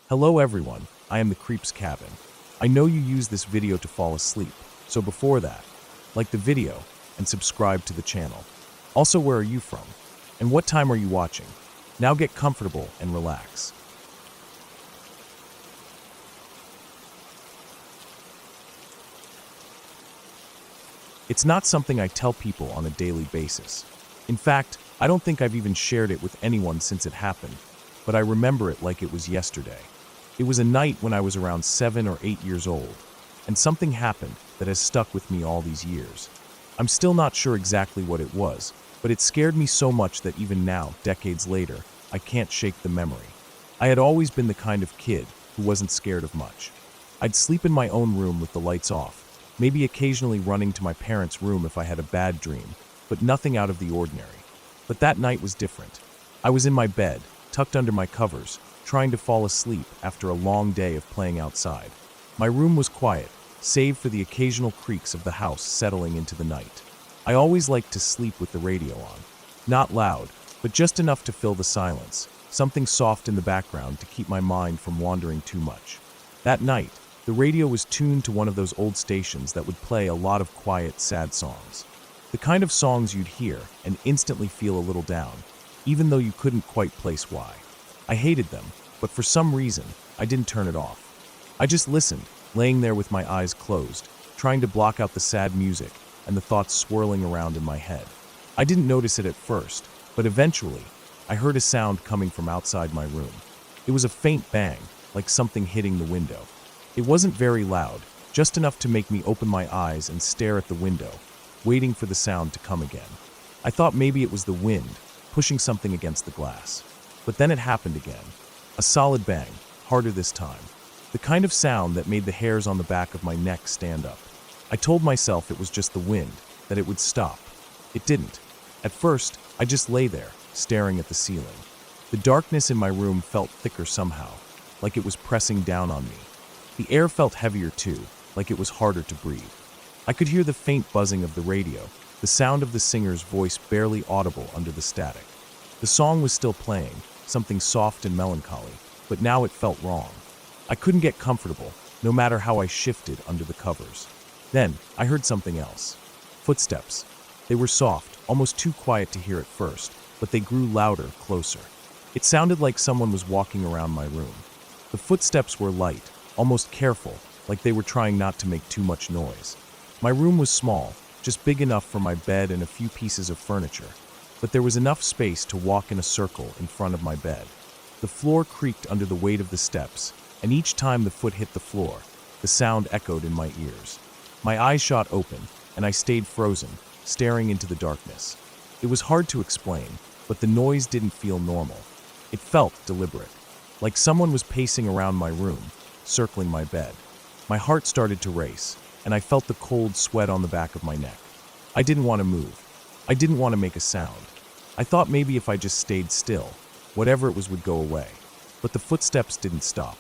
Hello everyone, I am the Creep's Cabin. I know you use this video to fall asleep, so before that, like the video and subscribe to the channel. Also, where are you from? And what time are you watching? Now get comfortable and relax. It's not something I tell people on a daily basis. In fact, I don't think I've even shared it with anyone since it happened, but I remember it like it was yesterday. It was a night when I was around 7 or 8 years old, and something happened that has stuck with me all these years. I'm still not sure exactly what it was, but it scared me so much that even now, decades later, I can't shake the memory. I had always been the kind of kid who wasn't scared of much. I'd sleep in my own room with the lights off, maybe occasionally running to my parents' room if I had a bad dream, but nothing out of the ordinary. But that night was different. I was in my bed, tucked under my covers, trying to fall asleep after a long day of playing outside. My room was quiet, save for the occasional creaks of the house settling into the night. I always liked to sleep with the radio on. Not loud, but just enough to fill the silence, something soft in the background to keep my mind from wandering too much. That night, the radio was tuned to one of those old stations that would play a lot of quiet, sad songs. The kind of songs you'd hear and instantly feel a little down, even though you couldn't quite place why. I hated them, but for some reason, I didn't turn it off. I just listened, laying there with my eyes closed, trying to block out the sad music and the thoughts swirling around in my head. I didn't notice it at first, but eventually, I heard a sound coming from outside my room. It was a faint bang, like something hitting the window. It wasn't very loud, just enough to make me open my eyes and stare at the window, waiting for the sound to come again. I thought maybe it was the wind, pushing something against the glass. But then it happened again. A solid bang, harder this time. The kind of sound that made the hairs on the back of my neck stand up. I told myself it was just the wind, that it would stop. It didn't. At first, I just lay there, staring at the ceiling. The darkness in my room felt thicker somehow, like it was pressing down on me. The air felt heavier too, like it was harder to breathe. I could hear the faint buzzing of the radio, the sound of the singer's voice barely audible under the static. The song was still playing, something soft and melancholy, but now it felt wrong. I couldn't get comfortable, no matter how I shifted under the covers. Then, I heard something else. Footsteps. They were soft, almost too quiet to hear at first, but they grew louder, closer. It sounded like someone was walking around my room. The footsteps were light, almost careful, like they were trying not to make too much noise. My room was small, just big enough for my bed and a few pieces of furniture, but there was enough space to walk in a circle in front of my bed. The floor creaked under the weight of the steps, and each time the foot hit the floor, the sound echoed in my ears. My eyes shot open, and I stayed frozen, staring into the darkness. It was hard to explain, but the noise didn't feel normal. It felt deliberate, like someone was pacing around my room, circling my bed. My heart started to race, and I felt the cold sweat on the back of my neck. I didn't want to move. I didn't want to make a sound. I thought maybe if I just stayed still, whatever it was would go away. But the footsteps didn't stop.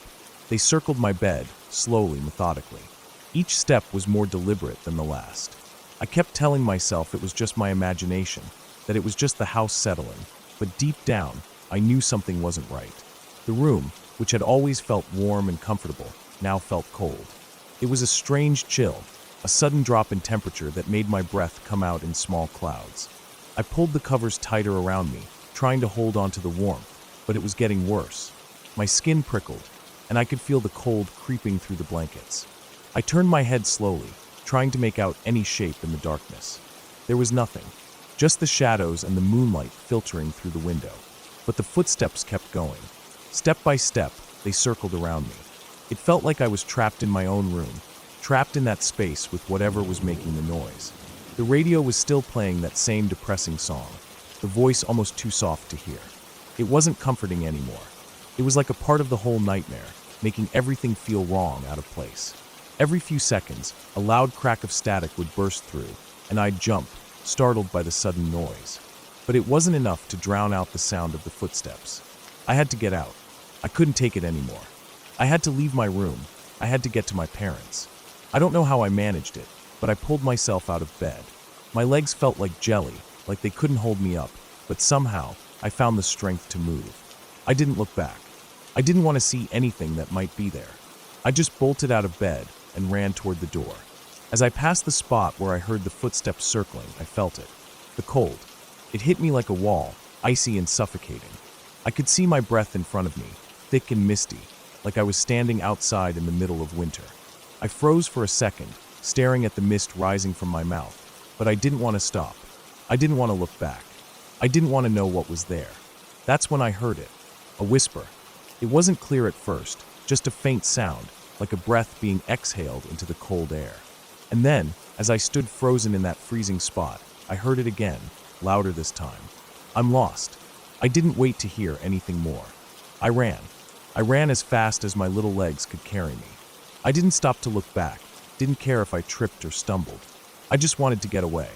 They circled my bed, slowly, methodically. Each step was more deliberate than the last. I kept telling myself it was just my imagination, that it was just the house settling, but deep down, I knew something wasn't right. The room, which had always felt warm and comfortable, now felt cold. It was a strange chill, a sudden drop in temperature that made my breath come out in small clouds. I pulled the covers tighter around me, trying to hold on to the warmth, but it was getting worse. My skin prickled, and I could feel the cold creeping through the blankets. I turned my head slowly, trying to make out any shape in the darkness. There was nothing, just the shadows and the moonlight filtering through the window. But the footsteps kept going. Step by step, they circled around me. It felt like I was trapped in my own room, trapped in that space with whatever was making the noise. The radio was still playing that same depressing song, the voice almost too soft to hear. It wasn't comforting anymore. It was like a part of the whole nightmare, making everything feel wrong, out of place. Every few seconds, a loud crack of static would burst through, and I'd jump, startled by the sudden noise. But it wasn't enough to drown out the sound of the footsteps. I had to get out. I couldn't take it anymore. I had to leave my room. I had to get to my parents. I don't know how I managed it, but I pulled myself out of bed. My legs felt like jelly, like they couldn't hold me up, but somehow I found the strength to move. I didn't look back. I didn't want to see anything that might be there. I just bolted out of bed and ran toward the door. As I passed the spot where I heard the footsteps circling, I felt it. The cold. It hit me like a wall, icy and suffocating. I could see my breath in front of me, thick and misty, like I was standing outside in the middle of winter. I froze for a second, staring at the mist rising from my mouth, but I didn't want to stop. I didn't want to look back. I didn't want to know what was there. That's when I heard it. A whisper. It wasn't clear at first, just a faint sound, like a breath being exhaled into the cold air. And then, as I stood frozen in that freezing spot, I heard it again, louder this time. I'm lost. I didn't wait to hear anything more. I ran. I ran as fast as my little legs could carry me. I didn't stop to look back, didn't care if I tripped or stumbled. I just wanted to get away.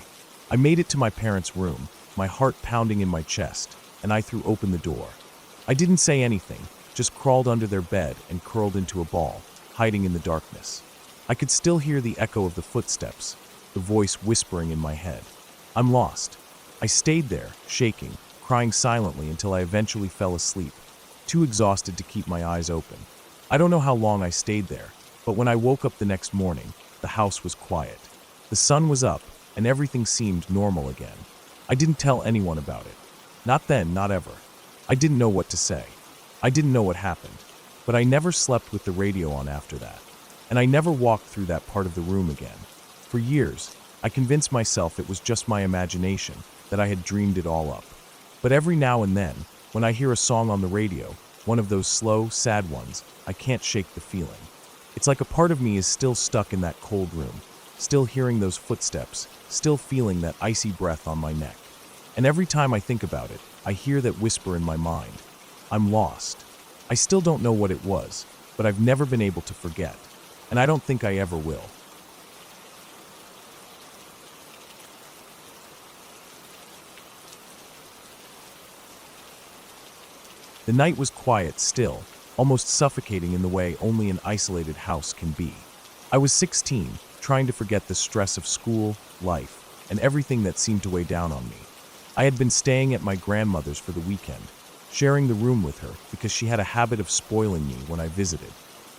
I made it to my parents' room, my heart pounding in my chest, and I threw open the door. I didn't say anything, just crawled under their bed and curled into a ball, hiding in the darkness. I could still hear the echo of the footsteps, the voice whispering in my head. I'm lost. I stayed there, shaking, crying silently until I eventually fell asleep, too exhausted to keep my eyes open. I don't know how long I stayed there, but when I woke up the next morning, the house was quiet. The sun was up, and everything seemed normal again. I didn't tell anyone about it. Not then, not ever. I didn't know what to say. I didn't know what happened. But I never slept with the radio on after that. And I never walked through that part of the room again. For years, I convinced myself it was just my imagination, that I had dreamed it all up. But every now and then, when I hear a song on the radio, one of those slow, sad ones, I can't shake the feeling. It's like a part of me is still stuck in that cold room, still hearing those footsteps, still feeling that icy breath on my neck. And every time I think about it, I hear that whisper in my mind. I'm lost. I still don't know what it was, but I've never been able to forget. And I don't think I ever will. The night was quiet still, almost suffocating in the way only an isolated house can be. I was 16, trying to forget the stress of school, life, and everything that seemed to weigh down on me. I had been staying at my grandmother's for the weekend, sharing the room with her because she had a habit of spoiling me when I visited.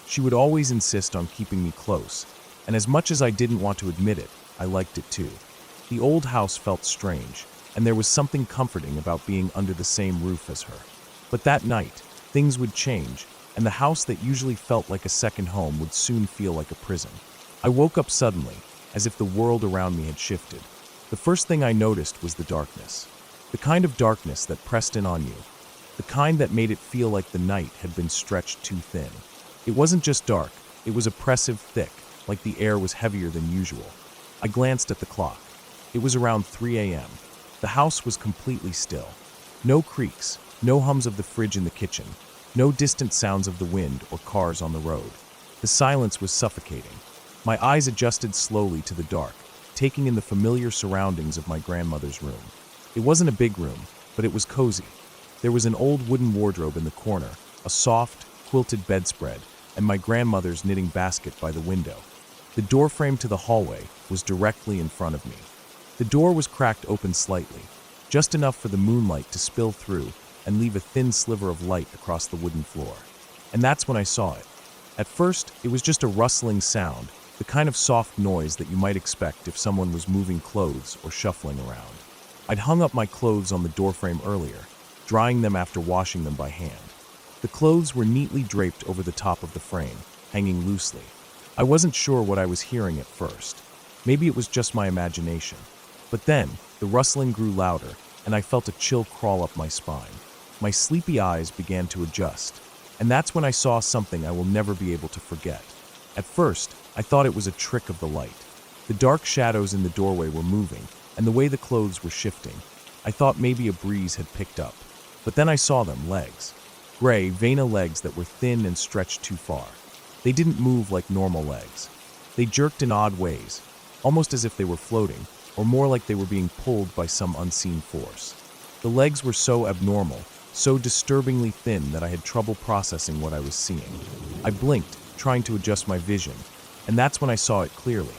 She would always insist on keeping me close, and as much as I didn't want to admit it, I liked it too. The old house felt strange, and there was something comforting about being under the same roof as her. But that night, things would change, and the house that usually felt like a second home would soon feel like a prison. I woke up suddenly, as if the world around me had shifted. The first thing I noticed was the darkness. The kind of darkness that pressed in on you. The kind that made it feel like the night had been stretched too thin. It wasn't just dark, it was oppressive thick, like the air was heavier than usual. I glanced at the clock. It was around 3 a.m. The house was completely still. No creaks, no hums of the fridge in the kitchen, no distant sounds of the wind or cars on the road. The silence was suffocating. My eyes adjusted slowly to the dark, taking in the familiar surroundings of my grandmother's room. It wasn't a big room, but it was cozy. There was an old wooden wardrobe in the corner, a soft, quilted bedspread, and my grandmother's knitting basket by the window. The doorframe to the hallway was directly in front of me. The door was cracked open slightly, just enough for the moonlight to spill through and leave a thin sliver of light across the wooden floor. And that's when I saw it. At first, it was just a rustling sound, the kind of soft noise that you might expect if someone was moving clothes or shuffling around. I'd hung up my clothes on the doorframe earlier, drying them after washing them by hand. The clothes were neatly draped over the top of the frame, hanging loosely. I wasn't sure what I was hearing at first. Maybe it was just my imagination. But then, the rustling grew louder, and I felt a chill crawl up my spine. My sleepy eyes began to adjust, and that's when I saw something I will never be able to forget. At first, I thought it was a trick of the light. The dark shadows in the doorway were moving, and the way the clothes were shifting. I thought maybe a breeze had picked up. But then I saw them, legs. Gray, veined legs that were thin and stretched too far. They didn't move like normal legs. They jerked in odd ways, almost as if they were floating, or more like they were being pulled by some unseen force. The legs were so abnormal, so disturbingly thin that I had trouble processing what I was seeing. I blinked, trying to adjust my vision, and that's when I saw it clearly.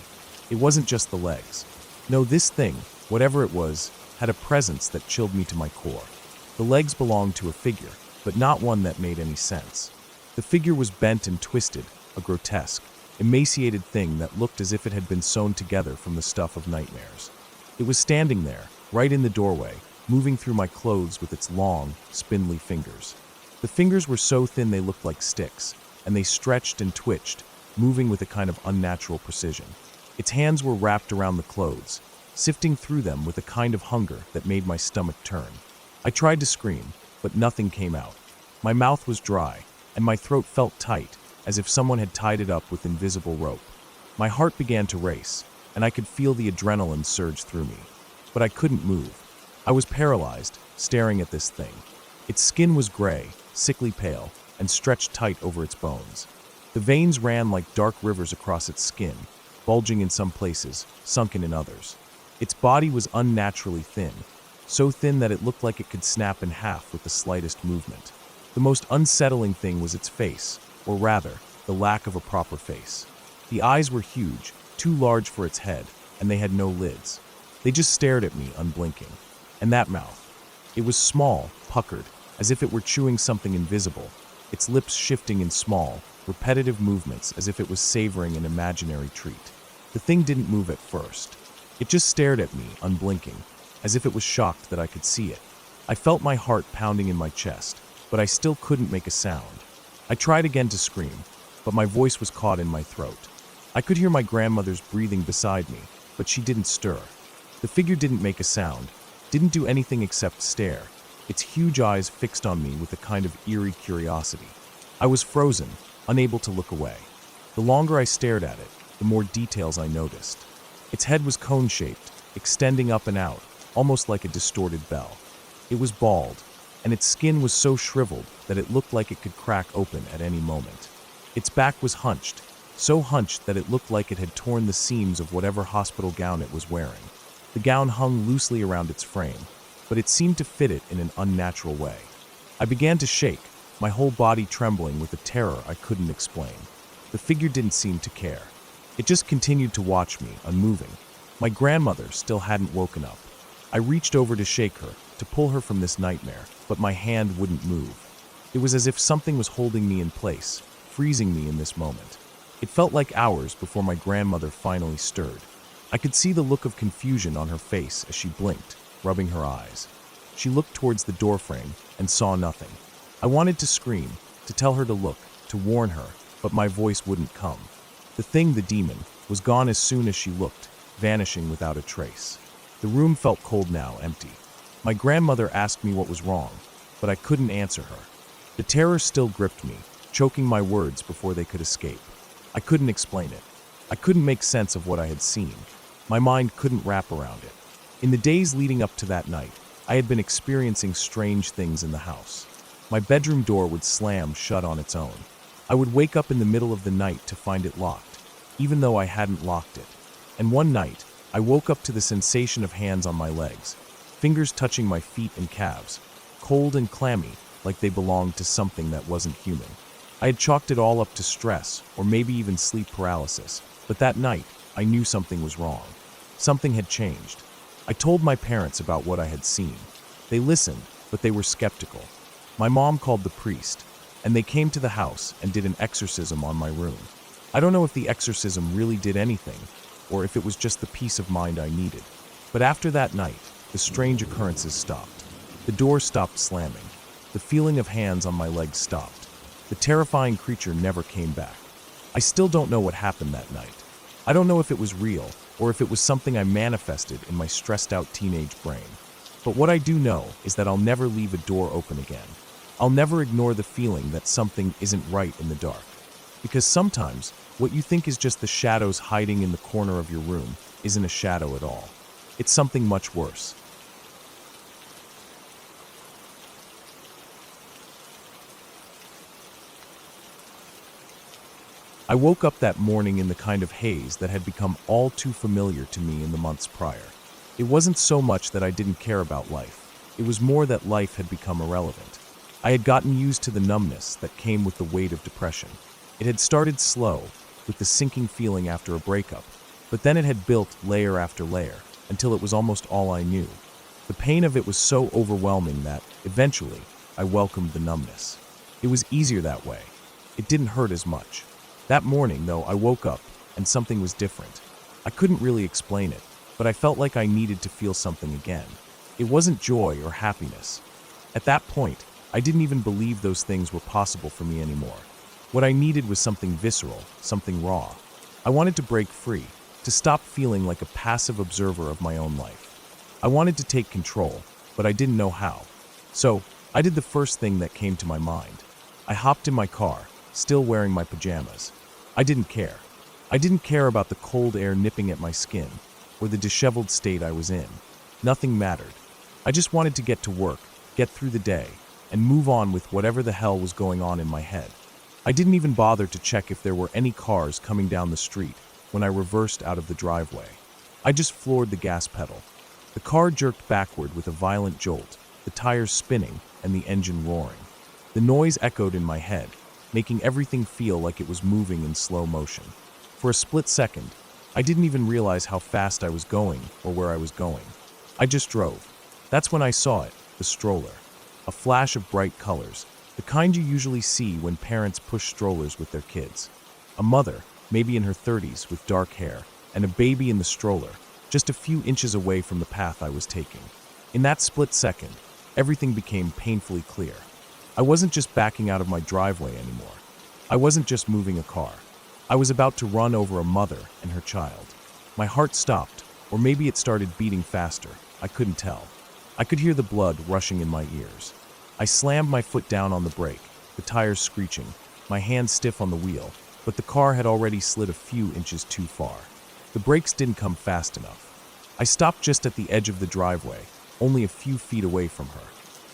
It wasn't just the legs. No, this thing, whatever it was, had a presence that chilled me to my core. The legs belonged to a figure, but not one that made any sense. The figure was bent and twisted, a grotesque, emaciated thing that looked as if it had been sewn together from the stuff of nightmares. It was standing there, right in the doorway, moving through my clothes with its long, spindly fingers. The fingers were so thin they looked like sticks, and they stretched and twitched, moving with a kind of unnatural precision. Its hands were wrapped around the clothes, sifting through them with a kind of hunger that made my stomach turn. I tried to scream, but nothing came out. My mouth was dry, and my throat felt tight, as if someone had tied it up with invisible rope. My heart began to race, and I could feel the adrenaline surge through me. But I couldn't move. I was paralyzed, staring at this thing. Its skin was gray, sickly pale, and stretched tight over its bones. The veins ran like dark rivers across its skin, bulging in some places, sunken in others. Its body was unnaturally thin, so thin that it looked like it could snap in half with the slightest movement. The most unsettling thing was its face, or rather, the lack of a proper face. The eyes were huge, too large for its head, and they had no lids. They just stared at me, unblinking. And that mouth. It was small, puckered, as if it were chewing something invisible, its lips shifting in small, repetitive movements as if it was savoring an imaginary treat. The thing didn't move at first. It just stared at me, unblinking, as if it was shocked that I could see it. I felt my heart pounding in my chest, but I still couldn't make a sound. I tried again to scream, but my voice was caught in my throat. I could hear my grandmother's breathing beside me, but she didn't stir. The figure didn't make a sound, didn't do anything except stare, its huge eyes fixed on me with a kind of eerie curiosity. I was frozen, unable to look away. The longer I stared at it, the more details I noticed. Its head was cone-shaped, extending up and out, almost like a distorted bell. It was bald, and its skin was so shriveled that it looked like it could crack open at any moment. Its back was hunched, so hunched that it looked like it had torn the seams of whatever hospital gown it was wearing. The gown hung loosely around its frame, but it seemed to fit it in an unnatural way. I began to shake, my whole body trembling with a terror I couldn't explain. The figure didn't seem to care. It just continued to watch me, unmoving. My grandmother still hadn't woken up. I reached over to shake her, to pull her from this nightmare, but my hand wouldn't move. It was as if something was holding me in place, freezing me in this moment. It felt like hours before my grandmother finally stirred. I could see the look of confusion on her face as she blinked, rubbing her eyes. She looked towards the doorframe and saw nothing. I wanted to scream, to tell her to look, to warn her, but my voice wouldn't come. The thing, the demon, was gone as soon as she looked, vanishing without a trace. The room felt cold now, empty. My grandmother asked me what was wrong, but I couldn't answer her. The terror still gripped me, choking my words before they could escape. I couldn't explain it. I couldn't make sense of what I had seen. My mind couldn't wrap around it. In the days leading up to that night, I had been experiencing strange things in the house. My bedroom door would slam shut on its own. I would wake up in the middle of the night to find it locked, even though I hadn't locked it. And one night, I woke up to the sensation of hands on my legs, fingers touching my feet and calves, cold and clammy, like they belonged to something that wasn't human. I had chalked it all up to stress, or maybe even sleep paralysis, but that night, I knew something was wrong. Something had changed. I told my parents about what I had seen. They listened, but they were skeptical. My mom called the priest, and they came to the house and did an exorcism on my room. I don't know if the exorcism really did anything, or if it was just the peace of mind I needed. But after that night, the strange occurrences stopped. The door stopped slamming. The feeling of hands on my legs stopped. The terrifying creature never came back. I still don't know what happened that night. I don't know if it was real, or if it was something I manifested in my stressed-out teenage brain. But what I do know is that I'll never leave a door open again. I'll never ignore the feeling that something isn't right in the dark. Because sometimes, what you think is just the shadows hiding in the corner of your room isn't a shadow at all. It's something much worse. I woke up that morning in the kind of haze that had become all too familiar to me in the months prior. It wasn't so much that I didn't care about life. It was more that life had become irrelevant. I had gotten used to the numbness that came with the weight of depression. It had started slow, with the sinking feeling after a breakup, but then it had built layer after layer, until it was almost all I knew. The pain of it was so overwhelming that, eventually, I welcomed the numbness. It was easier that way. It didn't hurt as much. That morning, though, I woke up and something was different. I couldn't really explain it, but I felt like I needed to feel something again. It wasn't joy or happiness. At that point, I didn't even believe those things were possible for me anymore. What I needed was something visceral, something raw. I wanted to break free, to stop feeling like a passive observer of my own life. I wanted to take control, but I didn't know how. So, I did the first thing that came to my mind. I hopped in my car, still wearing my pajamas. I didn't care. I didn't care about the cold air nipping at my skin, or the disheveled state I was in. Nothing mattered. I just wanted to get to work, get through the day, and move on with whatever the hell was going on in my head. I didn't even bother to check if there were any cars coming down the street when I reversed out of the driveway. I just floored the gas pedal. The car jerked backward with a violent jolt, the tires spinning and the engine roaring. The noise echoed in my head, making everything feel like it was moving in slow motion. For a split second, I didn't even realize how fast I was going or where I was going. I just drove. That's when I saw it, the stroller. A flash of bright colors, the kind you usually see when parents push strollers with their kids. A mother, maybe in her 30s, with dark hair, and a baby in the stroller, just a few inches away from the path I was taking. In that split second, everything became painfully clear. I wasn't just backing out of my driveway anymore. I wasn't just moving a car. I was about to run over a mother and her child. My heart stopped, or maybe it started beating faster. I couldn't tell. I could hear the blood rushing in my ears. I slammed my foot down on the brake, the tires screeching, my hands stiff on the wheel, but the car had already slid a few inches too far. The brakes didn't come fast enough. I stopped just at the edge of the driveway, only a few feet away from her.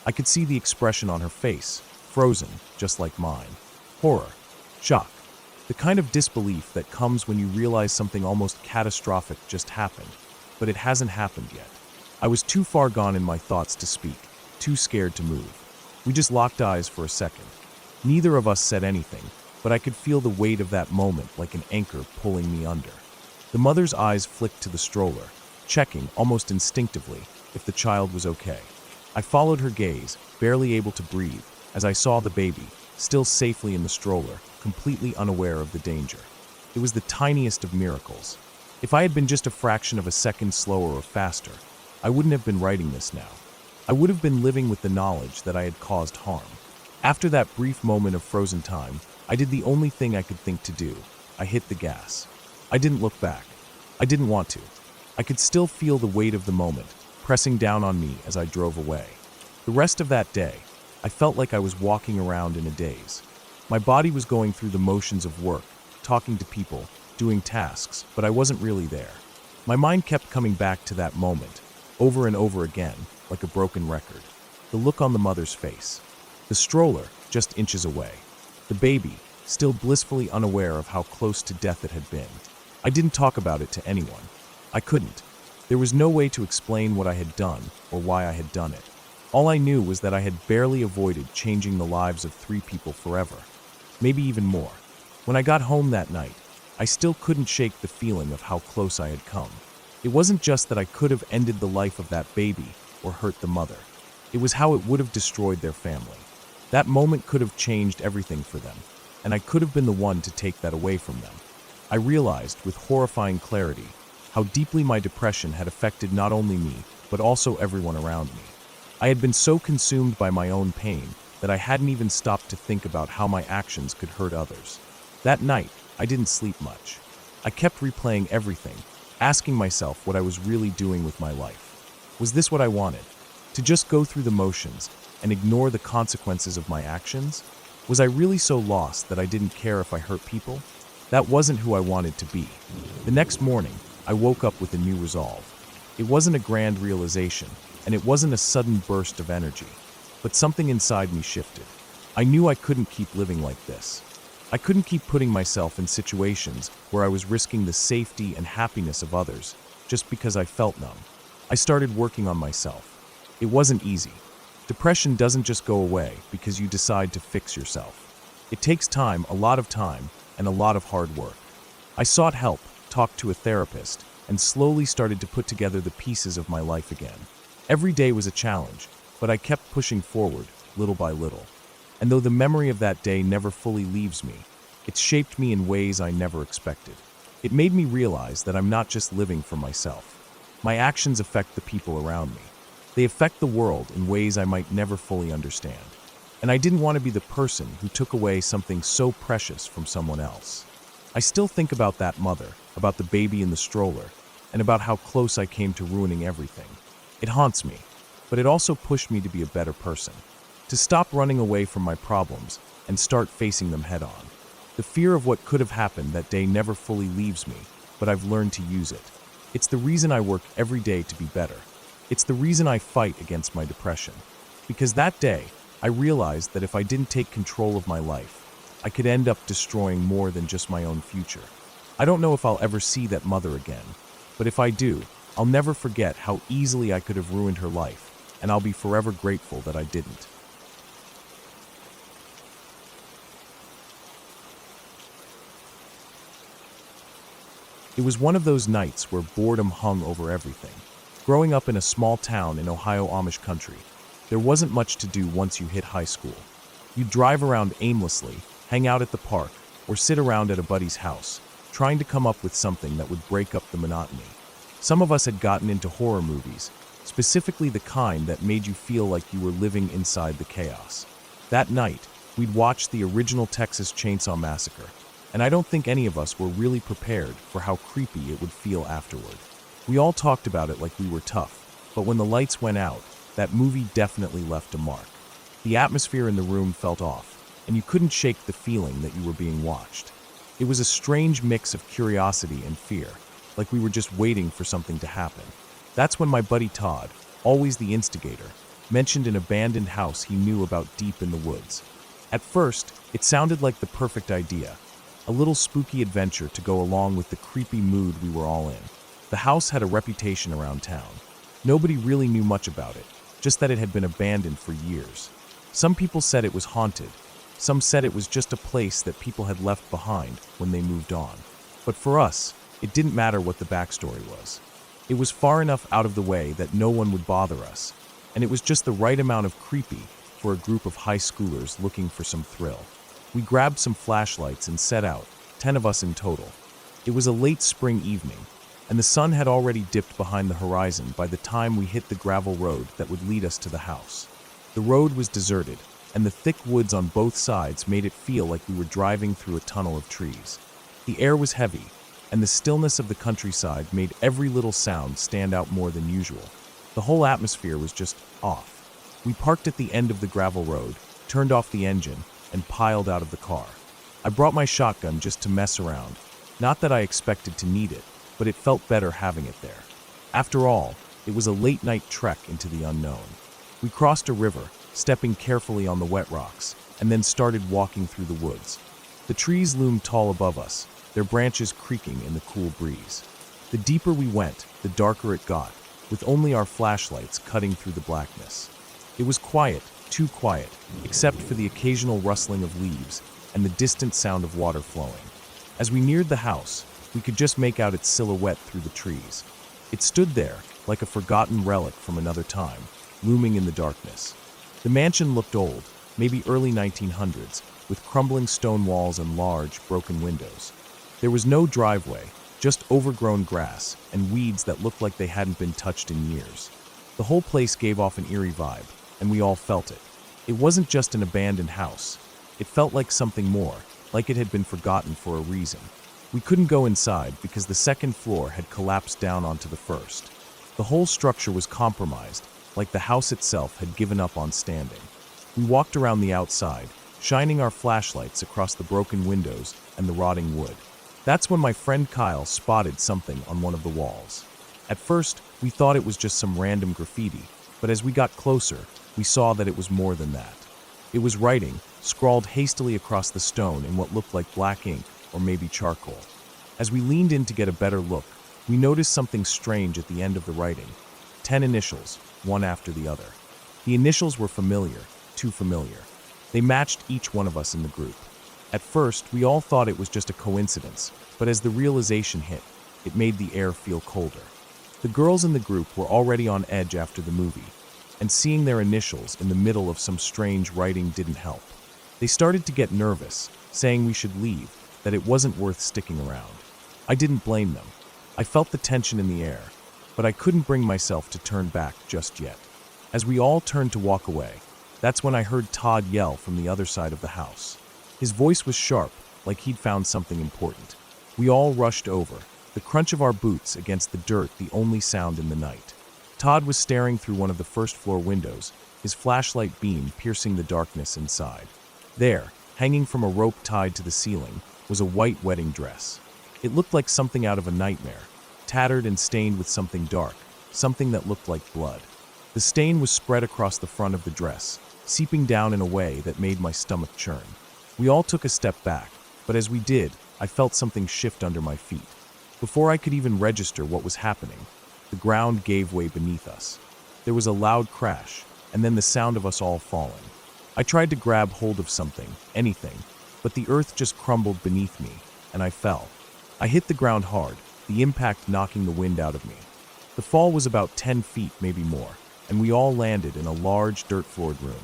I could see the expression on her face, frozen, just like mine. Horror, shock, the kind of disbelief that comes when you realize something almost catastrophic just happened, but it hasn't happened yet. I was too far gone in my thoughts to speak, too scared to move. We just locked eyes for a second. Neither of us said anything, but I could feel the weight of that moment like an anchor pulling me under. The mother's eyes flicked to the stroller, checking, almost instinctively, if the child was okay. I followed her gaze, barely able to breathe, as I saw the baby, still safely in the stroller, completely unaware of the danger. It was the tiniest of miracles. If I had been just a fraction of a second slower or faster, I wouldn't have been writing this now. I would have been living with the knowledge that I had caused harm. After that brief moment of frozen time, I did the only thing I could think to do. I hit the gas. I didn't look back. I didn't want to. I could still feel the weight of the moment, pressing down on me as I drove away. The rest of that day, I felt like I was walking around in a daze. My body was going through the motions of work, talking to people, doing tasks, but I wasn't really there. My mind kept coming back to that moment, over and over again, like a broken record. The look on the mother's face. The stroller, just inches away. The baby, still blissfully unaware of how close to death it had been. I didn't talk about it to anyone. I couldn't. There was no way to explain what I had done or why I had done it. All I knew was that I had barely avoided changing the lives of 3 people forever. Maybe even more. When I got home that night, I still couldn't shake the feeling of how close I had come. It wasn't just that I could have ended the life of that baby or hurt the mother. It was how it would have destroyed their family. That moment could have changed everything for them, and I could have been the one to take that away from them. I realized, with horrifying clarity, how deeply my depression had affected not only me, but also everyone around me. I had been so consumed by my own pain that I hadn't even stopped to think about how my actions could hurt others. That night, I didn't sleep much. I kept replaying everything, asking myself what I was really doing with my life. Was this what I wanted? To just go through the motions and ignore the consequences of my actions? Was I really so lost that I didn't care if I hurt people? That wasn't who I wanted to be. The next morning, I woke up with a new resolve. It wasn't a grand realization, and it wasn't a sudden burst of energy, but something inside me shifted. I knew I couldn't keep living like this. I couldn't keep putting myself in situations where I was risking the safety and happiness of others just because I felt numb. I started working on myself. It wasn't easy. Depression doesn't just go away because you decide to fix yourself. It takes time, a lot of time, and a lot of hard work. I sought help, talked to a therapist, and slowly started to put together the pieces of my life again. Every day was a challenge, but I kept pushing forward, little by little. And though the memory of that day never fully leaves me, it's shaped me in ways I never expected. It made me realize that I'm not just living for myself. My actions affect the people around me. They affect the world in ways I might never fully understand. And I didn't want to be the person who took away something so precious from someone else. I still think about that mother, about the baby in the stroller, and about how close I came to ruining everything. It haunts me, but it also pushed me to be a better person, to stop running away from my problems and start facing them head on. The fear of what could have happened that day never fully leaves me, but I've learned to use it. It's the reason I work every day to be better. It's the reason I fight against my depression. Because that day, I realized that if I didn't take control of my life, I could end up destroying more than just my own future. I don't know if I'll ever see that mother again, but if I do, I'll never forget how easily I could have ruined her life, and I'll be forever grateful that I didn't. It was one of those nights where boredom hung over everything. Growing up in a small town in Ohio Amish country, there wasn't much to do once you hit high school. You'd drive around aimlessly, hang out at the park, or sit around at a buddy's house, trying to come up with something that would break up the monotony. Some of us had gotten into horror movies, specifically the kind that made you feel like you were living inside the chaos. That night, we'd watched the original Texas Chainsaw Massacre, and I don't think any of us were really prepared for how creepy it would feel afterward. We all talked about it like we were tough, but when the lights went out, that movie definitely left a mark. The atmosphere in the room felt off, and you couldn't shake the feeling that you were being watched. It was a strange mix of curiosity and fear, like we were just waiting for something to happen. That's when my buddy Todd, always the instigator, mentioned an abandoned house he knew about deep in the woods. At first, it sounded like the perfect idea, a little spooky adventure to go along with the creepy mood we were all in. The house had a reputation around town. Nobody really knew much about it, just that it had been abandoned for years. Some people said it was haunted. Some said it was just a place that people had left behind when they moved on. But for us, it didn't matter what the backstory was. It was far enough out of the way that no one would bother us, and it was just the right amount of creepy for a group of high schoolers looking for some thrill. We grabbed some flashlights and set out, 10 of us in total. It was a late spring evening, and the sun had already dipped behind the horizon by the time we hit the gravel road that would lead us to the house. The road was deserted, and the thick woods on both sides made it feel like we were driving through a tunnel of trees. The air was heavy, and the stillness of the countryside made every little sound stand out more than usual. The whole atmosphere was just off. We parked at the end of the gravel road, turned off the engine, and piled out of the car. I brought my shotgun just to mess around. Not that I expected to need it, but it felt better having it there. After all, it was a late-night trek into the unknown. We crossed a river, stepping carefully on the wet rocks, and then started walking through the woods. The trees loomed tall above us, their branches creaking in the cool breeze. The deeper we went, the darker it got, with only our flashlights cutting through the blackness. It was quiet, too quiet, except for the occasional rustling of leaves and the distant sound of water flowing. As we neared the house, we could just make out its silhouette through the trees. It stood there, like a forgotten relic from another time, looming in the darkness. The mansion looked old, maybe early 1900s, with crumbling stone walls and large, broken windows. There was no driveway, just overgrown grass and weeds that looked like they hadn't been touched in years. The whole place gave off an eerie vibe, and we all felt it. It wasn't just an abandoned house. It felt like something more, like it had been forgotten for a reason. We couldn't go inside because the second floor had collapsed down onto the first. The whole structure was compromised, like the house itself had given up on standing. We walked around the outside, shining our flashlights across the broken windows and the rotting wood. That's when my friend Kyle spotted something on one of the walls. At first, we thought it was just some random graffiti, but as we got closer, we saw that it was more than that. It was writing, scrawled hastily across the stone in what looked like black ink or maybe charcoal. As we leaned in to get a better look, we noticed something strange at the end of the writing. 10 initials, one after the other. The initials were familiar, too familiar. They matched each one of us in the group. At first, we all thought it was just a coincidence, but as the realization hit, it made the air feel colder. The girls in the group were already on edge after the movie, and seeing their initials in the middle of some strange writing didn't help. They started to get nervous, saying we should leave, that it wasn't worth sticking around. I didn't blame them. I felt the tension in the air, but I couldn't bring myself to turn back just yet. As we all turned to walk away, that's when I heard Todd yell from the other side of the house. His voice was sharp, like he'd found something important. We all rushed over, the crunch of our boots against the dirt the only sound in the night. Todd was staring through one of the first-floor windows, his flashlight beam piercing the darkness inside. There, hanging from a rope tied to the ceiling, was a white wedding dress. It looked like something out of a nightmare, tattered and stained with something dark, something that looked like blood. The stain was spread across the front of the dress, seeping down in a way that made my stomach churn. We all took a step back, but as we did, I felt something shift under my feet. Before I could even register what was happening, the ground gave way beneath us. There was a loud crash, and then the sound of us all falling. I tried to grab hold of something, anything, but the earth just crumbled beneath me, and I fell. I hit the ground hard, the impact knocking the wind out of me. The fall was about 10 feet, maybe more, and we all landed in a large, dirt-floored room.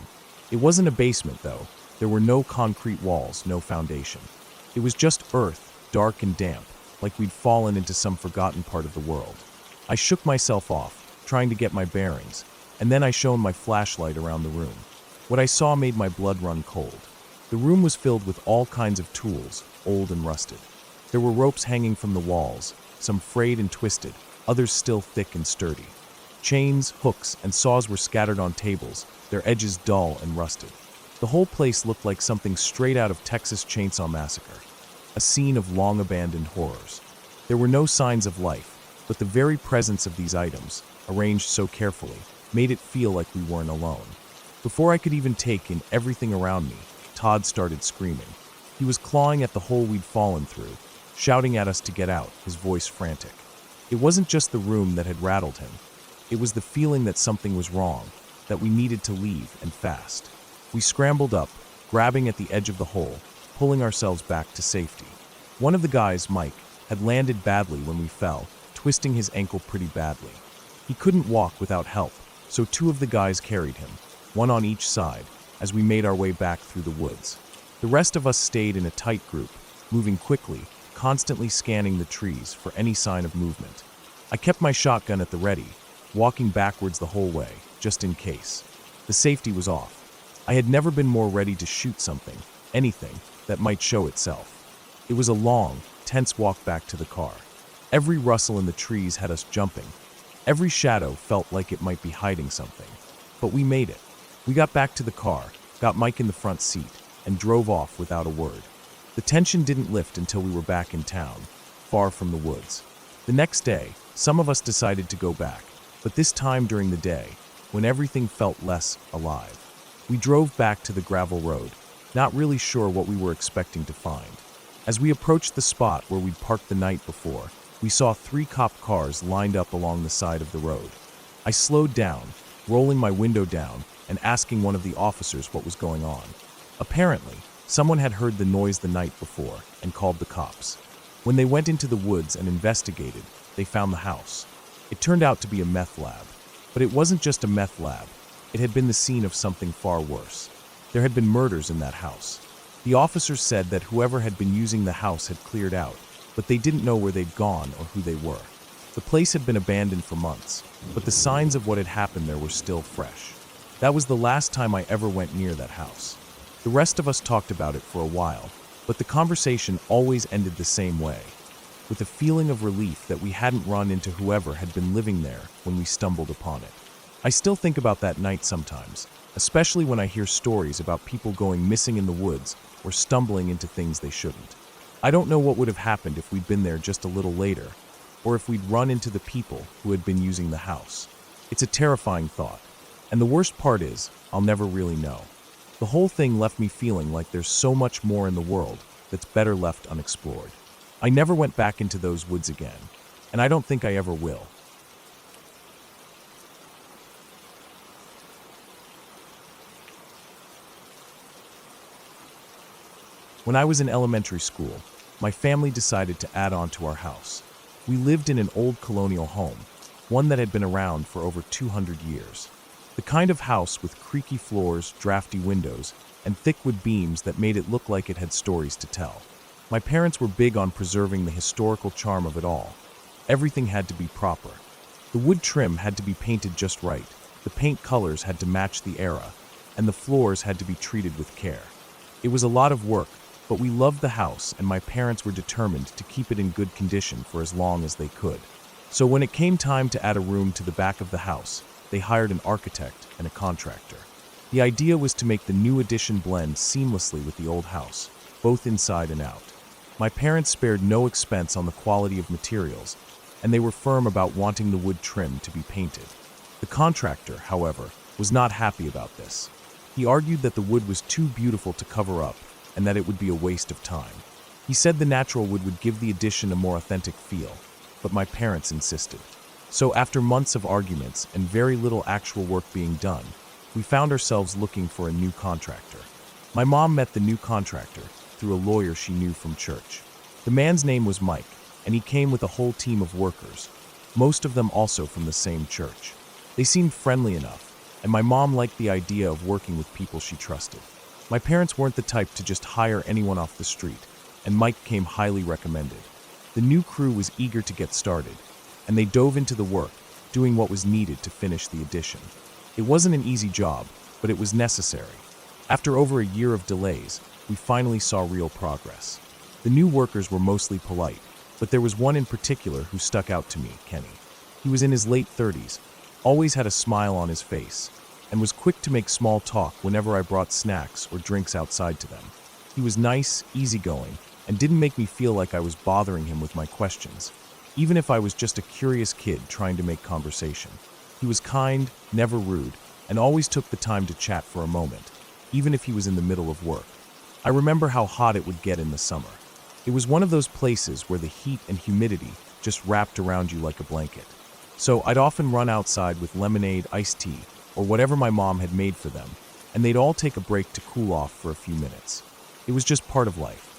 It wasn't a basement, though. There were no concrete walls, no foundation. It was just earth, dark and damp, like we'd fallen into some forgotten part of the world. I shook myself off, trying to get my bearings, and then I shone my flashlight around the room. What I saw made my blood run cold. The room was filled with all kinds of tools, old and rusted. There were ropes hanging from the walls, some frayed and twisted, others still thick and sturdy. Chains, hooks, and saws were scattered on tables, their edges dull and rusted. The whole place looked like something straight out of Texas Chainsaw Massacre, a scene of long-abandoned horrors. There were no signs of life, but the very presence of these items, arranged so carefully, made it feel like we weren't alone. Before I could even take in everything around me, Todd started screaming. He was clawing at the hole we'd fallen through, shouting at us to get out, his voice frantic. It wasn't just the room that had rattled him. It was the feeling that something was wrong, that we needed to leave, and fast. We scrambled up, grabbing at the edge of the hole, pulling ourselves back to safety. One of the guys, Mike, had landed badly when we fell, twisting his ankle pretty badly. He couldn't walk without help, so two of the guys carried him, one on each side, as we made our way back through the woods. The rest of us stayed in a tight group, moving quickly, constantly scanning the trees for any sign of movement. I kept my shotgun at the ready, walking backwards the whole way, just in case. The safety was off. I had never been more ready to shoot something, anything, that might show itself. It was a long, tense walk back to the car. Every rustle in the trees had us jumping. Every shadow felt like it might be hiding something. But we made it. We got back to the car, got Mike in the front seat, and drove off without a word. The tension didn't lift until we were back in town, far from the woods. The next day, some of us decided to go back, but this time during the day, when everything felt less alive. We drove back to the gravel road, not really sure what we were expecting to find. As we approached the spot where we'd parked the night before, we saw 3 cop cars lined up along the side of the road. I slowed down, rolling my window down and asking one of the officers what was going on. Apparently, someone had heard the noise the night before and called the cops. When they went into the woods and investigated, they found the house. It turned out to be a meth lab. But it wasn't just a meth lab. It had been the scene of something far worse. There had been murders in that house. The officers said that whoever had been using the house had cleared out, but they didn't know where they'd gone or who they were. The place had been abandoned for months, but the signs of what had happened there were still fresh. That was the last time I ever went near that house. The rest of us talked about it for a while, but the conversation always ended the same way, with a feeling of relief that we hadn't run into whoever had been living there when we stumbled upon it. I still think about that night sometimes, especially when I hear stories about people going missing in the woods or stumbling into things they shouldn't. I don't know what would have happened if we'd been there just a little later, or if we'd run into the people who had been using the house. It's a terrifying thought, and the worst part is, I'll never really know. The whole thing left me feeling like there's so much more in the world that's better left unexplored. I never went back into those woods again, and I don't think I ever will. When I was in elementary school, my family decided to add on to our house. We lived in an old colonial home, one that had been around for over 200 years. The kind of house with creaky floors, drafty windows, and thick wood beams that made it look like it had stories to tell. My parents were big on preserving the historical charm of it all. Everything had to be proper. The wood trim had to be painted just right, the paint colors had to match the era, and the floors had to be treated with care. It was a lot of work, but we loved the house and my parents were determined to keep it in good condition for as long as they could. So when it came time to add a room to the back of the house, they hired an architect and a contractor. The idea was to make the new addition blend seamlessly with the old house, both inside and out. My parents spared no expense on the quality of materials, and they were firm about wanting the wood trim to be painted. The contractor, however, was not happy about this. He argued that the wood was too beautiful to cover up and that it would be a waste of time. He said the natural wood would give the addition a more authentic feel, but my parents insisted. So after months of arguments and very little actual work being done, we found ourselves looking for a new contractor. My mom met the new contractor through a lawyer she knew from church. The man's name was Mike, and he came with a whole team of workers, most of them also from the same church. They seemed friendly enough, and my mom liked the idea of working with people she trusted. My parents weren't the type to just hire anyone off the street, and Mike came highly recommended. The new crew was eager to get started, and they dove into the work, doing what was needed to finish the addition. It wasn't an easy job, but it was necessary. After over a year of delays, we finally saw real progress. The new workers were mostly polite, but there was one in particular who stuck out to me, Kenny. He was in his late 30s, always had a smile on his face, and was quick to make small talk whenever I brought snacks or drinks outside to them. He was nice, easygoing, and didn't make me feel like I was bothering him with my questions, even if I was just a curious kid trying to make conversation. He was kind, never rude, and always took the time to chat for a moment, even if he was in the middle of work. I remember how hot it would get in the summer. It was one of those places where the heat and humidity just wrapped around you like a blanket. So I'd often run outside with lemonade, iced tea, or whatever my mom had made for them, and they'd all take a break to cool off for a few minutes. It was just part of life.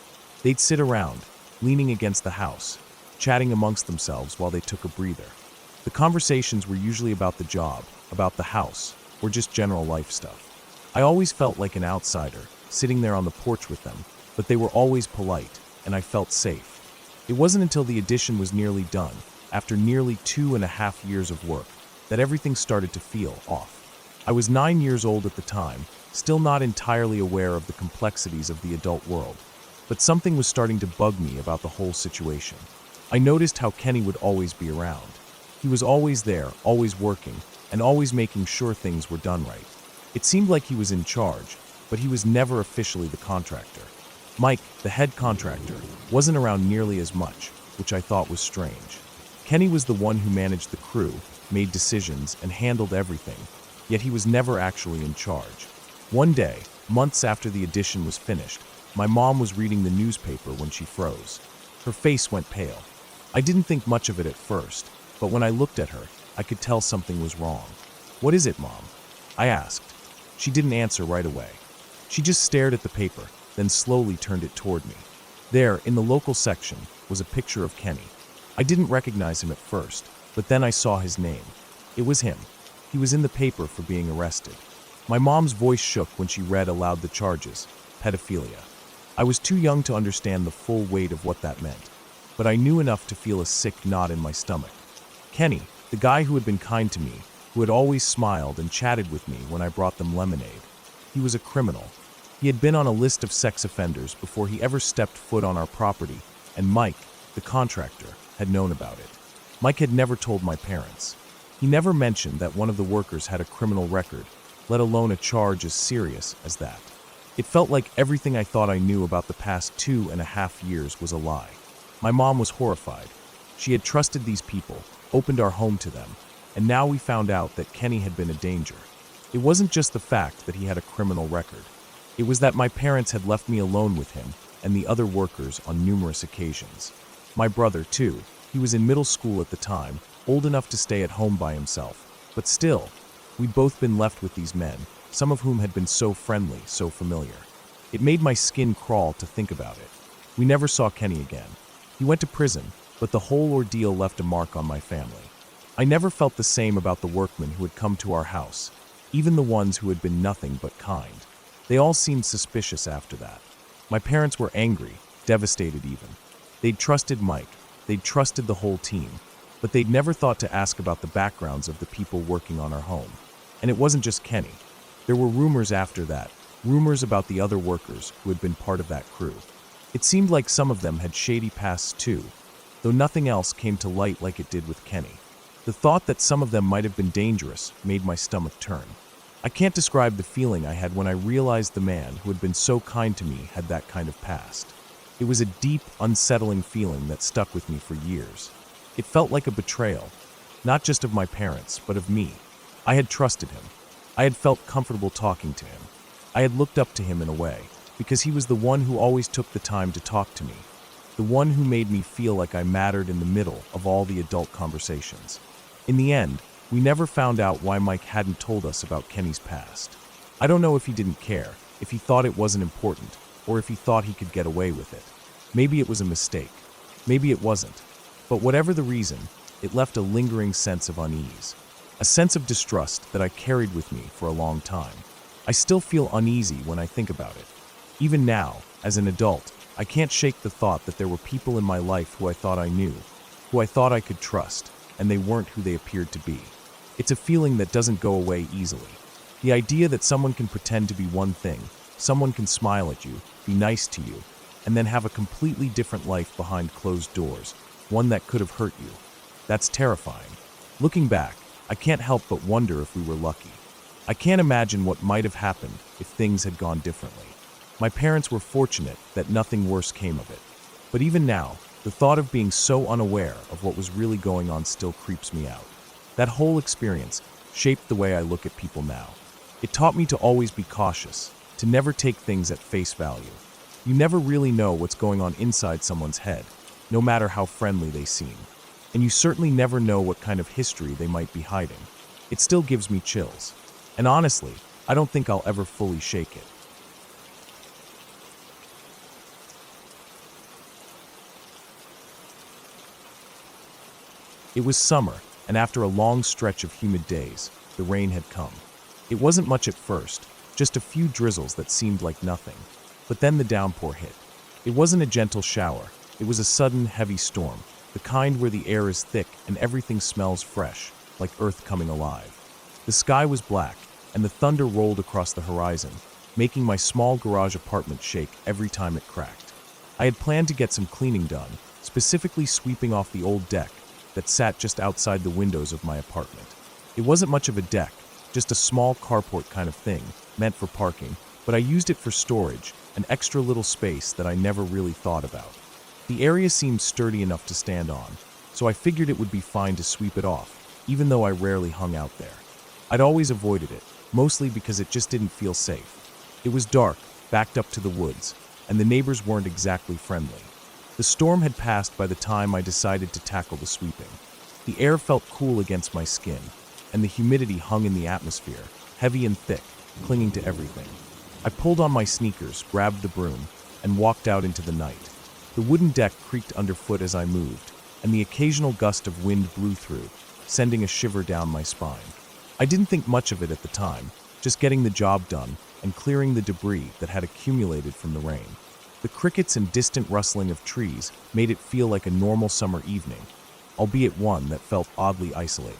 They'd sit around, leaning against the house, chatting amongst themselves while they took a breather. The conversations were usually about the job, about the house, or just general life stuff. I always felt like an outsider, sitting there on the porch with them, but they were always polite, and I felt safe. It wasn't until the addition was nearly done, after nearly 2.5 years of work, that everything started to feel off. I was 9 years old at the time, still not entirely aware of the complexities of the adult world, but something was starting to bug me about the whole situation. I noticed how Kenny would always be around. He was always there, always working, and always making sure things were done right. It seemed like he was in charge, but he was never officially the contractor. Mike, the head contractor, wasn't around nearly as much, which I thought was strange. Kenny was the one who managed the crew, made decisions, and handled everything, yet he was never actually in charge. One day, months after the addition was finished, my mom was reading the newspaper when she froze. Her face went pale. I didn't think much of it at first, but when I looked at her, I could tell something was wrong. "What is it, Mom?" I asked. She didn't answer right away. She just stared at the paper, then slowly turned it toward me. There, in the local section, was a picture of Kenny. I didn't recognize him at first, but then I saw his name. It was him. He was in the paper for being arrested. My mom's voice shook when she read aloud the charges: pedophilia. I was too young to understand the full weight of what that meant, but I knew enough to feel a sick knot in my stomach. Kenny, the guy who had been kind to me, who had always smiled and chatted with me when I brought them lemonade. He was a criminal. He had been on a list of sex offenders before he ever stepped foot on our property, and Mike, the contractor, had known about it. Mike had never told my parents. He never mentioned that one of the workers had a criminal record, let alone a charge as serious as that. It felt like everything I thought I knew about the past 2.5 years was a lie. My mom was horrified. She had trusted these people, opened our home to them, and now we found out that Kenny had been a danger. It wasn't just the fact that he had a criminal record. It was that my parents had left me alone with him and the other workers on numerous occasions. My brother, too. He was in middle school at the time, old enough to stay at home by himself. But still, we'd both been left with these men, some of whom had been so friendly, so familiar. It made my skin crawl to think about it. We never saw Kenny again. He went to prison, but the whole ordeal left a mark on my family. I never felt the same about the workmen who had come to our house. even the ones who had been nothing but kind. They all seemed suspicious after that. My parents were angry, devastated even. They'd trusted Mike, they'd trusted the whole team, but they'd never thought to ask about the backgrounds of the people working on our home. And it wasn't just Kenny. There were rumors after that, rumors about the other workers who had been part of that crew. It seemed like some of them had shady pasts too, though nothing else came to light like it did with Kenny. The thought that some of them might have been dangerous made my stomach turn. I can't describe the feeling I had when I realized the man who had been so kind to me had that kind of past. It was a deep, unsettling feeling that stuck with me for years. It felt like a betrayal, not just of my parents, but of me. I had trusted him. I had felt comfortable talking to him. I had looked up to him in a way, because he was the one who always took the time to talk to me, the one who made me feel like I mattered in the middle of all the adult conversations. In the end, we never found out why Mike hadn't told us about Kenny's past. I don't know if he didn't care, if he thought it wasn't important, or if he thought he could get away with it. Maybe it was a mistake. Maybe it wasn't. But whatever the reason, it left a lingering sense of unease. A sense of distrust that I carried with me for a long time. I still feel uneasy when I think about it. Even now, as an adult, I can't shake the thought that there were people in my life who I thought I knew, who I thought I could trust, and they weren't who they appeared to be. It's a feeling that doesn't go away easily. The idea that someone can pretend to be one thing, someone can smile at you, be nice to you, and then have a completely different life behind closed doors, one that could have hurt you. That's terrifying. Looking back, I can't help but wonder if we were lucky. I can't imagine what might have happened if things had gone differently. My parents were fortunate that nothing worse came of it. But even now, the thought of being so unaware of what was really going on still creeps me out. That whole experience shaped the way I look at people now. It taught me to always be cautious, to never take things at face value. You never really know what's going on inside someone's head, no matter how friendly they seem. And you certainly never know what kind of history they might be hiding. It still gives me chills. And honestly, I don't think I'll ever fully shake it. It was summer, and after a long stretch of humid days, the rain had come. It wasn't much at first, just a few drizzles that seemed like nothing. But then the downpour hit. It wasn't a gentle shower, it was a sudden, heavy storm, the kind where the air is thick and everything smells fresh, like earth coming alive. The sky was black, and the thunder rolled across the horizon, making my small garage apartment shake every time it cracked. I had planned to get some cleaning done, specifically sweeping off the old deck that sat just outside the windows of my apartment. It wasn't much of a deck, just a small carport kind of thing, meant for parking, but I used it for storage, an extra little space that I never really thought about. The area seemed sturdy enough to stand on, so I figured it would be fine to sweep it off, even though I rarely hung out there. I'd always avoided it, mostly because it just didn't feel safe. It was dark, backed up to the woods, and the neighbors weren't exactly friendly. The storm had passed by the time I decided to tackle the sweeping. The air felt cool against my skin, and the humidity hung in the atmosphere, heavy and thick, clinging to everything. I pulled on my sneakers, grabbed the broom, and walked out into the night. The wooden deck creaked underfoot as I moved, and the occasional gust of wind blew through, sending a shiver down my spine. I didn't think much of it at the time, just getting the job done and clearing the debris that had accumulated from the rain. The crickets and distant rustling of trees made it feel like a normal summer evening, albeit one that felt oddly isolating.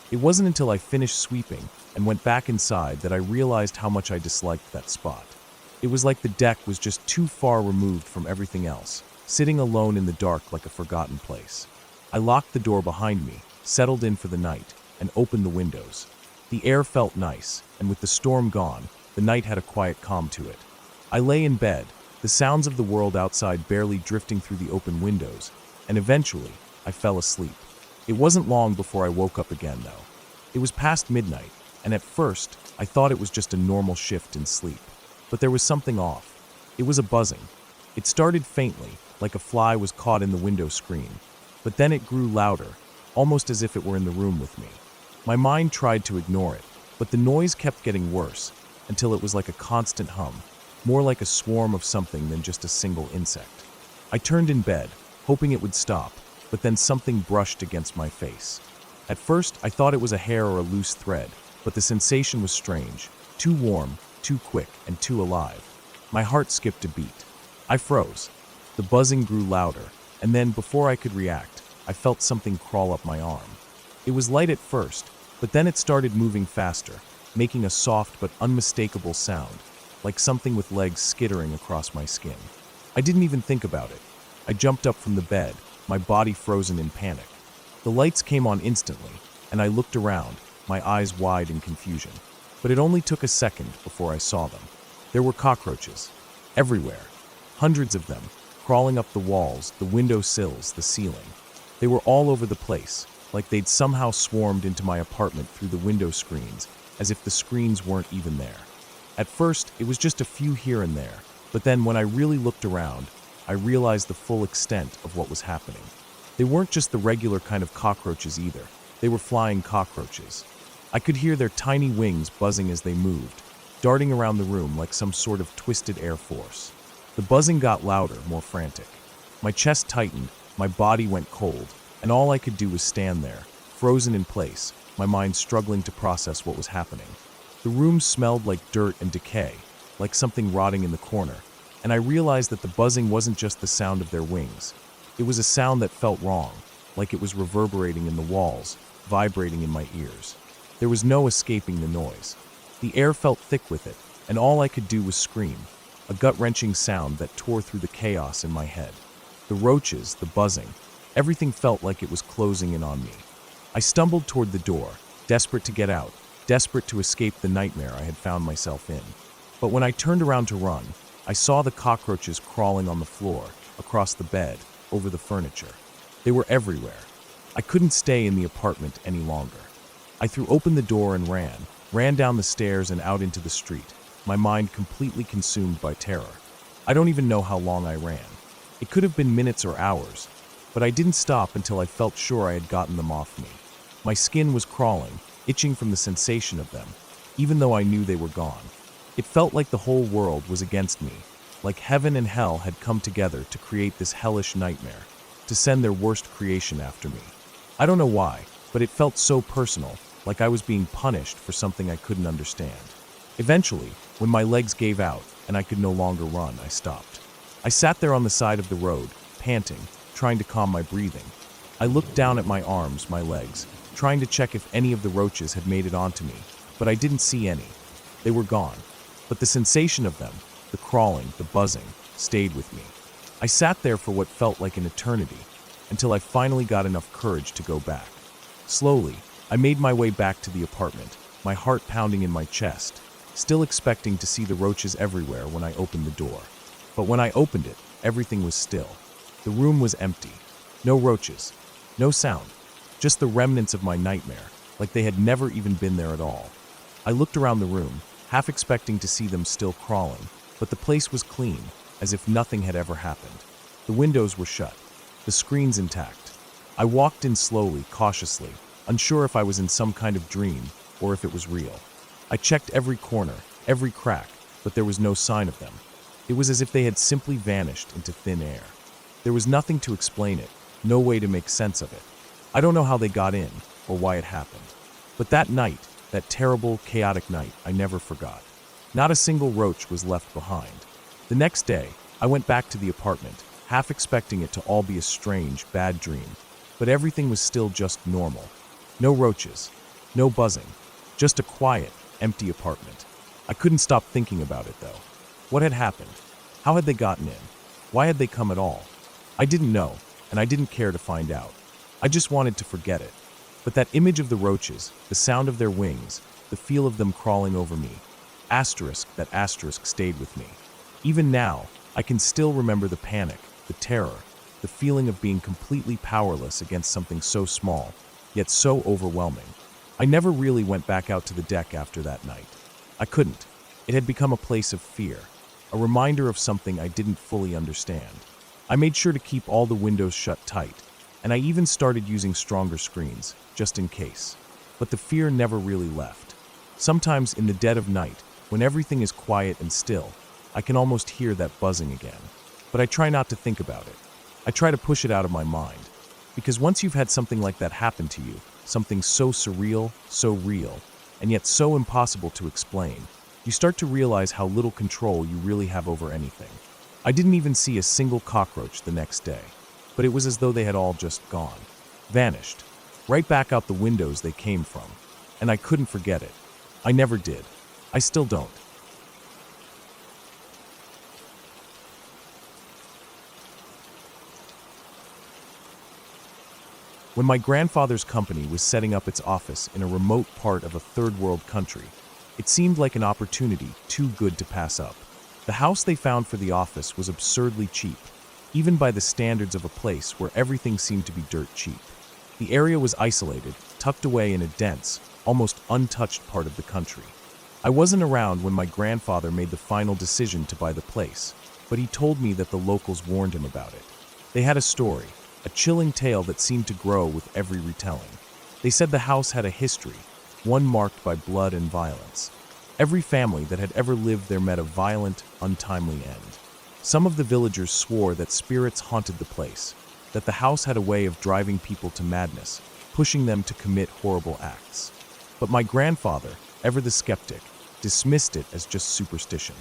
It wasn't until I finished sweeping and went back inside that I realized how much I disliked that spot. It was like the deck was just too far removed from everything else, sitting alone in the dark like a forgotten place. I locked the door behind me, settled in for the night, and opened the windows. The air felt nice, and with the storm gone, the night had a quiet calm to it. I lay in bed, the sounds of the world outside barely drifting through the open windows, and eventually, I fell asleep. It wasn't long before I woke up again, though. It was past midnight, and at first, I thought it was just a normal shift in sleep. But there was something off. It was a buzzing. It started faintly, like a fly was caught in the window screen, but then it grew louder, almost as if it were in the room with me. My mind tried to ignore it, but the noise kept getting worse, until it was like a constant hum, more like a swarm of something than just a single insect. I turned in bed, hoping it would stop, but then something brushed against my face. At first, I thought it was a hair or a loose thread, but the sensation was strange, too warm, too quick, and too alive. My heart skipped a beat. I froze. The buzzing grew louder, and then, before I could react, I felt something crawl up my arm. It was light at first, but then it started moving faster, making a soft but unmistakable sound, like something with legs skittering across my skin. I didn't even think about it. I jumped up from the bed, my body frozen in panic. The lights came on instantly, and I looked around, my eyes wide in confusion. But it only took a second before I saw them. There were cockroaches. Everywhere. Hundreds of them, crawling up the walls, the window sills, the ceiling. They were all over the place, like they'd somehow swarmed into my apartment through the window screens, as if the screens weren't even there. At first, it was just a few here and there, but then when I really looked around, I realized the full extent of what was happening. They weren't just the regular kind of cockroaches either. They were flying cockroaches. I could hear their tiny wings buzzing as they moved, darting around the room like some sort of twisted air force. The buzzing got louder, more frantic. My chest tightened, my body went cold, and all I could do was stand there, frozen in place, my mind struggling to process what was happening. The room smelled like dirt and decay, like something rotting in the corner, and I realized that the buzzing wasn't just the sound of their wings. It was a sound that felt wrong, like it was reverberating in the walls, vibrating in my ears. There was no escaping the noise. The air felt thick with it, and all I could do was scream, a gut-wrenching sound that tore through the chaos in my head. The roaches, the buzzing, everything felt like it was closing in on me. I stumbled toward the door, desperate to get out, desperate to escape the nightmare I had found myself in. But when I turned around to run, I saw the cockroaches crawling on the floor, across the bed, over the furniture. They were everywhere. I couldn't stay in the apartment any longer. I threw open the door and ran down the stairs and out into the street, my mind completely consumed by terror. I don't even know how long I ran. It could have been minutes or hours, but I didn't stop until I felt sure I had gotten them off me. My skin was crawling, itching from the sensation of them, even though I knew they were gone. It felt like the whole world was against me, like heaven and hell had come together to create this hellish nightmare, to send their worst creation after me. I don't know why, but it felt so personal, like I was being punished for something I couldn't understand. Eventually, when my legs gave out and I could no longer run, I stopped. I sat there on the side of the road, panting, trying to calm my breathing. I looked down at my arms, my legs, trying to check if any of the roaches had made it onto me, but I didn't see any. They were gone. But the sensation of them, the crawling, the buzzing, stayed with me. I sat there for what felt like an eternity, until I finally got enough courage to go back. Slowly, I made my way back to the apartment, my heart pounding in my chest, still expecting to see the roaches everywhere when I opened the door. But when I opened it, everything was still. The room was empty. No roaches. No sound. Just the remnants of my nightmare, like they had never even been there at all. I looked around the room, half expecting to see them still crawling, but the place was clean, as if nothing had ever happened. The windows were shut, the screens intact. I walked in slowly, cautiously, unsure if I was in some kind of dream or if it was real. I checked every corner, every crack, but there was no sign of them. It was as if they had simply vanished into thin air. There was nothing to explain it, no way to make sense of it. I don't know how they got in or why it happened. But that night, that terrible, chaotic night, I never forgot. Not a single roach was left behind. The next day, I went back to the apartment, half expecting it to all be a strange, bad dream. But everything was still just normal. No roaches, no buzzing, just a quiet, empty apartment. I couldn't stop thinking about it, though. What had happened? How had they gotten in? Why had they come at all? I didn't know, and I didn't care to find out. I just wanted to forget it. But that image of the roaches, the sound of their wings, the feel of them crawling over me, that asterisk stayed with me. Even now, I can still remember the panic, the terror, the feeling of being completely powerless against something so small, yet so overwhelming. I never really went back out to the deck after that night. I couldn't. It had become a place of fear, a reminder of something I didn't fully understand. I made sure to keep all the windows shut tight, and I even started using stronger screens, just in case. But the fear never really left. Sometimes in the dead of night, when everything is quiet and still, I can almost hear that buzzing again. But I try not to think about it. I try to push it out of my mind. Because once you've had something like that happen to you, something so surreal, so real, and yet so impossible to explain, you start to realize how little control you really have over anything. I didn't even see a single cockroach the next day, but it was as though they had all just gone, vanished, right back out the windows they came from, and I couldn't forget it. I never did. I still don't. When my grandfather's company was setting up its office in a remote part of a third-world country, it seemed like an opportunity too good to pass up. The house they found for the office was absurdly cheap, even by the standards of a place where everything seemed to be dirt cheap. The area was isolated, tucked away in a dense, almost untouched part of the country. I wasn't around when my grandfather made the final decision to buy the place, but he told me that the locals warned him about it. They had a story, a chilling tale that seemed to grow with every retelling. They said the house had a history, one marked by blood and violence. Every family that had ever lived there met a violent, untimely end. Some of the villagers swore that spirits haunted the place, that the house had a way of driving people to madness, pushing them to commit horrible acts. But my grandfather, ever the skeptic, dismissed it as just superstition.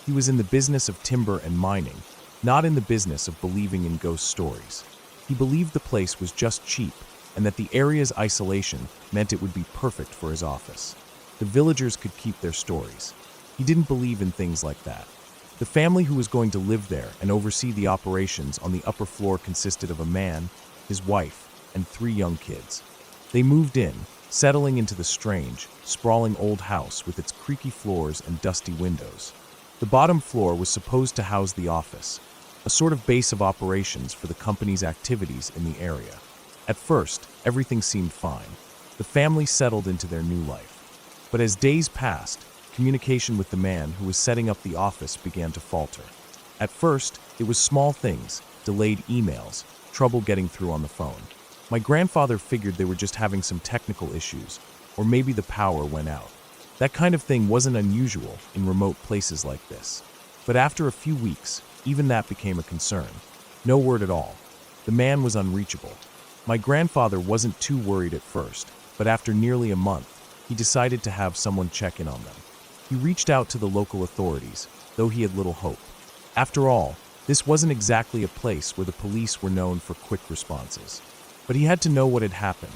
He was in the business of timber and mining, not in the business of believing in ghost stories. He believed the place was just cheap, and that the area's isolation meant it would be perfect for his office. The villagers could keep their stories. He didn't believe in things like that. The family who was going to live there and oversee the operations on the upper floor consisted of a man, his wife, and 3 young kids. They moved in, settling into the strange, sprawling old house with its creaky floors and dusty windows. The bottom floor was supposed to house the office, a sort of base of operations for the company's activities in the area. At first, everything seemed fine. The family settled into their new life. But as days passed, communication with the man who was setting up the office began to falter. At first, it was small things, delayed emails, trouble getting through on the phone. My grandfather figured they were just having some technical issues, or maybe the power went out. That kind of thing wasn't unusual in remote places like this. But after a few weeks, even that became a concern. No word at all. The man was unreachable. My grandfather wasn't too worried at first, but after nearly a month, he decided to have someone check in on them. He reached out to the local authorities, though he had little hope. After all, this wasn't exactly a place where the police were known for quick responses. But he had to know what had happened,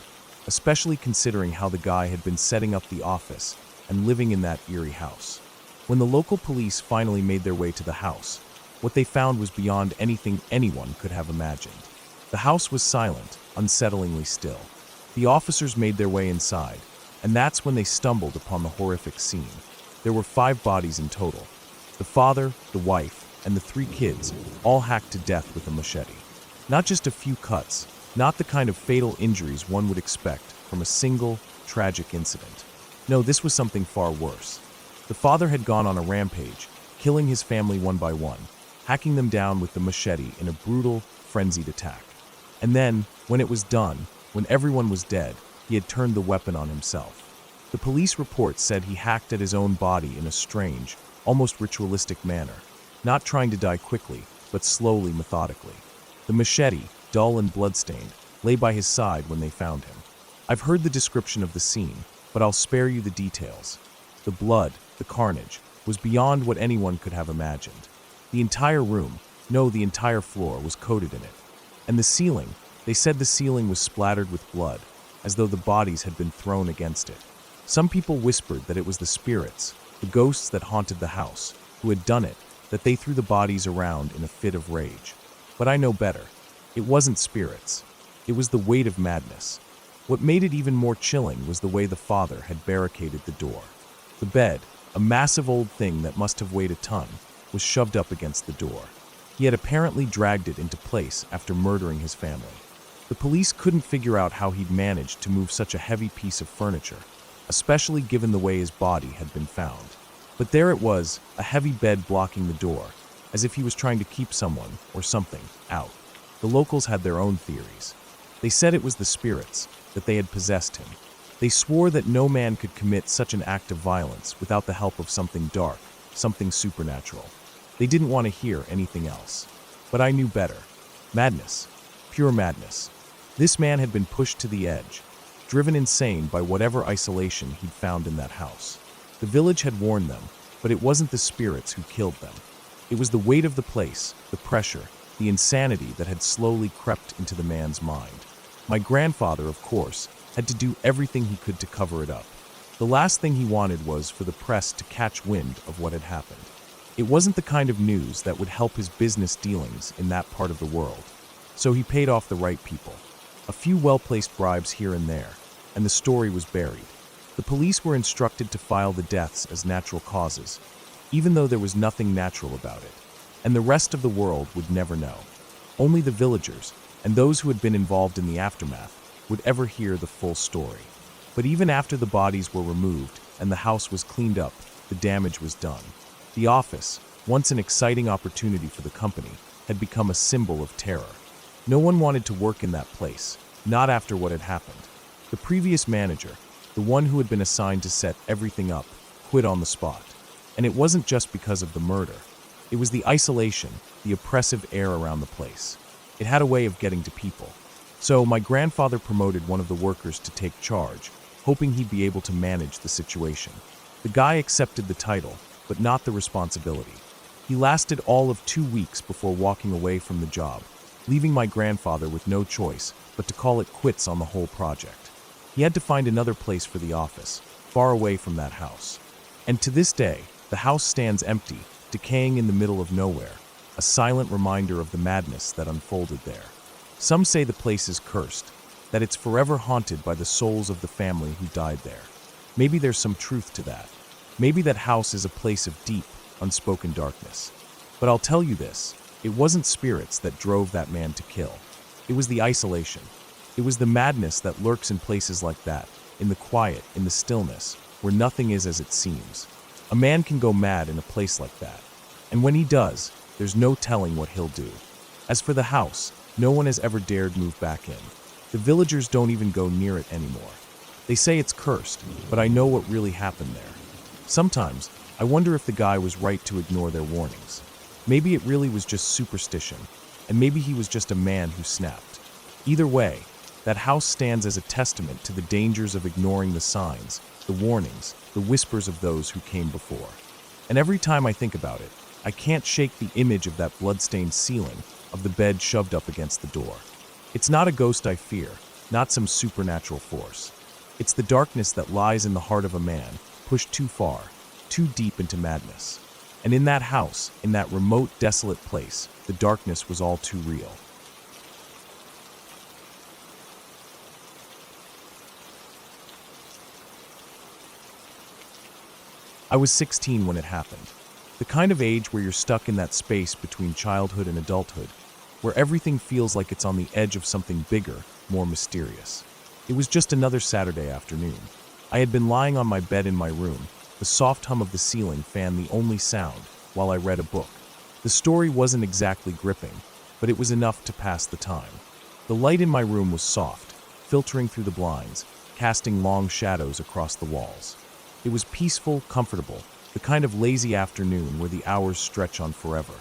especially considering how the guy had been setting up the office and living in that eerie house. When the local police finally made their way to the house, what they found was beyond anything anyone could have imagined. The house was silent, unsettlingly still. The officers made their way inside, and that's when they stumbled upon the horrific scene. There were 5 bodies in total. The father, the wife, and the 3 kids, all hacked to death with a machete. Not just a few cuts, not the kind of fatal injuries one would expect from a single, tragic incident. No, this was something far worse. The father had gone on a rampage, killing his family one by one, hacking them down with the machete in a brutal, frenzied attack. And then, when it was done, when everyone was dead, he had turned the weapon on himself. The police report said he hacked at his own body in a strange, almost ritualistic manner, not trying to die quickly, but slowly, methodically. The machete, dull and bloodstained, lay by his side when they found him. I've heard the description of the scene, but I'll spare you the details. The blood, the carnage, was beyond what anyone could have imagined. The entire room, no, the entire floor, was coated in it. And the ceiling, they said the ceiling was splattered with blood, as though the bodies had been thrown against it. Some people whispered that it was the spirits, the ghosts that haunted the house, who had done it, that they threw the bodies around in a fit of rage. But I know better. It wasn't spirits. It was the weight of madness. What made it even more chilling was the way the father had barricaded the door. The bed, a massive old thing that must have weighed a ton, was shoved up against the door. He had apparently dragged it into place after murdering his family. The police couldn't figure out how he'd managed to move such a heavy piece of furniture, especially given the way his body had been found. But there it was, a heavy bed blocking the door, as if he was trying to keep someone, or something, out. The locals had their own theories. They said it was the spirits, that they had possessed him. They swore that no man could commit such an act of violence without the help of something dark, something supernatural. They didn't want to hear anything else. But I knew better. Madness. Pure madness. This man had been pushed to the edge. driven insane by whatever isolation he'd found in that house. The village had warned them, but it wasn't the spirits who killed them. It was the weight of the place, the pressure, the insanity that had slowly crept into the man's mind. My grandfather, of course, had to do everything he could to cover it up. The last thing he wanted was for the press to catch wind of what had happened. It wasn't the kind of news that would help his business dealings in that part of the world. So he paid off the right people. A few well-placed bribes here and there, and the story was buried. The police were instructed to file the deaths as natural causes, even though there was nothing natural about it. And the rest of the world would never know. Only the villagers, and those who had been involved in the aftermath, would ever hear the full story. But even after the bodies were removed and the house was cleaned up, the damage was done. The office, once an exciting opportunity for the company, had become a symbol of terror. No one wanted to work in that place, not after what had happened. The previous manager, the one who had been assigned to set everything up, quit on the spot. And it wasn't just because of the murder. It was the isolation, the oppressive air around the place. It had a way of getting to people. So my grandfather promoted one of the workers to take charge, hoping he'd be able to manage the situation. The guy accepted the title, but not the responsibility. He lasted all of 2 weeks before walking away from the job, leaving my grandfather with no choice but to call it quits on the whole project. He had to find another place for the office, far away from that house. And to this day, the house stands empty, decaying in the middle of nowhere, a silent reminder of the madness that unfolded there. Some say the place is cursed, that it's forever haunted by the souls of the family who died there. Maybe there's some truth to that. Maybe that house is a place of deep, unspoken darkness. But I'll tell you this, it wasn't spirits that drove that man to kill. It was the isolation. It was the madness that lurks in places like that, in the quiet, in the stillness, where nothing is as it seems. A man can go mad in a place like that. And when he does, there's no telling what he'll do. As for the house, no one has ever dared move back in. The villagers don't even go near it anymore. They say it's cursed, but I know what really happened there. Sometimes, I wonder if the guy was right to ignore their warnings. Maybe it really was just superstition, and maybe he was just a man who snapped. Either way, that house stands as a testament to the dangers of ignoring the signs, the warnings, the whispers of those who came before. And every time I think about it, I can't shake the image of that blood-stained ceiling, of the bed shoved up against the door. It's not a ghost I fear, not some supernatural force. It's the darkness that lies in the heart of a man, pushed too far, too deep into madness. And in that house, in that remote, desolate place, the darkness was all too real. I was 16 when it happened. The kind of age where you're stuck in that space between childhood and adulthood, where everything feels like it's on the edge of something bigger, more mysterious. It was just another Saturday afternoon. I had been lying on my bed in my room, the soft hum of the ceiling fanned the only sound, while I read a book. The story wasn't exactly gripping, but it was enough to pass the time. The light in my room was soft, filtering through the blinds, casting long shadows across the walls. It was peaceful, comfortable, the kind of lazy afternoon where the hours stretch on forever.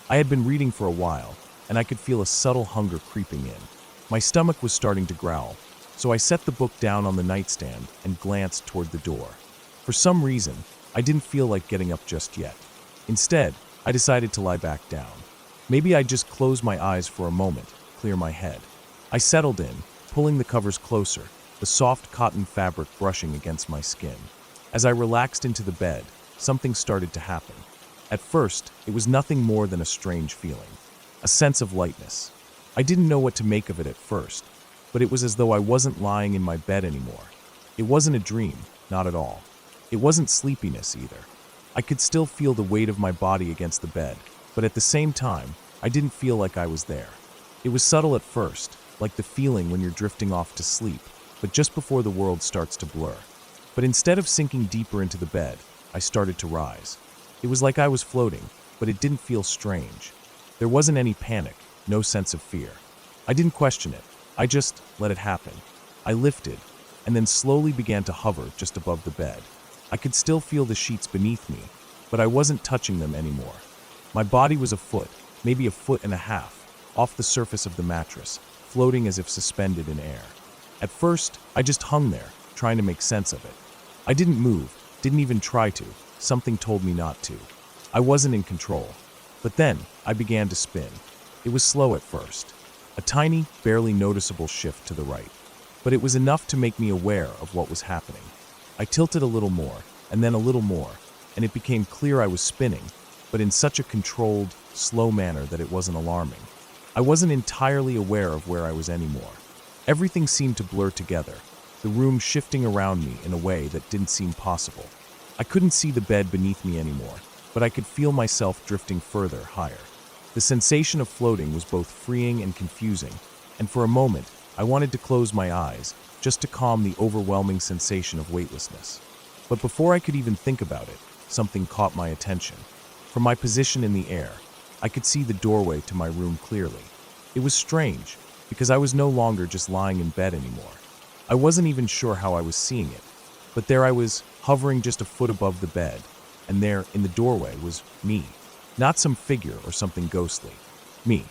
I had been reading for a while, and I could feel a subtle hunger creeping in. My stomach was starting to growl, so I set the book down on the nightstand and glanced toward the door. For some reason, I didn't feel like getting up just yet. Instead, I decided to lie back down. Maybe I'd just close my eyes for a moment, clear my head. I settled in, pulling the covers closer, the soft cotton fabric brushing against my skin. As I relaxed into the bed, something started to happen. At first, it was nothing more than a strange feeling, a sense of lightness. I didn't know what to make of it at first, but it was as though I wasn't lying in my bed anymore. It wasn't a dream, not at all. It wasn't sleepiness either. I could still feel the weight of my body against the bed, but at the same time, I didn't feel like I was there. It was subtle at first, like the feeling when you're drifting off to sleep, but just before the world starts to blur. But instead of sinking deeper into the bed, I started to rise. It was like I was floating, but it didn't feel strange. There wasn't any panic, no sense of fear. I didn't question it. I just let it happen. I lifted, and then slowly began to hover just above the bed. I could still feel the sheets beneath me, but I wasn't touching them anymore. My body was a foot, maybe a foot and a half, off the surface of the mattress, floating as if suspended in air. At first, I just hung there, trying to make sense of it. I didn't move, didn't even try to. Something told me not to. I wasn't in control. But then, I began to spin. It was slow at first. A tiny, barely noticeable shift to the right. But it was enough to make me aware of what was happening. I tilted a little more, and then a little more, and it became clear I was spinning, but in such a controlled, slow manner that it wasn't alarming. I wasn't entirely aware of where I was anymore. Everything seemed to blur together, the room shifting around me in a way that didn't seem possible. I couldn't see the bed beneath me anymore, but I could feel myself drifting further, higher. The sensation of floating was both freeing and confusing, and for a moment, I wanted to close my eyes, just to calm the overwhelming sensation of weightlessness. But before I could even think about it, something caught my attention. From my position in the air, I could see the doorway to my room clearly. It was strange, because I was no longer just lying in bed anymore. I wasn't even sure how I was seeing it, but there I was, hovering just a foot above the bed, and there, in the doorway, was me. Not some figure or something ghostly. Me.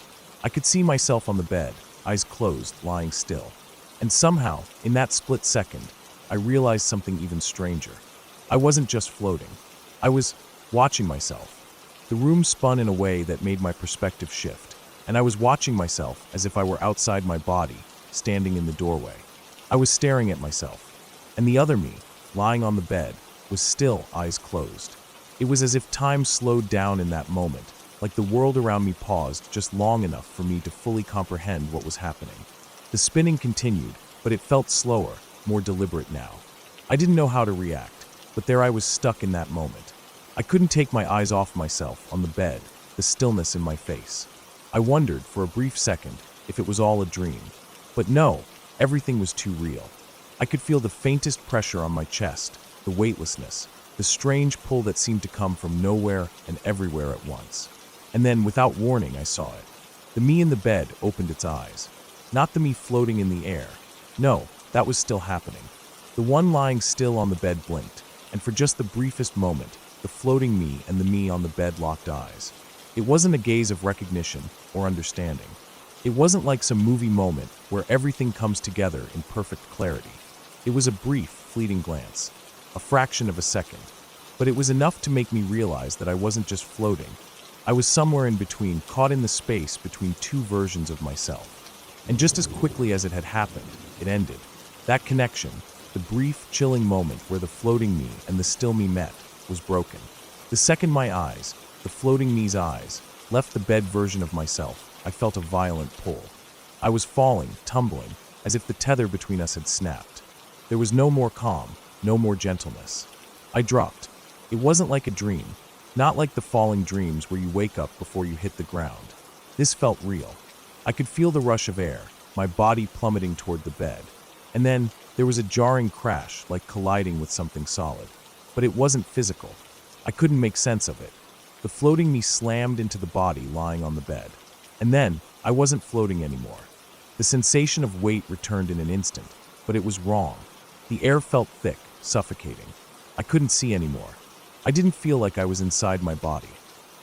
I could see myself on the bed, eyes closed, lying still. And somehow, in that split second, I realized something even stranger. I wasn't just floating. I was watching myself. The room spun in a way that made my perspective shift, and I was watching myself as if I were outside my body, standing in the doorway. I was staring at myself, and the other me, lying on the bed, was still eyes closed. It was as if time slowed down in that moment, like the world around me paused just long enough for me to fully comprehend what was happening. The spinning continued, but it felt slower, more deliberate now. I didn't know how to react, but there I was stuck in that moment. I couldn't take my eyes off myself on the bed, the stillness in my face. I wondered for a brief second if it was all a dream. But no, everything was too real. I could feel the faintest pressure on my chest, the weightlessness, the strange pull that seemed to come from nowhere and everywhere at once. And then, without warning, I saw it. The me in the bed opened its eyes. Not the me floating in the air. No, that was still happening. The one lying still on the bed blinked, and for just the briefest moment, the floating me and the me on the bed locked eyes. It wasn't a gaze of recognition or understanding. It wasn't like some movie moment where everything comes together in perfect clarity. It was a brief, fleeting glance, a fraction of a second, but it was enough to make me realize that I wasn't just floating. I was somewhere in between, caught in the space between two versions of myself. And just as quickly as it had happened, it ended. That connection, the brief, chilling moment where the floating me and the still me met, was broken. The second my eyes, the floating me's eyes, left the bed version of myself, I felt a violent pull. I was falling, tumbling, as if the tether between us had snapped. There was no more calm, no more gentleness. I dropped. It wasn't like a dream, not like the falling dreams where you wake up before you hit the ground. This felt real. I could feel the rush of air, my body plummeting toward the bed. And then there was a jarring crash, like colliding with something solid. But it wasn't physical. I couldn't make sense of it. The floating me slammed into the body lying on the bed. And then, I wasn't floating anymore. The sensation of weight returned in an instant, but it was wrong. The air felt thick, suffocating. I couldn't see anymore. I didn't feel like I was inside my body.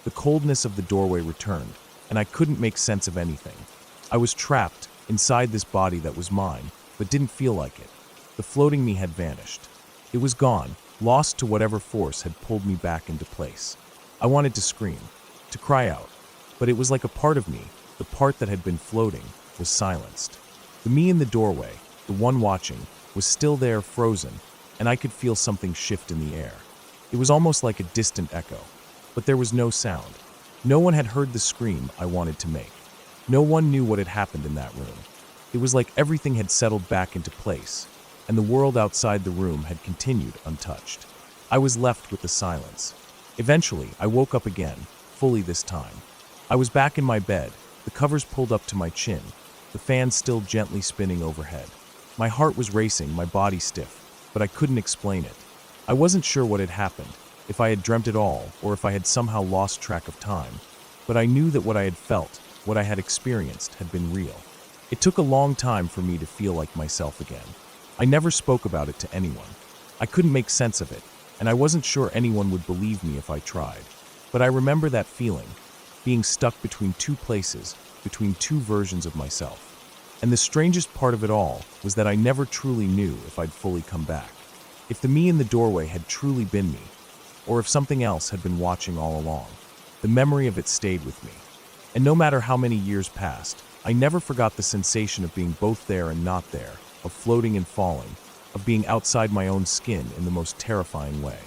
The coldness of the doorway returned, and I couldn't make sense of anything. I was trapped inside this body that was mine, but didn't feel like it. The floating me had vanished. It was gone, lost to whatever force had pulled me back into place. I wanted to scream, to cry out, but it was like a part of me, the part that had been floating, was silenced. The me in the doorway, the one watching, was still there, frozen, and I could feel something shift in the air. It was almost like a distant echo, but there was no sound. No one had heard the scream I wanted to make. No one knew what had happened in that room. It was like everything had settled back into place, and the world outside the room had continued untouched. I was left with the silence. Eventually, I woke up again, fully this time. I was back in my bed, the covers pulled up to my chin, the fan still gently spinning overhead. My heart was racing, my body stiff, but I couldn't explain it. I wasn't sure what had happened, if I had dreamt it all, or if I had somehow lost track of time. But I knew that what I had felt, what I had experienced, had been real. It took a long time for me to feel like myself again. I never spoke about it to anyone. I couldn't make sense of it, and I wasn't sure anyone would believe me if I tried. But I remember that feeling, being stuck between two places, between two versions of myself. And the strangest part of it all was that I never truly knew if I'd fully come back. If the me in the doorway had truly been me, or if something else had been watching all along. The memory of it stayed with me. And no matter how many years passed, I never forgot the sensation of being both there and not there, of floating and falling, of being outside my own skin in the most terrifying way.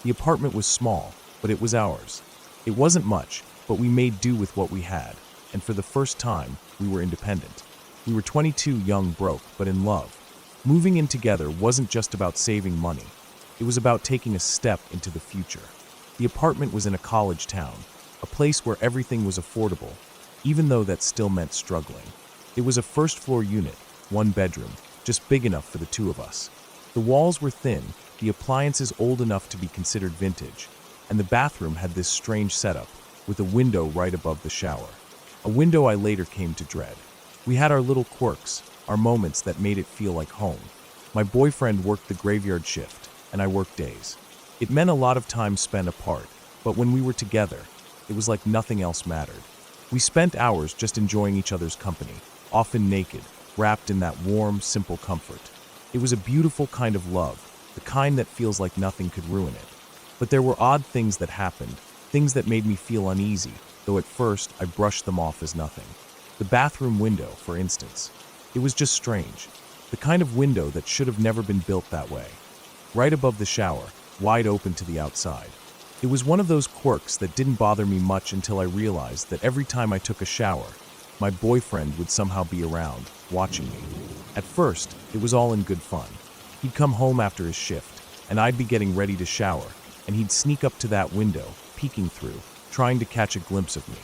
The apartment was small, but it was ours. It wasn't much, but we made do with what we had, and for the first time, we were independent. We were 22, young, broke, but in love. Moving in together wasn't just about saving money. It was about taking a step into the future. The apartment was in a college town, a place where everything was affordable, even though that still meant struggling. It was a first-floor unit, 1 bedroom, just big enough for the 2 of us. The walls were thin, the appliances old enough to be considered vintage, and the bathroom had this strange setup, with a window right above the shower. A window I later came to dread. We had our little quirks, our moments that made it feel like home. My boyfriend worked the graveyard shift, and I worked days. It meant a lot of time spent apart, but when we were together, it was like nothing else mattered. We spent hours just enjoying each other's company, often naked, wrapped in that warm, simple comfort. It was a beautiful kind of love, the kind that feels like nothing could ruin it. But there were odd things that happened, things that made me feel uneasy, though at first I brushed them off as nothing. The bathroom window, for instance. It was just strange, the kind of window that should have never been built that way. Right above the shower, wide open to the outside. It was one of those quirks that didn't bother me much until I realized that every time I took a shower, my boyfriend would somehow be around, watching me. At first, it was all in good fun. He'd come home after his shift, and I'd be getting ready to shower, and he'd sneak up to that window, peeking through, trying to catch a glimpse of me.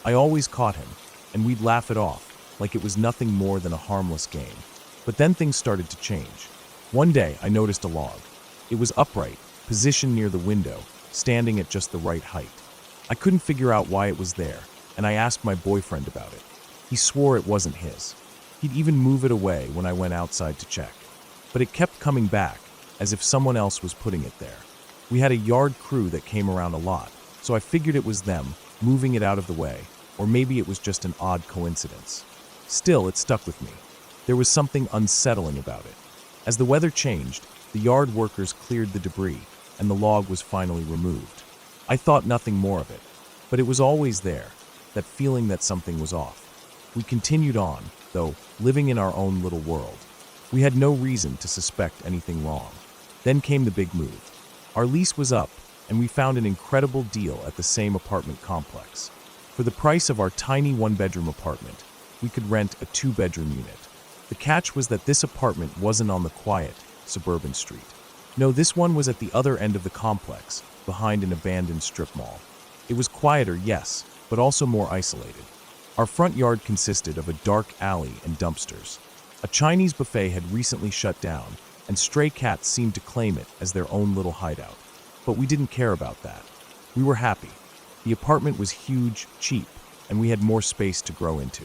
I always caught him, and we'd laugh it off, like it was nothing more than a harmless game. But then things started to change. One day, I noticed a log. It was upright, positioned near the window, standing at just the right height. I couldn't figure out why it was there, and I asked my boyfriend about it. He swore it wasn't his. He'd even move it away when I went outside to check. But it kept coming back, as if someone else was putting it there. We had a yard crew that came around a lot, so I figured it was them, moving it out of the way, or maybe it was just an odd coincidence. Still, it stuck with me. There was something unsettling about it. As the weather changed, the yard workers cleared the debris, and the log was finally removed. I thought nothing more of it, but it was always there, that feeling that something was off. We continued on, though, living in our own little world. We had no reason to suspect anything wrong. Then came the big move. Our lease was up, and we found an incredible deal at the same apartment complex. For the price of our tiny 1-bedroom apartment, we could rent a 2-bedroom unit. The catch was that this apartment wasn't on the quiet, suburban street. No, this one was at the other end of the complex, behind an abandoned strip mall. It was quieter, yes, but also more isolated. Our front yard consisted of a dark alley and dumpsters. A Chinese buffet had recently shut down, and stray cats seemed to claim it as their own little hideout. But we didn't care about that. We were happy. The apartment was huge, cheap, and we had more space to grow into.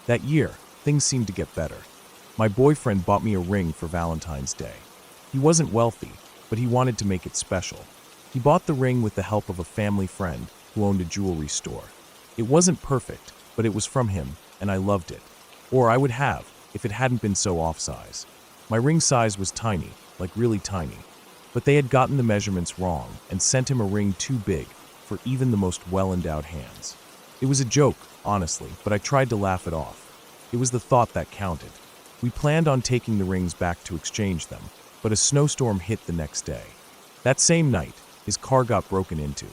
That year, things seemed to get better. My boyfriend bought me a ring for Valentine's Day. He wasn't wealthy, but he wanted to make it special. He bought the ring with the help of a family friend who owned a jewelry store. It wasn't perfect, but it was from him, and I loved it. Or I would have, if it hadn't been so off-size. My ring size was tiny, like really tiny. But they had gotten the measurements wrong and sent him a ring too big for even the most well-endowed hands. It was a joke, honestly, but I tried to laugh it off. It was the thought that counted. We planned on taking the rings back to exchange them, but a snowstorm hit the next day. That same night, his car got broken into.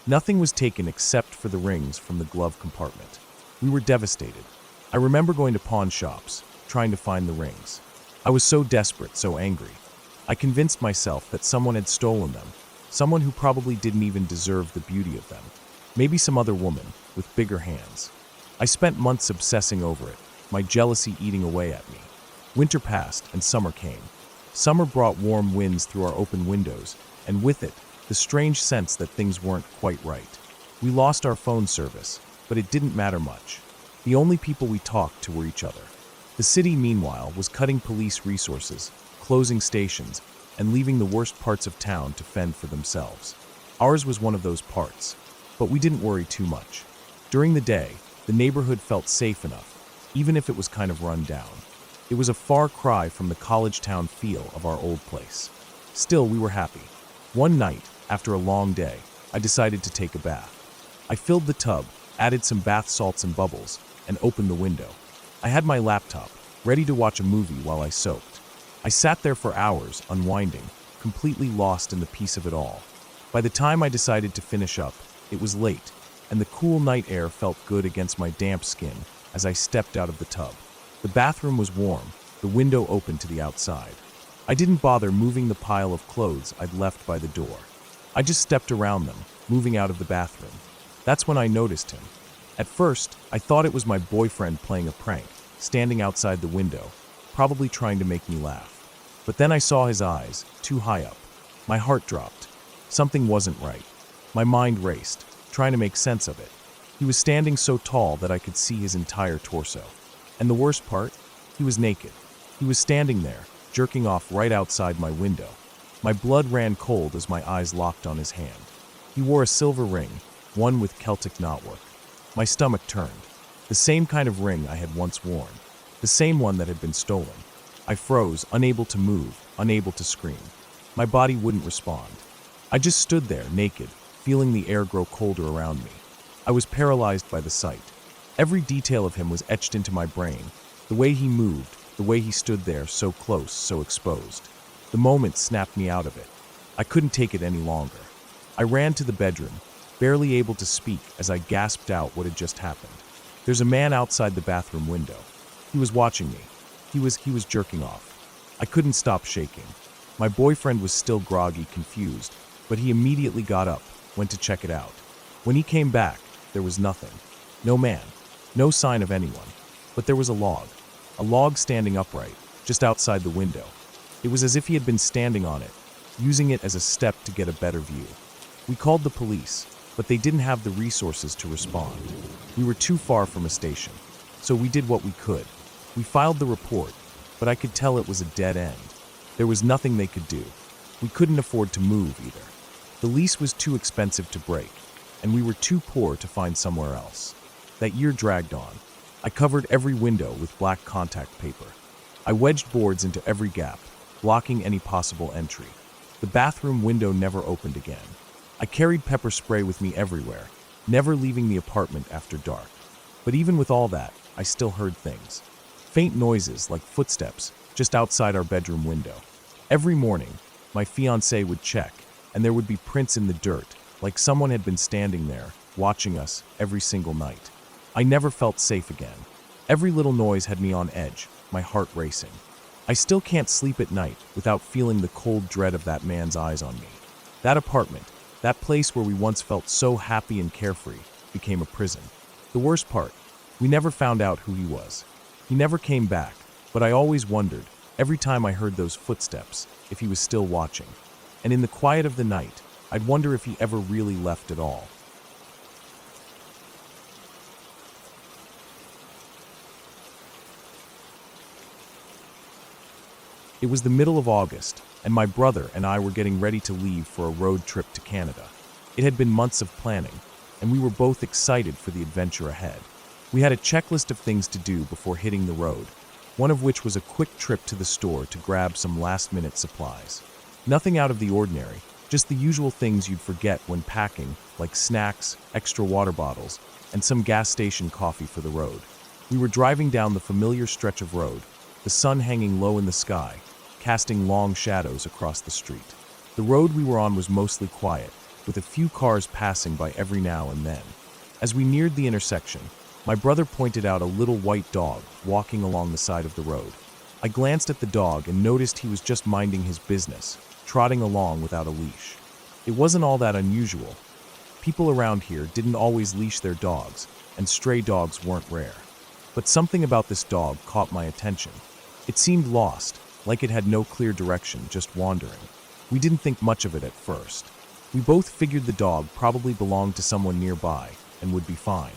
Nothing was taken except for the rings from the glove compartment. We were devastated. I remember going to pawn shops, trying to find the rings. I was so desperate, so angry. I convinced myself that someone had stolen them, someone who probably didn't even deserve the beauty of them. Maybe some other woman with bigger hands. I spent months obsessing over it, my jealousy eating away at me. Winter passed and summer came. Summer brought warm winds through our open windows, and with it, the strange sense that things weren't quite right. We lost our phone service, but it didn't matter much. The only people we talked to were each other. The city, meanwhile, was cutting police resources, closing stations, and leaving the worst parts of town to fend for themselves. Ours was one of those parts, but we didn't worry too much. During the day, the neighborhood felt safe enough, even if it was kind of run down. It was a far cry from the college town feel of our old place. Still, we were happy. One night, after a long day, I decided to take a bath. I filled the tub, added some bath salts and bubbles, and opened the window. I had my laptop, ready to watch a movie while I soaked. I sat there for hours, unwinding, completely lost in the peace of it all. By the time I decided to finish up, it was late, and the cool night air felt good against my damp skin as I stepped out of the tub. The bathroom was warm, the window open to the outside. I didn't bother moving the pile of clothes I'd left by the door. I just stepped around them, moving out of the bathroom. That's when I noticed him. At first, I thought it was my boyfriend playing a prank, standing outside the window, probably trying to make me laugh. But then I saw his eyes, too high up. My heart dropped. Something wasn't right. My mind raced, trying to make sense of it. He was standing so tall that I could see his entire torso. And the worst part? He was naked. He was standing there, jerking off right outside my window. My blood ran cold as my eyes locked on his hand. He wore a silver ring, one with Celtic knotwork. My stomach turned. The same kind of ring I had once worn. The same one that had been stolen. I froze, unable to move, unable to scream. My body wouldn't respond. I just stood there, naked, feeling the air grow colder around me. I was paralyzed by the sight. Every detail of him was etched into my brain. The way he moved, the way he stood there, so close, so exposed. The moment snapped me out of it. I couldn't take it any longer. I ran to the bedroom, barely able to speak as I gasped out what had just happened. There's a man outside the bathroom window. He was watching me. He was jerking off. I couldn't stop shaking. My boyfriend was still groggy, confused, but he immediately got up, went to check it out. When he came back, there was nothing. No man. No sign of anyone. But there was a log standing upright, just outside the window. It was as if he had been standing on it, using it as a step to get a better view. We called the police, but they didn't have the resources to respond. We were too far from a station, so we did what we could. We filed the report, but I could tell it was a dead end. There was nothing they could do. We couldn't afford to move either. The lease was too expensive to break, and we were too poor to find somewhere else. That year dragged on. I covered every window with black contact paper. I wedged boards into every gap, blocking any possible entry. The bathroom window never opened again. I carried pepper spray with me everywhere, never leaving the apartment after dark. But even with all that, I still heard things. Faint noises like footsteps just outside our bedroom window. Every morning, my fiancé would check, and there would be prints in the dirt, like someone had been standing there, watching us every single night. I never felt safe again. Every little noise had me on edge, my heart racing. I still can't sleep at night without feeling the cold dread of that man's eyes on me. That apartment, that place where we once felt so happy and carefree, became a prison. The worst part, we never found out who he was. He never came back, but I always wondered, every time I heard those footsteps, if he was still watching. And in the quiet of the night, I'd wonder if he ever really left at all. It was the middle of August, and my brother and I were getting ready to leave for a road trip to Canada. It had been months of planning, and we were both excited for the adventure ahead. We had a checklist of things to do before hitting the road, one of which was a quick trip to the store to grab some last-minute supplies. Nothing out of the ordinary, just the usual things you'd forget when packing, like snacks, extra water bottles, and some gas station coffee for the road. We were driving down the familiar stretch of road, the sun hanging low in the sky, casting long shadows across the street. The road we were on was mostly quiet, with a few cars passing by every now and then. As we neared the intersection, my brother pointed out a little white dog walking along the side of the road. I glanced at the dog and noticed he was just minding his business, trotting along without a leash. It wasn't all that unusual. People around here didn't always leash their dogs, and stray dogs weren't rare. But something about this dog caught my attention. It seemed lost, like it had no clear direction, just wandering. We didn't think much of it at first. We both figured the dog probably belonged to someone nearby and would be fine.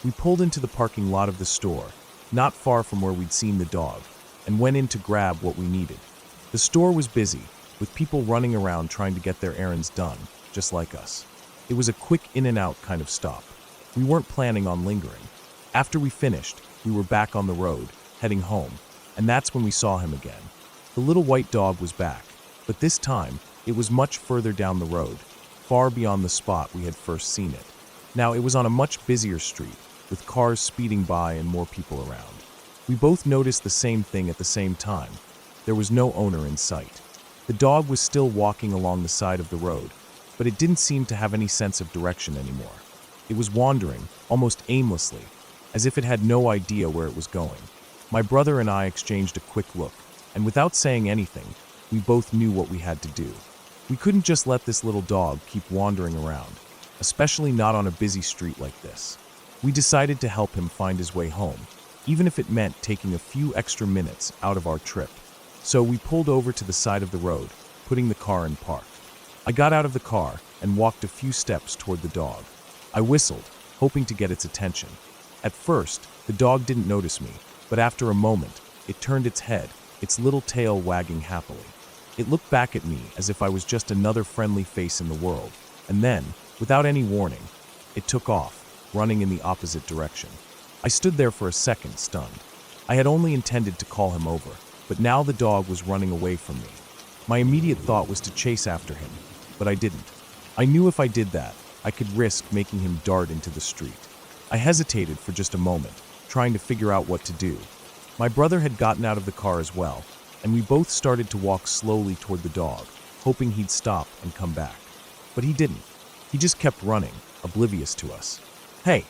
We pulled into the parking lot of the store, not far from where we'd seen the dog, and went in to grab what we needed. The store was busy, with people running around trying to get their errands done, just like us. It was a quick in-and-out kind of stop. We weren't planning on lingering. After we finished, we were back on the road, heading home, and that's when we saw him again. The little white dog was back, but this time, it was much further down the road, far beyond the spot we had first seen it. Now, it was on a much busier street, with cars speeding by and more people around. We both noticed the same thing at the same time. There was no owner in sight. The dog was still walking along the side of the road, but it didn't seem to have any sense of direction anymore. It was wandering, almost aimlessly, as if it had no idea where it was going. My brother and I exchanged a quick look, and without saying anything, we both knew what we had to do. We couldn't just let this little dog keep wandering around, especially not on a busy street like this. We decided to help him find his way home, even if it meant taking a few extra minutes out of our trip. So we pulled over to the side of the road, putting the car in park. I got out of the car and walked a few steps toward the dog. I whistled, hoping to get its attention. At first, the dog didn't notice me, but after a moment, it turned its head, its little tail wagging happily. It looked back at me as if I was just another friendly face in the world, and then, without any warning, it took off, running in the opposite direction. I stood there for a second, stunned. I had only intended to call him over, but now the dog was running away from me. My immediate thought was to chase after him, but I didn't. I knew if I did that, I could risk making him dart into the street. I hesitated for just a moment, trying to figure out what to do. My brother had gotten out of the car as well, and we both started to walk slowly toward the dog, hoping he'd stop and come back. But he didn't. He just kept running, oblivious to us. "Hey!"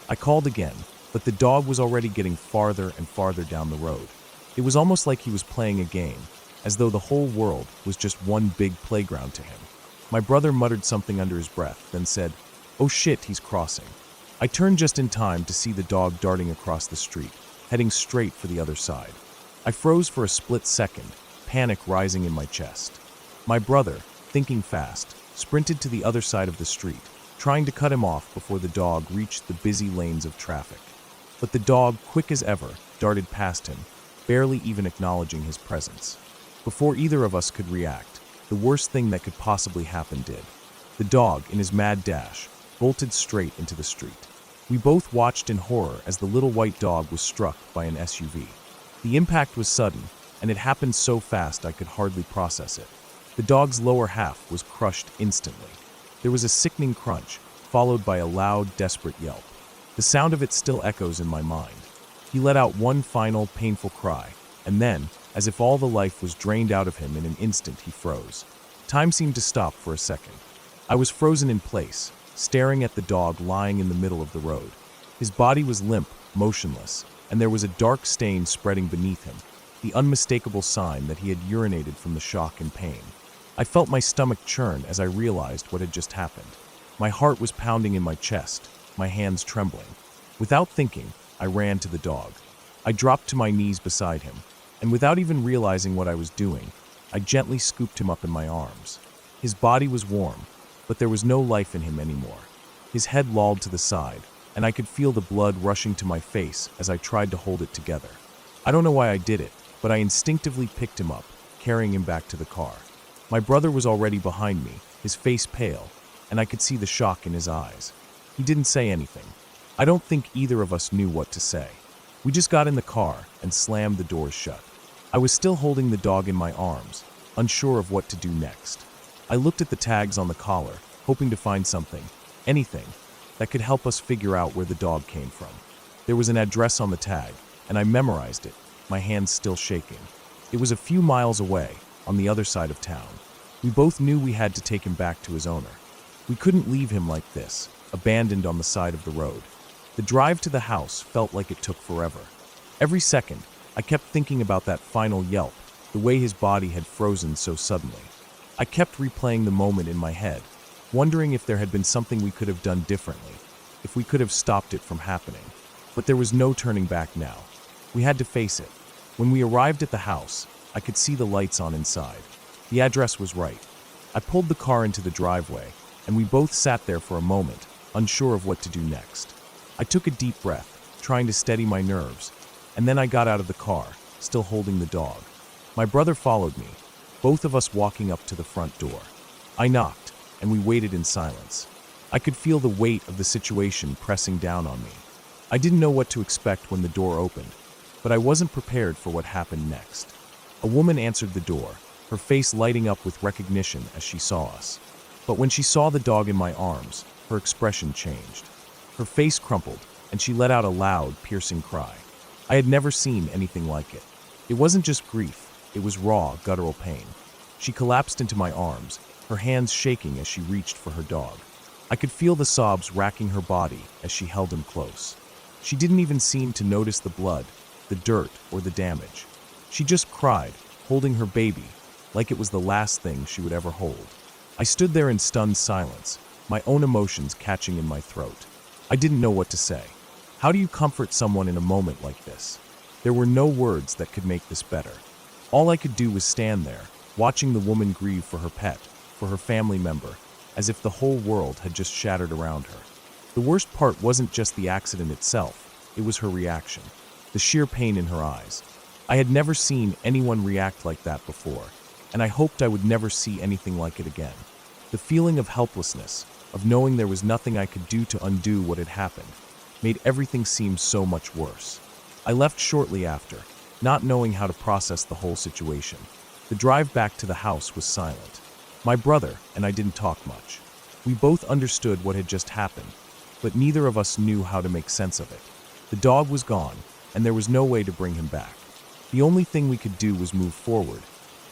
I called again, but the dog was already getting farther and farther down the road. It was almost like he was playing a game, as though the whole world was just one big playground to him. My brother muttered something under his breath, then said, "Oh shit, he's crossing." I turned just in time to see the dog darting across the street, heading straight for the other side. I froze for a split second, panic rising in my chest. My brother, thinking fast, sprinted to the other side of the street, trying to cut him off before the dog reached the busy lanes of traffic. But the dog, quick as ever, darted past him, barely even acknowledging his presence. Before either of us could react, the worst thing that could possibly happen did. The dog, in his mad dash, bolted straight into the street. We both watched in horror as the little white dog was struck by an SUV. The impact was sudden, and it happened so fast I could hardly process it. The dog's lower half was crushed instantly. There was a sickening crunch, followed by a loud, desperate yelp. The sound of it still echoes in my mind. He let out one final, painful cry, and then, as if all the life was drained out of him in an instant, he froze. Time seemed to stop for a second. I was frozen in place, staring at the dog lying in the middle of the road. His body was limp, motionless, and there was a dark stain spreading beneath him, the unmistakable sign that he had urinated from the shock and pain. I felt my stomach churn as I realized what had just happened. My heart was pounding in my chest, my hands trembling. Without thinking, I ran to the dog. I dropped to my knees beside him, and without even realizing what I was doing, I gently scooped him up in my arms. His body was warm, but there was no life in him anymore. His head lolled to the side, and I could feel the blood rushing to my face as I tried to hold it together. I don't know why I did it, but I instinctively picked him up, carrying him back to the car. My brother was already behind me, his face pale, and I could see the shock in his eyes. He didn't say anything. I don't think either of us knew what to say. We just got in the car and slammed the doors shut. I was still holding the dog in my arms, unsure of what to do next. I looked at the tags on the collar, hoping to find something, anything, that could help us figure out where the dog came from. There was an address on the tag, and I memorized it, my hands still shaking. It was a few miles away, on the other side of town. We both knew we had to take him back to his owner. We couldn't leave him like this, abandoned on the side of the road. The drive to the house felt like it took forever. Every second, I kept thinking about that final yelp, the way his body had frozen so suddenly. I kept replaying the moment in my head, wondering if there had been something we could have done differently, if we could have stopped it from happening. But there was no turning back now. We had to face it. When we arrived at the house, I could see the lights on inside. The address was right. I pulled the car into the driveway, and we both sat there for a moment, unsure of what to do next. I took a deep breath, trying to steady my nerves, and then I got out of the car, still holding the dog. My brother followed me. both of us walking up to the front door. I knocked, and we waited in silence. I could feel the weight of the situation pressing down on me. I didn't know what to expect when the door opened, but I wasn't prepared for what happened next. A woman answered the door, her face lighting up with recognition as she saw us. But when she saw the dog in my arms, her expression changed. Her face crumpled, and she let out a loud, piercing cry. I had never seen anything like it. It wasn't just grief, it was raw, guttural pain. She collapsed into my arms, her hands shaking as she reached for her dog. I could feel the sobs racking her body as she held him close. She didn't even seem to notice the blood, the dirt, or the damage. She just cried, holding her baby, like it was the last thing she would ever hold. I stood there in stunned silence, my own emotions catching in my throat. I didn't know what to say. How do you comfort someone in a moment like this? There were no words that could make this better. All I could do was stand there, watching the woman grieve for her pet, for her family member, as if the whole world had just shattered around her. The worst part wasn't just the accident itself, it was her reaction, the sheer pain in her eyes. I had never seen anyone react like that before, and I hoped I would never see anything like it again. The feeling of helplessness, of knowing there was nothing I could do to undo what had happened, made everything seem so much worse. I left shortly after, not knowing how to process the whole situation. The drive back to the house was silent. My brother and I didn't talk much. We both understood what had just happened, but neither of us knew how to make sense of it. The dog was gone, and there was no way to bring him back. The only thing we could do was move forward,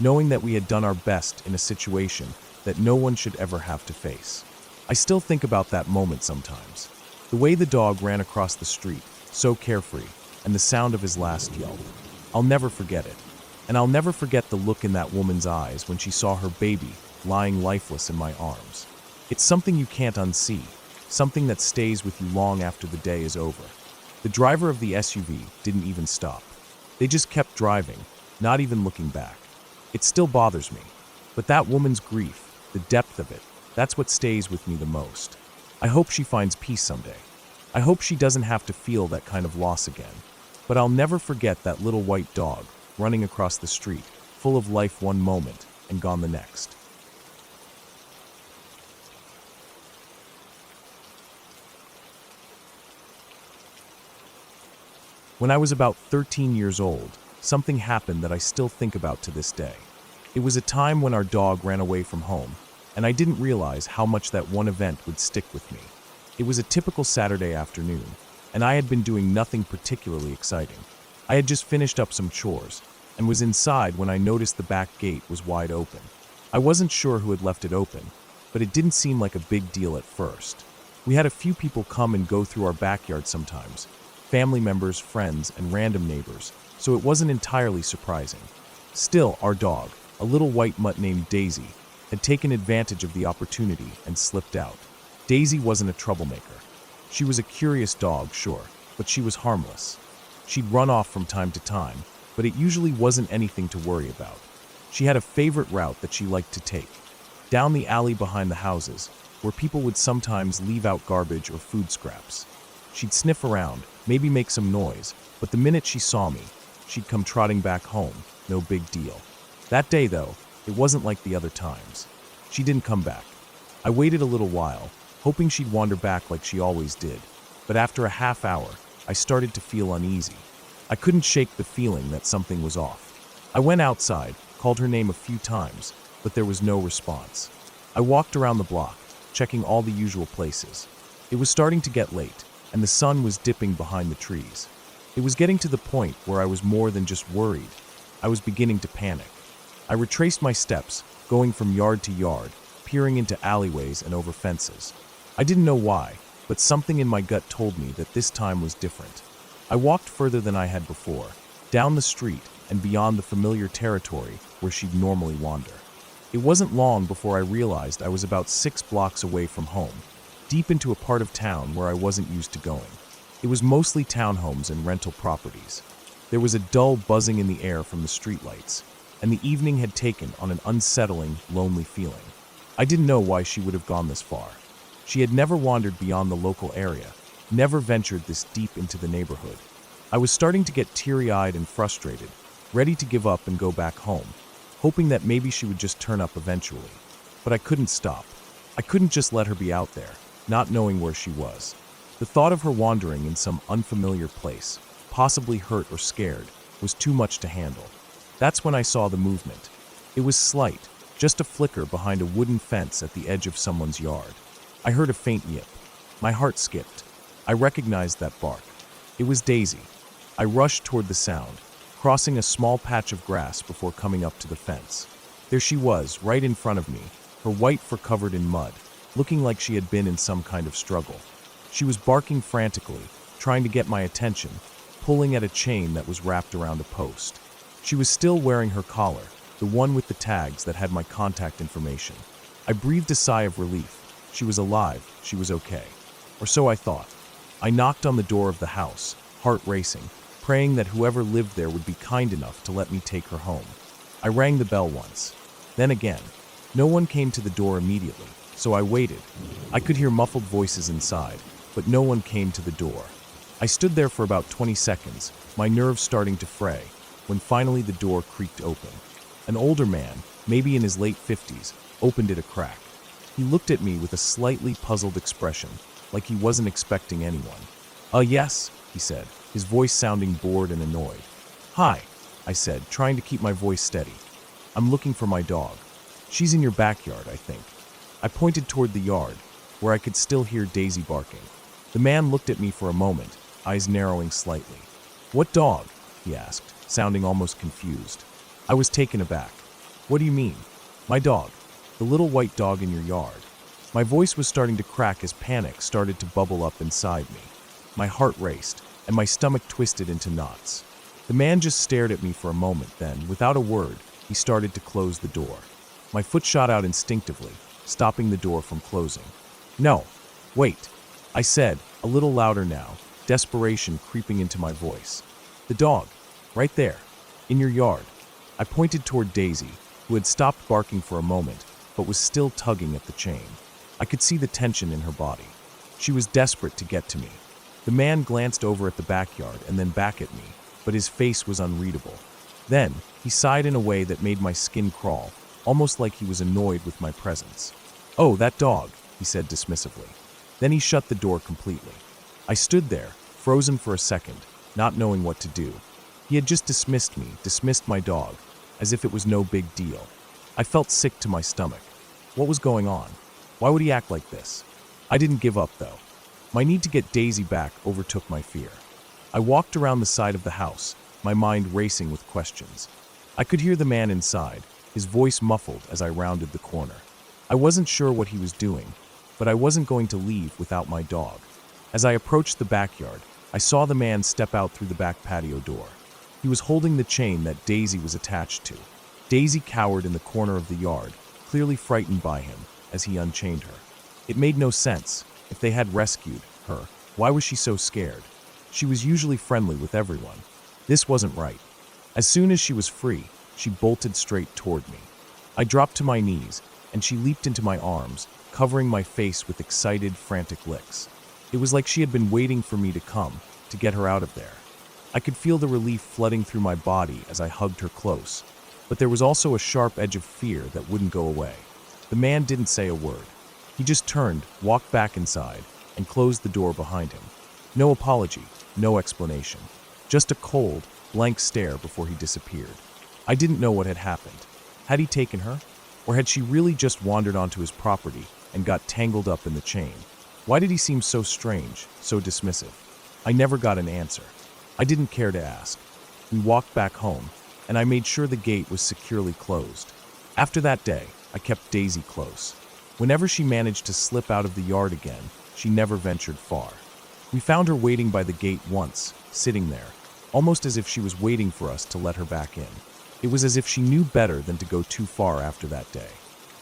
knowing that we had done our best in a situation that no one should ever have to face. I still think about that moment sometimes. The way the dog ran across the street, so carefree, and the sound of his last yelp. I'll never forget it. And I'll never forget the look in that woman's eyes when she saw her baby lying lifeless in my arms. It's something you can't unsee, something that stays with you long after the day is over. The driver of the SUV didn't even stop. They just kept driving, not even looking back. It still bothers me, but that woman's grief, the depth of it, that's what stays with me the most. I hope she finds peace someday. I hope she doesn't have to feel that kind of loss again. But I'll never forget that little white dog running across the street, full of life one moment and gone the next. When I was about 13 years old, something happened that I still think about to this day. It was a time when our dog ran away from home, and I didn't realize how much that one event would stick with me. It was a typical Saturday afternoon, and I had been doing nothing particularly exciting. I had just finished up some chores, and was inside when I noticed the back gate was wide open. I wasn't sure who had left it open, but it didn't seem like a big deal at first. We had a few people come and go through our backyard sometimes, family members, friends, and random neighbors, so it wasn't entirely surprising. Still, our dog, a little white mutt named Daisy, had taken advantage of the opportunity and slipped out. Daisy wasn't a troublemaker. She was a curious dog, sure, but she was harmless. She'd run off from time to time, but it usually wasn't anything to worry about. She had a favorite route that she liked to take, down the alley behind the houses, where people would sometimes leave out garbage or food scraps. She'd sniff around, maybe make some noise, but the minute she saw me, she'd come trotting back home, no big deal. That day, though, it wasn't like the other times. She didn't come back. I waited a little while, hoping she'd wander back like she always did, but after a half hour, I started to feel uneasy. I couldn't shake the feeling that something was off. I went outside, called her name a few times, but there was no response. I walked around the block, checking all the usual places. It was starting to get late, and the sun was dipping behind the trees. It was getting to the point where I was more than just worried. I was beginning to panic. I retraced my steps, going from yard to yard, peering into alleyways and over fences. I didn't know why, but something in my gut told me that this time was different. I walked further than I had before, down the street and beyond the familiar territory where she'd normally wander. It wasn't long before I realized I was about 6 blocks away from home, deep into a part of town where I wasn't used to going. It was mostly townhomes and rental properties. There was a dull buzzing in the air from the streetlights, and the evening had taken on an unsettling, lonely feeling. I didn't know why she would have gone this far. She had never wandered beyond the local area, never ventured this deep into the neighborhood. I was starting to get teary-eyed and frustrated, ready to give up and go back home, hoping that maybe she would just turn up eventually. But I couldn't stop. I couldn't just let her be out there, not knowing where she was. The thought of her wandering in some unfamiliar place, possibly hurt or scared, was too much to handle. That's when I saw the movement. It was slight, just a flicker behind a wooden fence at the edge of someone's yard. I heard a faint yip. My heart skipped. I recognized that bark. It was Daisy. I rushed toward the sound, crossing a small patch of grass before coming up to the fence. There she was, right in front of me, her white fur covered in mud, looking like she had been in some kind of struggle. She was barking frantically, trying to get my attention, pulling at a chain that was wrapped around a post. She was still wearing her collar, the one with the tags that had my contact information. I breathed a sigh of relief. She was alive, she was okay. Or so I thought. I knocked on the door of the house, heart racing, praying that whoever lived there would be kind enough to let me take her home. I rang the bell once, then again. No one came to the door immediately, so I waited. I could hear muffled voices inside, but no one came to the door. I stood there for about 20 seconds, my nerves starting to fray, when finally the door creaked open. An older man, maybe in his late 50s, opened it a crack. He looked at me with a slightly puzzled expression, like he wasn't expecting anyone. Yes, he said, his voice sounding bored and annoyed. Hi, I said, trying to keep my voice steady. I'm looking for my dog. She's in your backyard, I think. I pointed toward the yard, where I could still hear Daisy barking. The man looked at me for a moment, eyes narrowing slightly. What dog? He asked, sounding almost confused. I was taken aback. What do you mean? My dog. The little white dog in your yard. My voice was starting to crack as panic started to bubble up inside me. My heart raced, and my stomach twisted into knots. The man just stared at me for a moment, then, without a word, he started to close the door. My foot shot out instinctively, stopping the door from closing. No, wait, I said, a little louder now, desperation creeping into my voice. The dog, right there, in your yard. I pointed toward Daisy, who had stopped barking for a moment, but was still tugging at the chain. I could see the tension in her body. She was desperate to get to me. The man glanced over at the backyard and then back at me, but his face was unreadable. Then, he sighed in a way that made my skin crawl, almost like he was annoyed with my presence. Oh, that dog, he said dismissively. Then he shut the door completely. I stood there, frozen for a second, not knowing what to do. He had just dismissed me, dismissed my dog, as if it was no big deal. I felt sick to my stomach. What was going on? Why would he act like this? I didn't give up, though. My need to get Daisy back overtook my fear. I walked around the side of the house, my mind racing with questions. I could hear the man inside, his voice muffled as I rounded the corner. I wasn't sure what he was doing, but I wasn't going to leave without my dog. As I approached the backyard, I saw the man step out through the back patio door. He was holding the chain that Daisy was attached to. Daisy cowered in the corner of the yard, clearly frightened by him, as he unchained her. It made no sense. If they had rescued her, why was she so scared? She was usually friendly with everyone. This wasn't right. As soon as she was free, she bolted straight toward me. I dropped to my knees, and she leaped into my arms, covering my face with excited, frantic licks. It was like she had been waiting for me to come, to get her out of there. I could feel the relief flooding through my body as I hugged her close, but there was also a sharp edge of fear that wouldn't go away. The man didn't say a word. He just turned, walked back inside, and closed the door behind him. No apology, no explanation. Just a cold, blank stare before he disappeared. I didn't know what had happened. Had he taken her? Or had she really just wandered onto his property and got tangled up in the chain? Why did he seem so strange, so dismissive? I never got an answer. I didn't care to ask. We walked back home, and I made sure the gate was securely closed. After that day, I kept Daisy close. Whenever she managed to slip out of the yard again, she never ventured far. We found her waiting by the gate once, sitting there, almost as if she was waiting for us to let her back in. It was as if she knew better than to go too far after that day.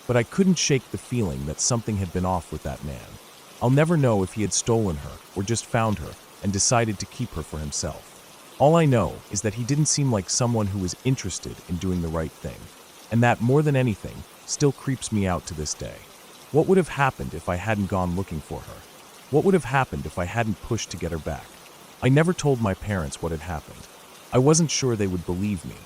But I couldn't shake the feeling that something had been off with that man. I'll never know if he had stolen her or just found her and decided to keep her for himself. All I know is that he didn't seem like someone who was interested in doing the right thing. And that, more than anything, still creeps me out to this day. What would have happened if I hadn't gone looking for her? What would have happened if I hadn't pushed to get her back? I never told my parents what had happened. I wasn't sure they would believe me.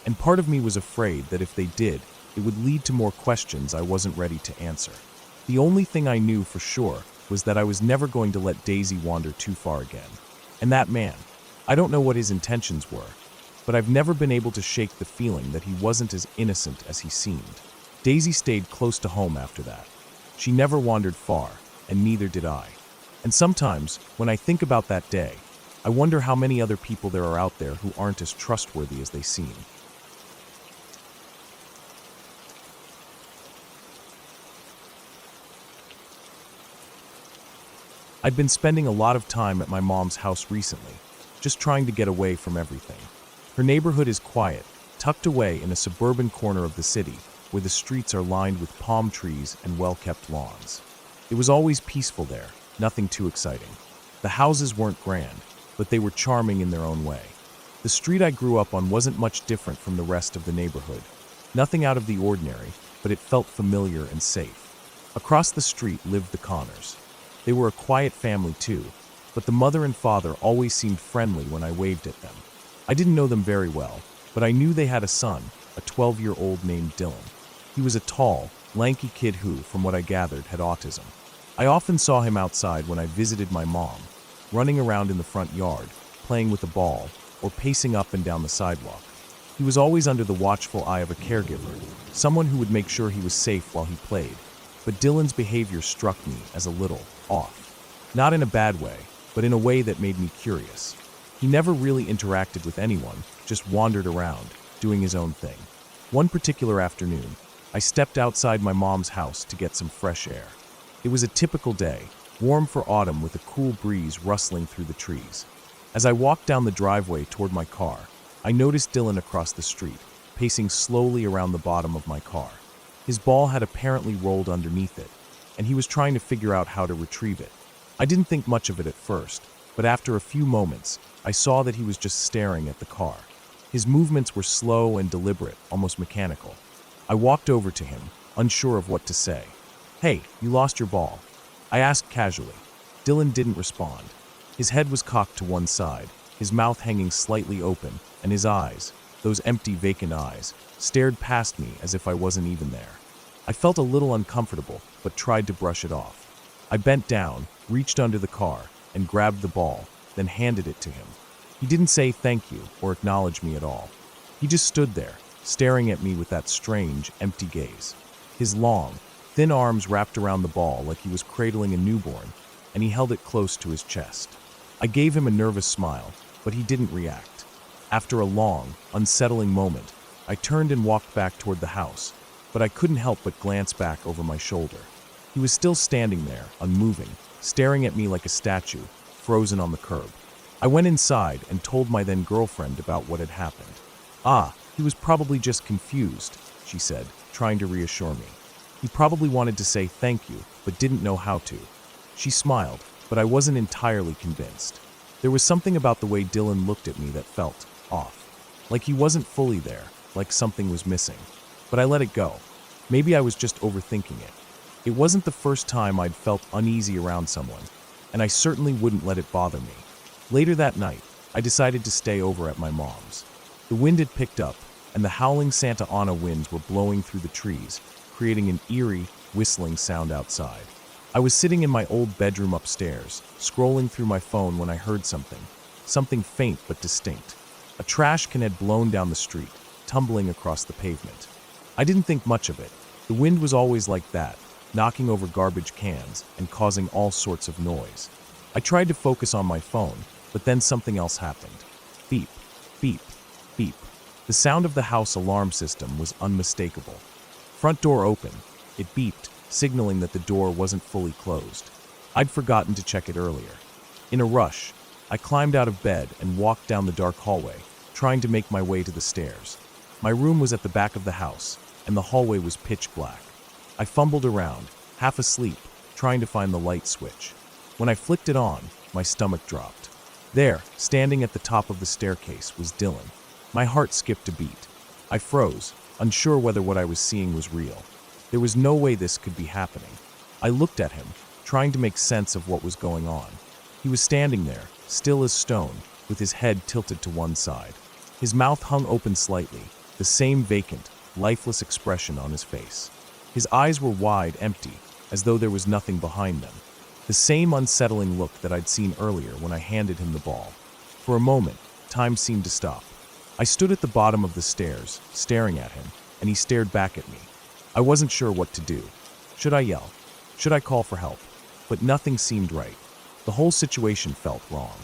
And part of me was afraid that if they did, it would lead to more questions I wasn't ready to answer. The only thing I knew for sure was that I was never going to let Daisy wander too far again. And that man, I don't know what his intentions were, but I've never been able to shake the feeling that he wasn't as innocent as he seemed. Daisy stayed close to home after that. She never wandered far, and neither did I. And sometimes, when I think about that day, I wonder how many other people there are out there who aren't as trustworthy as they seem. I'd been spending a lot of time at my mom's house recently, just trying to get away from everything. Her neighborhood is quiet, tucked away in a suburban corner of the city, where the streets are lined with palm trees and well-kept lawns. It was always peaceful there, nothing too exciting. The houses weren't grand, but they were charming in their own way. The street I grew up on wasn't much different from the rest of the neighborhood. Nothing out of the ordinary, but it felt familiar and safe. Across the street lived the Connors. They were a quiet family too, but the mother and father always seemed friendly when I waved at them. I didn't know them very well, but I knew they had a son, a 12-year-old named Dylan. He was a tall, lanky kid who, from what I gathered, had autism. I often saw him outside when I visited my mom, running around in the front yard, playing with a ball, or pacing up and down the sidewalk. He was always under the watchful eye of a caregiver, someone who would make sure he was safe while he played. But Dylan's behavior struck me as a little off. Not in a bad way, but in a way that made me curious. He never really interacted with anyone, just wandered around, doing his own thing. One particular afternoon, I stepped outside my mom's house to get some fresh air. It was a typical day, warm for autumn with a cool breeze rustling through the trees. As I walked down the driveway toward my car, I noticed Dylan across the street, pacing slowly around the bottom of my car. His ball had apparently rolled underneath it, and he was trying to figure out how to retrieve it. I didn't think much of it at first, but after a few moments, I saw that he was just staring at the car. His movements were slow and deliberate, almost mechanical. I walked over to him, unsure of what to say. "Hey, you lost your ball," I asked casually. Dylan didn't respond. His head was cocked to one side, his mouth hanging slightly open, and his eyes, those empty, vacant eyes, stared past me as if I wasn't even there. I felt a little uncomfortable, but tried to brush it off. I bent down, reached under the car, and grabbed the ball, then handed it to him. He didn't say thank you or acknowledge me at all. He just stood there, staring at me with that strange, empty gaze. His long, thin arms wrapped around the ball like he was cradling a newborn, and he held it close to his chest. I gave him a nervous smile, but he didn't react. After a long, unsettling moment, I turned and walked back toward the house, but I couldn't help but glance back over my shoulder. He was still standing there, unmoving, staring at me like a statue, frozen on the curb. I went inside and told my then-girlfriend about what had happened. "Ah, he was probably just confused," she said, trying to reassure me. "He probably wanted to say thank you, but didn't know how to." She smiled, but I wasn't entirely convinced. There was something about the way Dylan looked at me that felt off. Like he wasn't fully there, like something was missing. But I let it go. Maybe I was just overthinking it. It wasn't the first time I'd felt uneasy around someone, and I certainly wouldn't let it bother me. Later that night, I decided to stay over at my mom's. The wind had picked up, and the howling Santa Ana winds were blowing through the trees, creating an eerie, whistling sound outside. I was sitting in my old bedroom upstairs, scrolling through my phone when I heard something faint but distinct. A trash can had blown down the street, tumbling across the pavement. I didn't think much of it. The wind was always like that, knocking over garbage cans and causing all sorts of noise. I tried to focus on my phone, but then something else happened. Beep, beep, beep. The sound of the house alarm system was unmistakable. Front door open. It beeped, signaling that the door wasn't fully closed. I'd forgotten to check it earlier. In a rush, I climbed out of bed and walked down the dark hallway, trying to make my way to the stairs. My room was at the back of the house, and the hallway was pitch black. I fumbled around, half asleep, trying to find the light switch. When I flicked it on, my stomach dropped. There, standing at the top of the staircase, was Dylan. My heart skipped a beat. I froze, unsure whether what I was seeing was real. There was no way this could be happening. I looked at him, trying to make sense of what was going on. He was standing there, still as stone, with his head tilted to one side. His mouth hung open slightly, the same vacant, lifeless expression on his face. His eyes were wide, empty, as though there was nothing behind them. The same unsettling look that I'd seen earlier when I handed him the ball. For a moment, time seemed to stop. I stood at the bottom of the stairs, staring at him, and he stared back at me. I wasn't sure what to do. Should I yell? Should I call for help? But nothing seemed right. The whole situation felt wrong.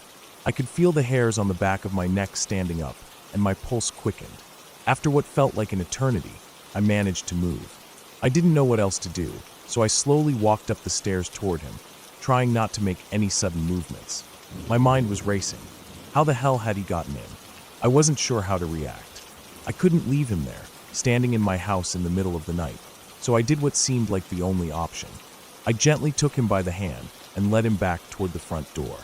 I could feel the hairs on the back of my neck standing up, and my pulse quickened. After what felt like an eternity, I managed to move. I didn't know what else to do, so I slowly walked up the stairs toward him, trying not to make any sudden movements. My mind was racing. How the hell had he gotten in? I wasn't sure how to react. I couldn't leave him there, standing in my house in the middle of the night, so I did what seemed like the only option. I gently took him by the hand and led him back toward the front door.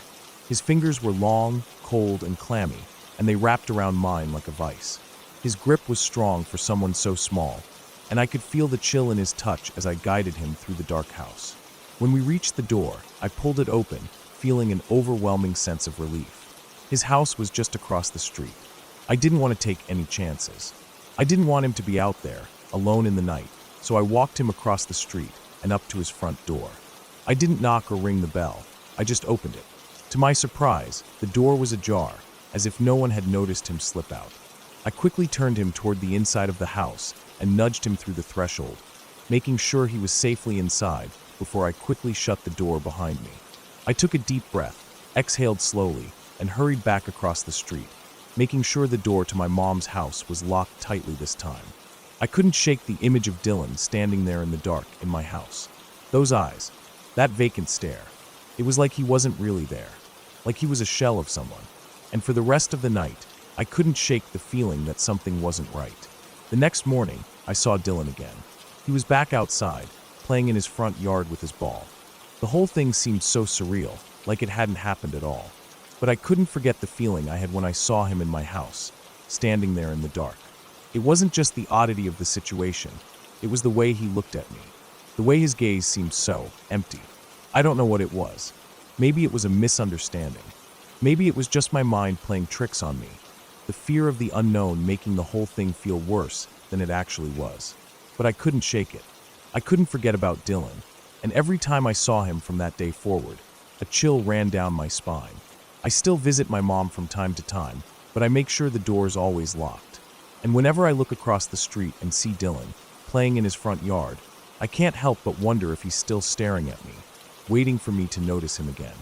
His fingers were long, cold, and clammy, and they wrapped around mine like a vice. His grip was strong for someone so small, and I could feel the chill in his touch as I guided him through the dark house. When we reached the door, I pulled it open, feeling an overwhelming sense of relief. His house was just across the street. I didn't want to take any chances. I didn't want him to be out there, alone in the night, so I walked him across the street and up to his front door. I didn't knock or ring the bell. I just opened it. To my surprise, the door was ajar, as if no one had noticed him slip out. I quickly turned him toward the inside of the house and nudged him through the threshold, making sure he was safely inside before I quickly shut the door behind me. I took a deep breath, exhaled slowly, and hurried back across the street, making sure the door to my mom's house was locked tightly this time. I couldn't shake the image of Dylan standing there in the dark in my house. Those eyes, that vacant stare. It was like he wasn't really there, like he was a shell of someone. And for the rest of the night, I couldn't shake the feeling that something wasn't right. The next morning, I saw Dylan again. He was back outside, playing in his front yard with his ball. The whole thing seemed so surreal, like it hadn't happened at all. But I couldn't forget the feeling I had when I saw him in my house, standing there in the dark. It wasn't just the oddity of the situation, it was the way he looked at me. The way his gaze seemed so empty. I don't know what it was. Maybe it was a misunderstanding. Maybe it was just my mind playing tricks on me. The fear of the unknown making the whole thing feel worse than it actually was. But I couldn't shake it. I couldn't forget about Dylan, and every time I saw him from that day forward, a chill ran down my spine. I still visit my mom from time to time, but I make sure the door is always locked. And whenever I look across the street and see Dylan, playing in his front yard, I can't help but wonder if he's still staring at me, waiting for me to notice him again.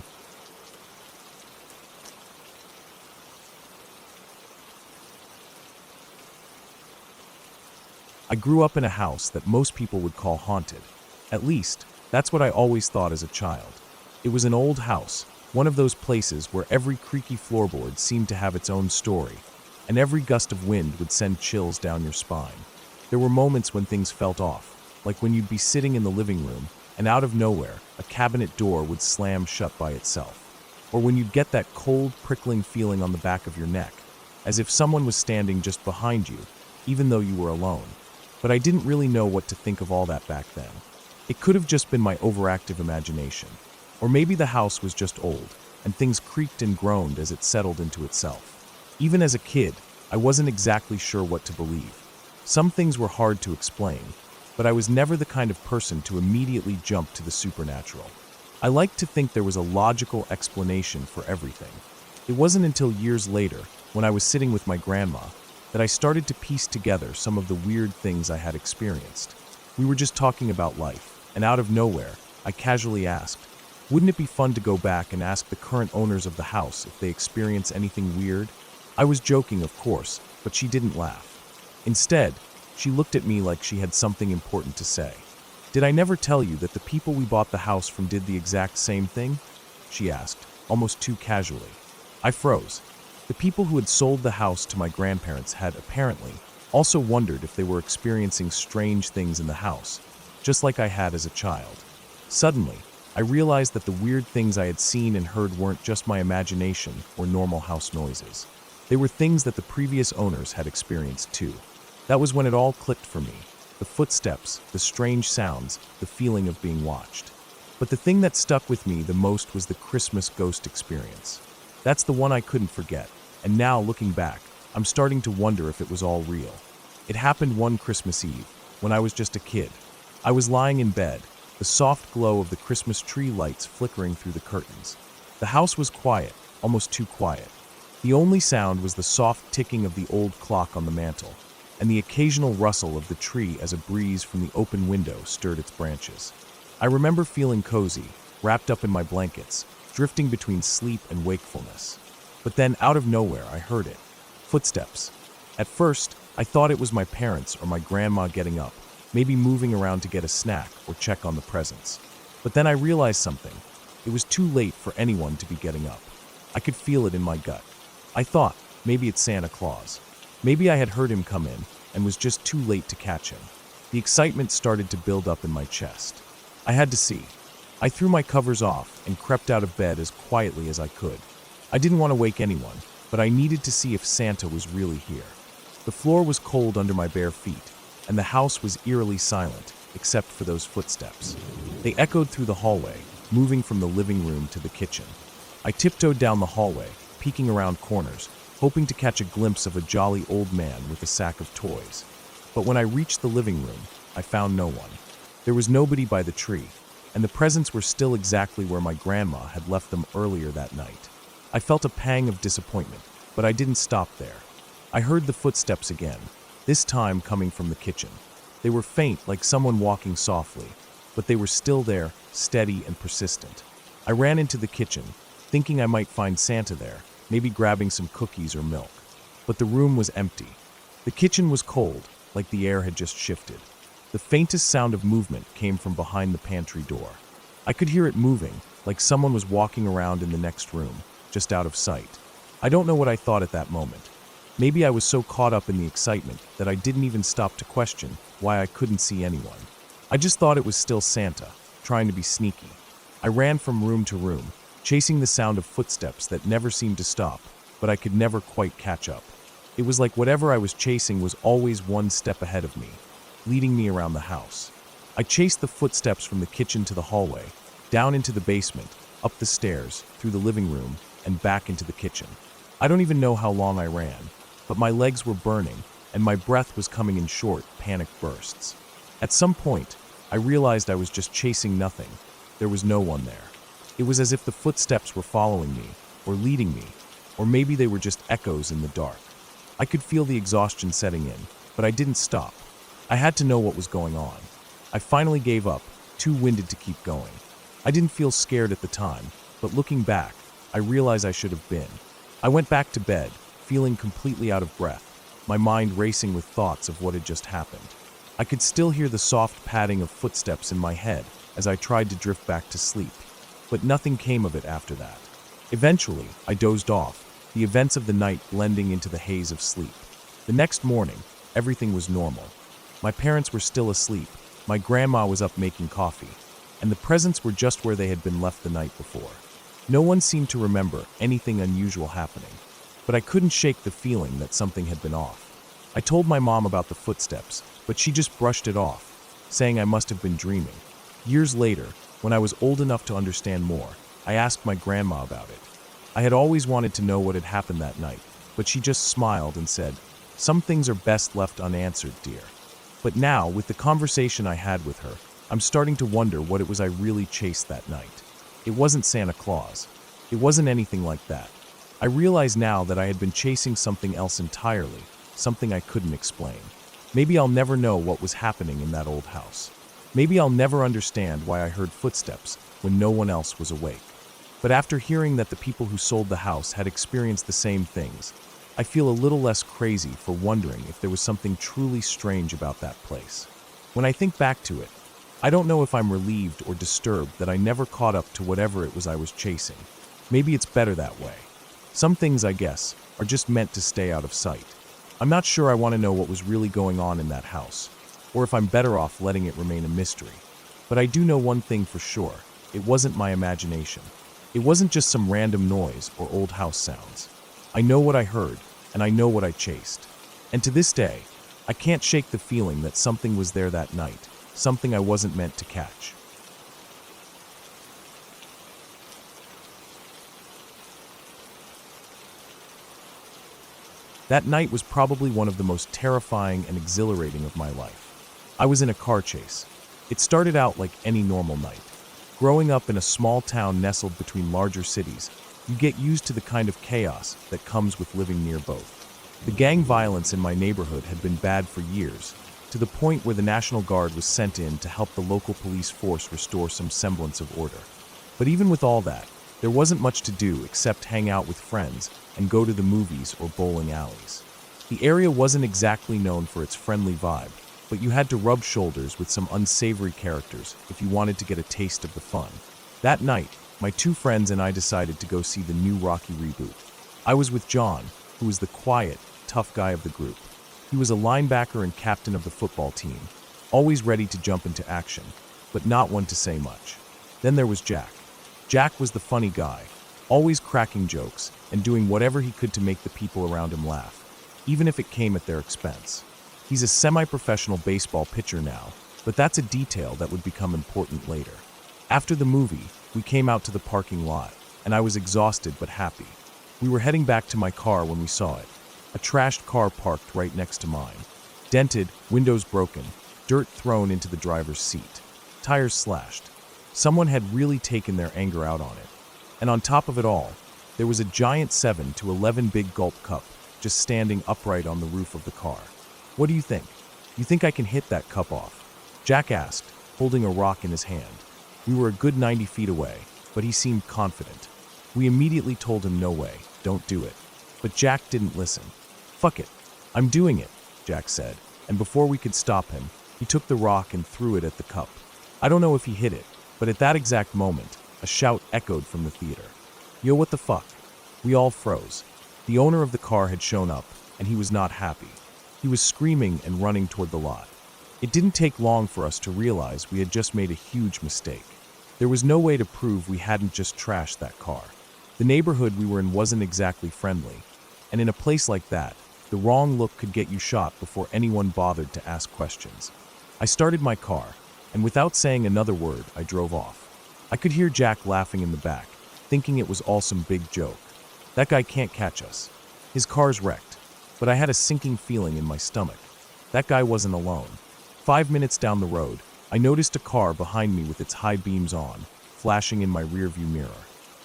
I grew up in a house that most people would call haunted. At least, that's what I always thought as a child. It was an old house, one of those places where every creaky floorboard seemed to have its own story, and every gust of wind would send chills down your spine. There were moments when things felt off, like when you'd be sitting in the living room, and out of nowhere, a cabinet door would slam shut by itself. Or when you'd get that cold, prickling feeling on the back of your neck, as if someone was standing just behind you, even though you were alone. But I didn't really know what to think of all that back then. It could have just been my overactive imagination. Or maybe the house was just old, and things creaked and groaned as it settled into itself. Even as a kid, I wasn't exactly sure what to believe. Some things were hard to explain, but I was never the kind of person to immediately jump to the supernatural. I liked to think there was a logical explanation for everything. It wasn't until years later, when I was sitting with my grandma, that I started to piece together some of the weird things I had experienced. We were just talking about life, and out of nowhere, I casually asked, wouldn't it be fun to go back and ask the current owners of the house if they experience anything weird? I was joking, of course, but she didn't laugh. Instead, she looked at me like she had something important to say. Did I never tell you that the people we bought the house from did the exact same thing? She asked, almost too casually. I froze. The people who had sold the house to my grandparents had, apparently, also wondered if they were experiencing strange things in the house, just like I had as a child. Suddenly, I realized that the weird things I had seen and heard weren't just my imagination or normal house noises. They were things that the previous owners had experienced too. That was when it all clicked for me. The footsteps, the strange sounds, the feeling of being watched. But the thing that stuck with me the most was the Christmas ghost experience. That's the one I couldn't forget. And now, looking back, I'm starting to wonder if it was all real. It happened one Christmas Eve, when I was just a kid. I was lying in bed, the soft glow of the Christmas tree lights flickering through the curtains. The house was quiet, almost too quiet. The only sound was the soft ticking of the old clock on the mantel, and the occasional rustle of the tree as a breeze from the open window stirred its branches. I remember feeling cozy, wrapped up in my blankets, drifting between sleep and wakefulness. But then, out of nowhere, I heard it. Footsteps. At first, I thought it was my parents or my grandma getting up, maybe moving around to get a snack or check on the presents. But then I realized something. It was too late for anyone to be getting up. I could feel it in my gut. I thought, maybe it's Santa Claus. Maybe I had heard him come in and was just too late to catch him. The excitement started to build up in my chest. I had to see. I threw my covers off and crept out of bed as quietly as I could. I didn't want to wake anyone, but I needed to see if Santa was really here. The floor was cold under my bare feet, and the house was eerily silent, except for those footsteps. They echoed through the hallway, moving from the living room to the kitchen. I tiptoed down the hallway, peeking around corners, hoping to catch a glimpse of a jolly old man with a sack of toys. But when I reached the living room, I found no one. There was nobody by the tree, and the presents were still exactly where my grandma had left them earlier that night. I felt a pang of disappointment, but I didn't stop there. I heard the footsteps again, this time coming from the kitchen. They were faint, like someone walking softly, but they were still there, steady and persistent. I ran into the kitchen, thinking I might find Santa there, maybe grabbing some cookies or milk. But the room was empty. The kitchen was cold, like the air had just shifted. The faintest sound of movement came from behind the pantry door. I could hear it moving, like someone was walking around in the next room, just out of sight. I don't know what I thought at that moment. Maybe I was so caught up in the excitement that I didn't even stop to question why I couldn't see anyone. I just thought it was still Santa, trying to be sneaky. I ran from room to room, chasing the sound of footsteps that never seemed to stop, but I could never quite catch up. It was like whatever I was chasing was always one step ahead of me, leading me around the house. I chased the footsteps from the kitchen to the hallway, down into the basement, up the stairs, through the living room, and back into the kitchen. I don't even know how long I ran, but my legs were burning, and my breath was coming in short, panicked bursts. At some point, I realized I was just chasing nothing. There was no one there. It was as if the footsteps were following me, or leading me, or maybe they were just echoes in the dark. I could feel the exhaustion setting in, but I didn't stop. I had to know what was going on. I finally gave up, too winded to keep going. I didn't feel scared at the time, but looking back, I realized I should have been. I went back to bed, feeling completely out of breath, my mind racing with thoughts of what had just happened. I could still hear the soft padding of footsteps in my head as I tried to drift back to sleep, but nothing came of it after that. Eventually, I dozed off, the events of the night blending into the haze of sleep. The next morning, everything was normal. My parents were still asleep, my grandma was up making coffee, and the presents were just where they had been left the night before. No one seemed to remember anything unusual happening, but I couldn't shake the feeling that something had been off. I told my mom about the footsteps, but she just brushed it off, saying I must have been dreaming. Years later, when I was old enough to understand more, I asked my grandma about it. I had always wanted to know what had happened that night, but she just smiled and said, "Some things are best left unanswered, dear." But now, with the conversation I had with her, I'm starting to wonder what it was I really chased that night. It wasn't Santa Claus. It wasn't anything like that. I realize now that I had been chasing something else entirely, something I couldn't explain. Maybe I'll never know what was happening in that old house. Maybe I'll never understand why I heard footsteps when no one else was awake. But after hearing that the people who sold the house had experienced the same things, I feel a little less crazy for wondering if there was something truly strange about that place. When I think back to it, I don't know if I'm relieved or disturbed that I never caught up to whatever it was I was chasing. Maybe it's better that way. Some things, I guess, are just meant to stay out of sight. I'm not sure I want to know what was really going on in that house, or if I'm better off letting it remain a mystery. But I do know one thing for sure. It wasn't my imagination. It wasn't just some random noise or old house sounds. I know what I heard, and I know what I chased. And to this day, I can't shake the feeling that something was there that night, something I wasn't meant to catch. That night was probably one of the most terrifying and exhilarating of my life. I was in a car chase. It started out like any normal night. Growing up in a small town nestled between larger cities, you get used to the kind of chaos that comes with living near both. The gang violence in my neighborhood had been bad for years, to the point where the National Guard was sent in to help the local police force restore some semblance of order. But even with all that, there wasn't much to do except hang out with friends and go to the movies or bowling alleys. The area wasn't exactly known for its friendly vibe, but you had to rub shoulders with some unsavory characters if you wanted to get a taste of the fun. That night, my two friends and I decided to go see the new Rocky reboot. I was with John, who was the quiet, tough guy of the group. He was a linebacker and captain of the football team, always ready to jump into action, but not one to say much. Then there was Jack. Jack was the funny guy, always cracking jokes and doing whatever he could to make the people around him laugh, even if it came at their expense. He's a semi-professional baseball pitcher now, but that's a detail that would become important later. After the movie, we came out to the parking lot, and I was exhausted but happy. We were heading back to my car when we saw it. A trashed car parked right next to mine. Dented, windows broken, dirt thrown into the driver's seat, tires slashed. Someone had really taken their anger out on it. And on top of it all, there was a giant 7 to 11 big gulp cup just standing upright on the roof of the car. What do you think? You think I can hit that cup off? Jack asked, holding a rock in his hand. We were a good 90 feet away, but he seemed confident. We immediately told him no way, don't do it. But Jack didn't listen. Fuck it. I'm doing it, Jack said, and before we could stop him, he took the rock and threw it at the cup. I don't know if he hit it, but at that exact moment, a shout echoed from the theater. Yo, what the fuck? We all froze. The owner of the car had shown up, and he was not happy. He was screaming and running toward the lot. It didn't take long for us to realize we had just made a huge mistake. There was no way to prove we hadn't just trashed that car. The neighborhood we were in wasn't exactly friendly, and in a place like that, the wrong look could get you shot before anyone bothered to ask questions. I started my car, and without saying another word, I drove off. I could hear Jack laughing in the back, thinking it was all some big joke. That guy can't catch us. His car's wrecked, but I had a sinking feeling in my stomach. That guy wasn't alone. 5 minutes down the road, I noticed a car behind me with its high beams on, flashing in my rearview mirror.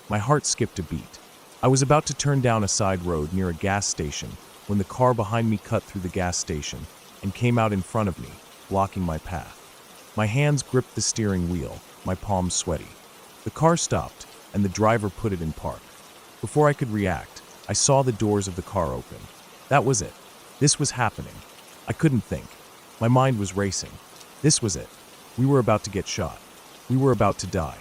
My heart skipped a beat. I was about to turn down a side road near a gas station when the car behind me cut through the gas station and came out in front of me, blocking my path. My hands gripped the steering wheel, my palms sweaty. The car stopped, and the driver put it in park. Before I could react, I saw the doors of the car open. That was it. This was happening. I couldn't think. My mind was racing. This was it. We were about to get shot. We were about to die.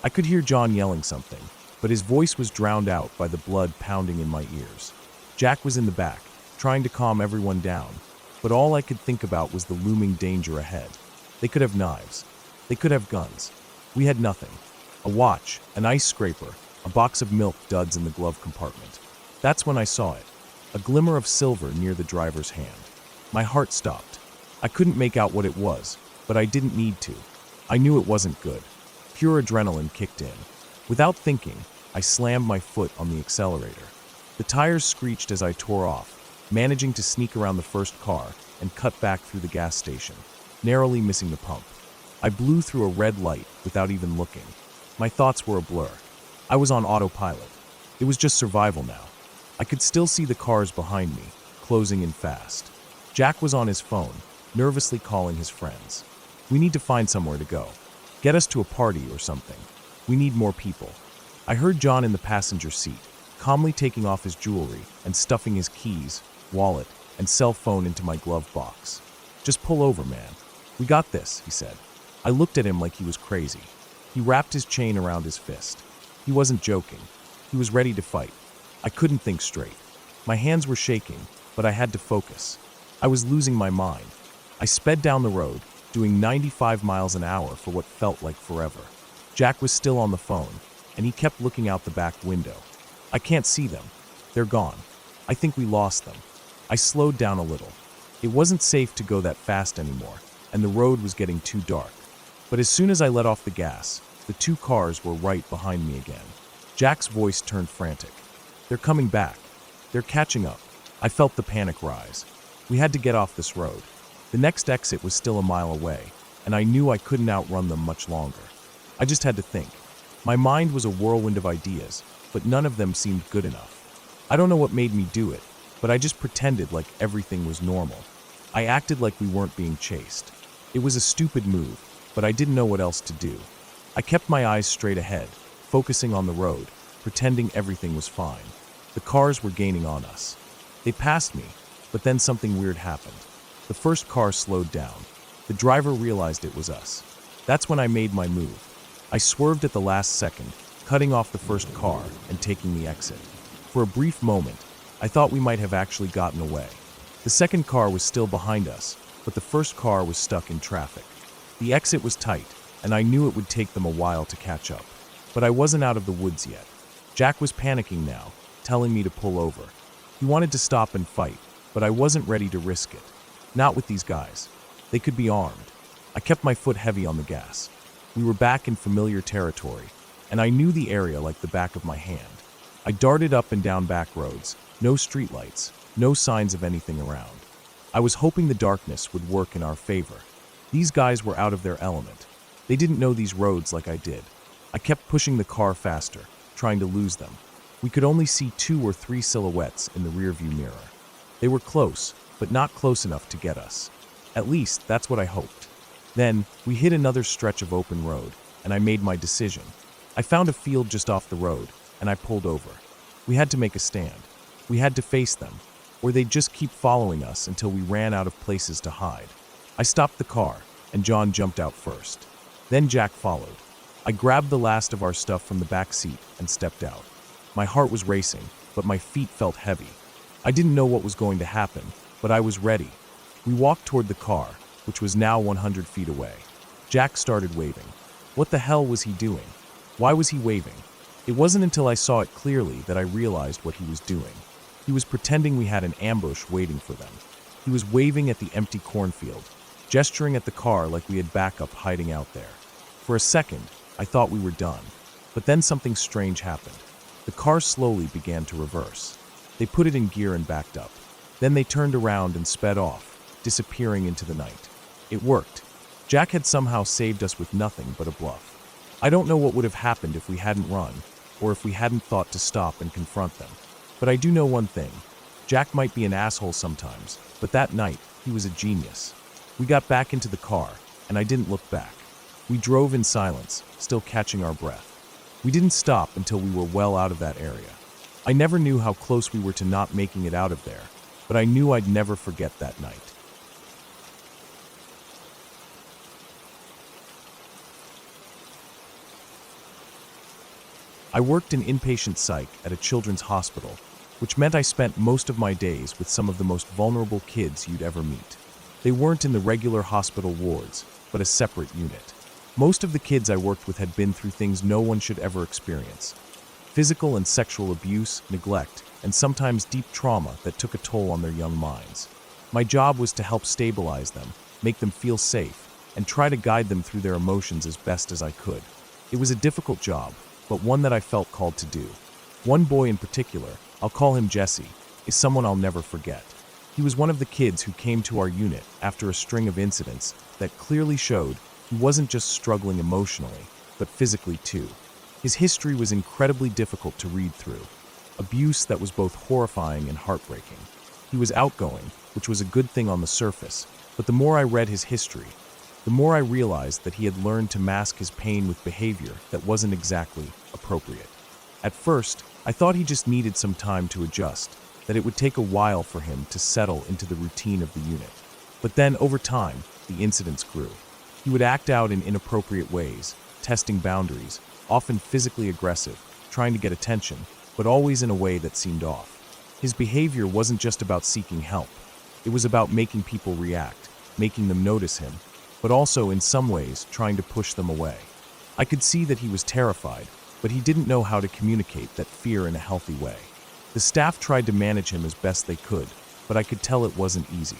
I could hear John yelling something, but his voice was drowned out by the blood pounding in my ears. Jack was in the back, trying to calm everyone down, but all I could think about was the looming danger ahead. They could have knives. They could have guns. We had nothing. A watch, an ice scraper, a box of milk duds in the glove compartment. That's when I saw it. A glimmer of silver near the driver's hand. My heart stopped. I couldn't make out what it was, but I didn't need to. I knew it wasn't good. Pure adrenaline kicked in. Without thinking, I slammed my foot on the accelerator. The tires screeched as I tore off, managing to sneak around the first car and cut back through the gas station, narrowly missing the pump. I blew through a red light without even looking. My thoughts were a blur. I was on autopilot. It was just survival now. I could still see the cars behind me, closing in fast. Jack was on his phone, nervously calling his friends. We need to find somewhere to go. Get us to a party or something. We need more people. I heard John in the passenger seat, calmly taking off his jewelry and stuffing his keys, wallet, and cell phone into my glove box. Just pull over, man. We got this, he said. I looked at him like he was crazy. He wrapped his chain around his fist. He wasn't joking. He was ready to fight. I couldn't think straight. My hands were shaking, but I had to focus. I was losing my mind. I sped down the road, doing 95 miles an hour for what felt like forever. Jack was still on the phone, and he kept looking out the back window. I can't see them. They're gone. I think we lost them. I slowed down a little. It wasn't safe to go that fast anymore, and the road was getting too dark. But as soon as I let off the gas, the two cars were right behind me again. Jack's voice turned frantic. They're coming back. They're catching up. I felt the panic rise. We had to get off this road. The next exit was still a mile away, and I knew I couldn't outrun them much longer. I just had to think. My mind was a whirlwind of ideas, but none of them seemed good enough. I don't know what made me do it, but I just pretended like everything was normal. I acted like we weren't being chased. It was a stupid move, but I didn't know what else to do. I kept my eyes straight ahead, focusing on the road, pretending everything was fine. The cars were gaining on us. They passed me, but then something weird happened. The first car slowed down. The driver realized it was us. That's when I made my move. I swerved at the last second, cutting off the first car and taking the exit. For a brief moment, I thought we might have actually gotten away. The second car was still behind us, but the first car was stuck in traffic. The exit was tight, and I knew it would take them a while to catch up. But I wasn't out of the woods yet. Jack was panicking now, telling me to pull over. He wanted to stop and fight, but I wasn't ready to risk it. Not with these guys. They could be armed. I kept my foot heavy on the gas. We were back in familiar territory, and I knew the area like the back of my hand. I darted up and down back roads, no streetlights, no signs of anything around. I was hoping the darkness would work in our favor. These guys were out of their element. They didn't know these roads like I did. I kept pushing the car faster, trying to lose them. We could only see 2 or 3 silhouettes in the rearview mirror. They were close, but not close enough to get us. At least, that's what I hoped. Then, we hit another stretch of open road, and I made my decision. I found a field just off the road, and I pulled over. We had to make a stand. We had to face them, or they'd just keep following us until we ran out of places to hide. I stopped the car, and John jumped out first. Then Jack followed. I grabbed the last of our stuff from the back seat and stepped out. My heart was racing, but my feet felt heavy. I didn't know what was going to happen, but I was ready. We walked toward the car, which was now 100 feet away. Jack started waving. What the hell was he doing? Why was he waving? It wasn't until I saw it clearly that I realized what he was doing. He was pretending we had an ambush waiting for them. He was waving at the empty cornfield, gesturing at the car like we had backup hiding out there. For a second, I thought we were done. But then something strange happened. The car slowly began to reverse. They put it in gear and backed up. Then they turned around and sped off, disappearing into the night. It worked. Jack had somehow saved us with nothing but a bluff. I don't know what would have happened if we hadn't run, or if we hadn't thought to stop and confront them. But I do know one thing. Jack might be an asshole sometimes, but that night, he was a genius. We got back into the car, and I didn't look back. We drove in silence, still catching our breath. We didn't stop until we were well out of that area. I never knew how close we were to not making it out of there, but I knew I'd never forget that night. I worked in inpatient psych at a children's hospital, which meant I spent most of my days with some of the most vulnerable kids you'd ever meet. They weren't in the regular hospital wards, but a separate unit. Most of the kids I worked with had been through things no one should ever experience. Physical and sexual abuse, neglect, and sometimes deep trauma that took a toll on their young minds. My job was to help stabilize them, make them feel safe, and try to guide them through their emotions as best as I could. It was a difficult job, but one that I felt called to do. One boy in particular, I'll call him Jesse, is someone I'll never forget. He was one of the kids who came to our unit after a string of incidents that clearly showed he wasn't just struggling emotionally, but physically too. His history was incredibly difficult to read through. Abuse that was both horrifying and heartbreaking. He was outgoing, which was a good thing on the surface, but the more I read his history, the more I realized that he had learned to mask his pain with behavior that wasn't exactly appropriate. At first, I thought he just needed some time to adjust, that it would take a while for him to settle into the routine of the unit. But then, over time, the incidents grew. He would act out in inappropriate ways, testing boundaries, often physically aggressive, trying to get attention, but always in a way that seemed off. His behavior wasn't just about seeking help. It was about making people react, making them notice him, but also, in some ways, trying to push them away. I could see that he was terrified, but he didn't know how to communicate that fear in a healthy way. The staff tried to manage him as best they could, but I could tell it wasn't easy.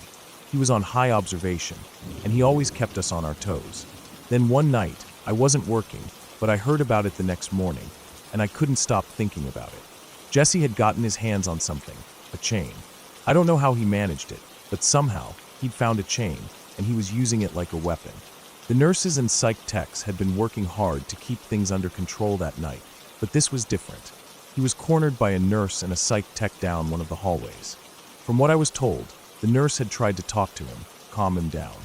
He was on high observation, and he always kept us on our toes. Then one night, I wasn't working, but I heard about it the next morning, and I couldn't stop thinking about it. Jesse had gotten his hands on something, a chain. I don't know how he managed it, but somehow he'd found a chain, and he was using it like a weapon. The nurses and psych techs had been working hard to keep things under control that night, but this was different. He was cornered by a nurse and a psych tech down one of the hallways. From what I was told, the nurse had tried to talk to him, calm him down.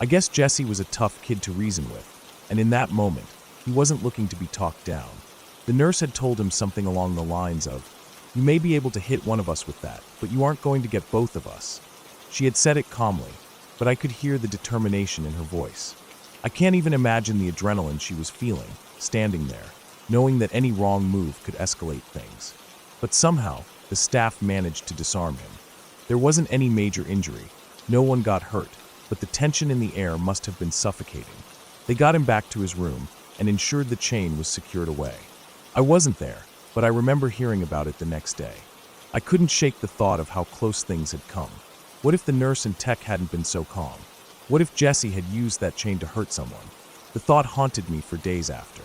I guess Jesse was a tough kid to reason with, and in that moment, he wasn't looking to be talked down. The nurse had told him something along the lines of, "You may be able to hit one of us with that, but you aren't going to get both of us." She had said it calmly, but I could hear the determination in her voice. I can't even imagine the adrenaline she was feeling, standing there, knowing that any wrong move could escalate things. But somehow, the staff managed to disarm him. There wasn't any major injury, no one got hurt, but the tension in the air must have been suffocating. They got him back to his room and ensured the chain was secured away. I wasn't there, but I remember hearing about it the next day. I couldn't shake the thought of how close things had come. What if the nurse and tech hadn't been so calm? What if Jesse had used that chain to hurt someone? The thought haunted me for days after.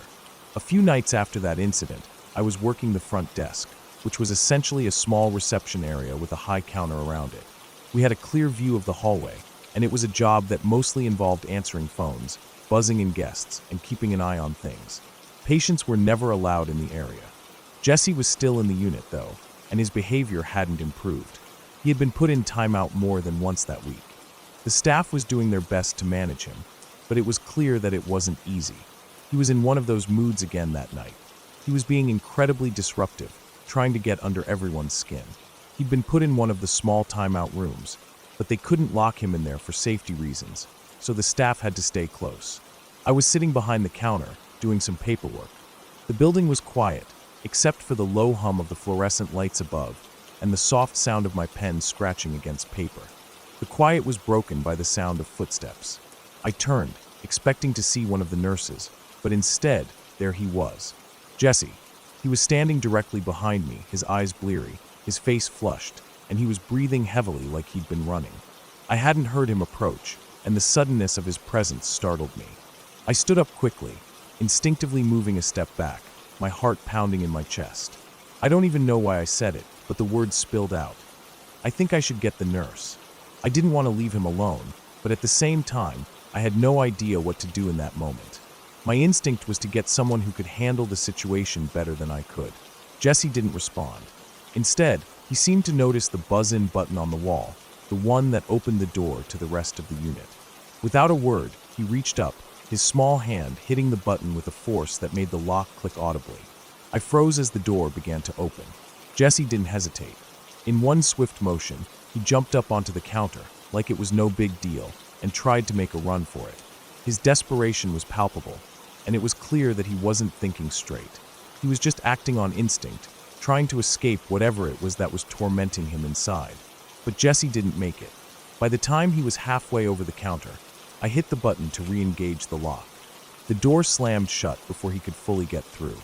A few nights after that incident, I was working the front desk, which was essentially a small reception area with a high counter around it. We had a clear view of the hallway, and it was a job that mostly involved answering phones, buzzing in guests, and keeping an eye on things. Patients were never allowed in the area. Jesse was still in the unit, though, and his behavior hadn't improved. He had been put in timeout more than once that week. The staff was doing their best to manage him, but it was clear that it wasn't easy. He was in one of those moods again that night. He was being incredibly disruptive, trying to get under everyone's skin. He'd been put in one of the small timeout rooms, but they couldn't lock him in there for safety reasons, so the staff had to stay close. I was sitting behind the counter, doing some paperwork. The building was quiet, except for the low hum of the fluorescent lights above and the soft sound of my pen scratching against paper. The quiet was broken by the sound of footsteps. I turned, expecting to see one of the nurses, but instead, there he was. Jesse. He was standing directly behind me, his eyes bleary, his face flushed, and he was breathing heavily like he'd been running. I hadn't heard him approach, and the suddenness of his presence startled me. I stood up quickly, instinctively moving a step back, my heart pounding in my chest. I don't even know why I said it, but the words spilled out. I think I should get the nurse. I didn't want to leave him alone, but at the same time, I had no idea what to do in that moment. My instinct was to get someone who could handle the situation better than I could. Jesse didn't respond. Instead, he seemed to notice the buzz-in button on the wall, the one that opened the door to the rest of the unit. Without a word, he reached up, his small hand hitting the button with a force that made the lock click audibly. I froze as the door began to open. Jesse didn't hesitate. In one swift motion, he jumped up onto the counter, like it was no big deal, and tried to make a run for it. His desperation was palpable, and it was clear that he wasn't thinking straight. He was just acting on instinct, trying to escape whatever it was that was tormenting him inside. But Jesse didn't make it. By the time he was halfway over the counter, I hit the button to re-engage the lock. The door slammed shut before he could fully get through.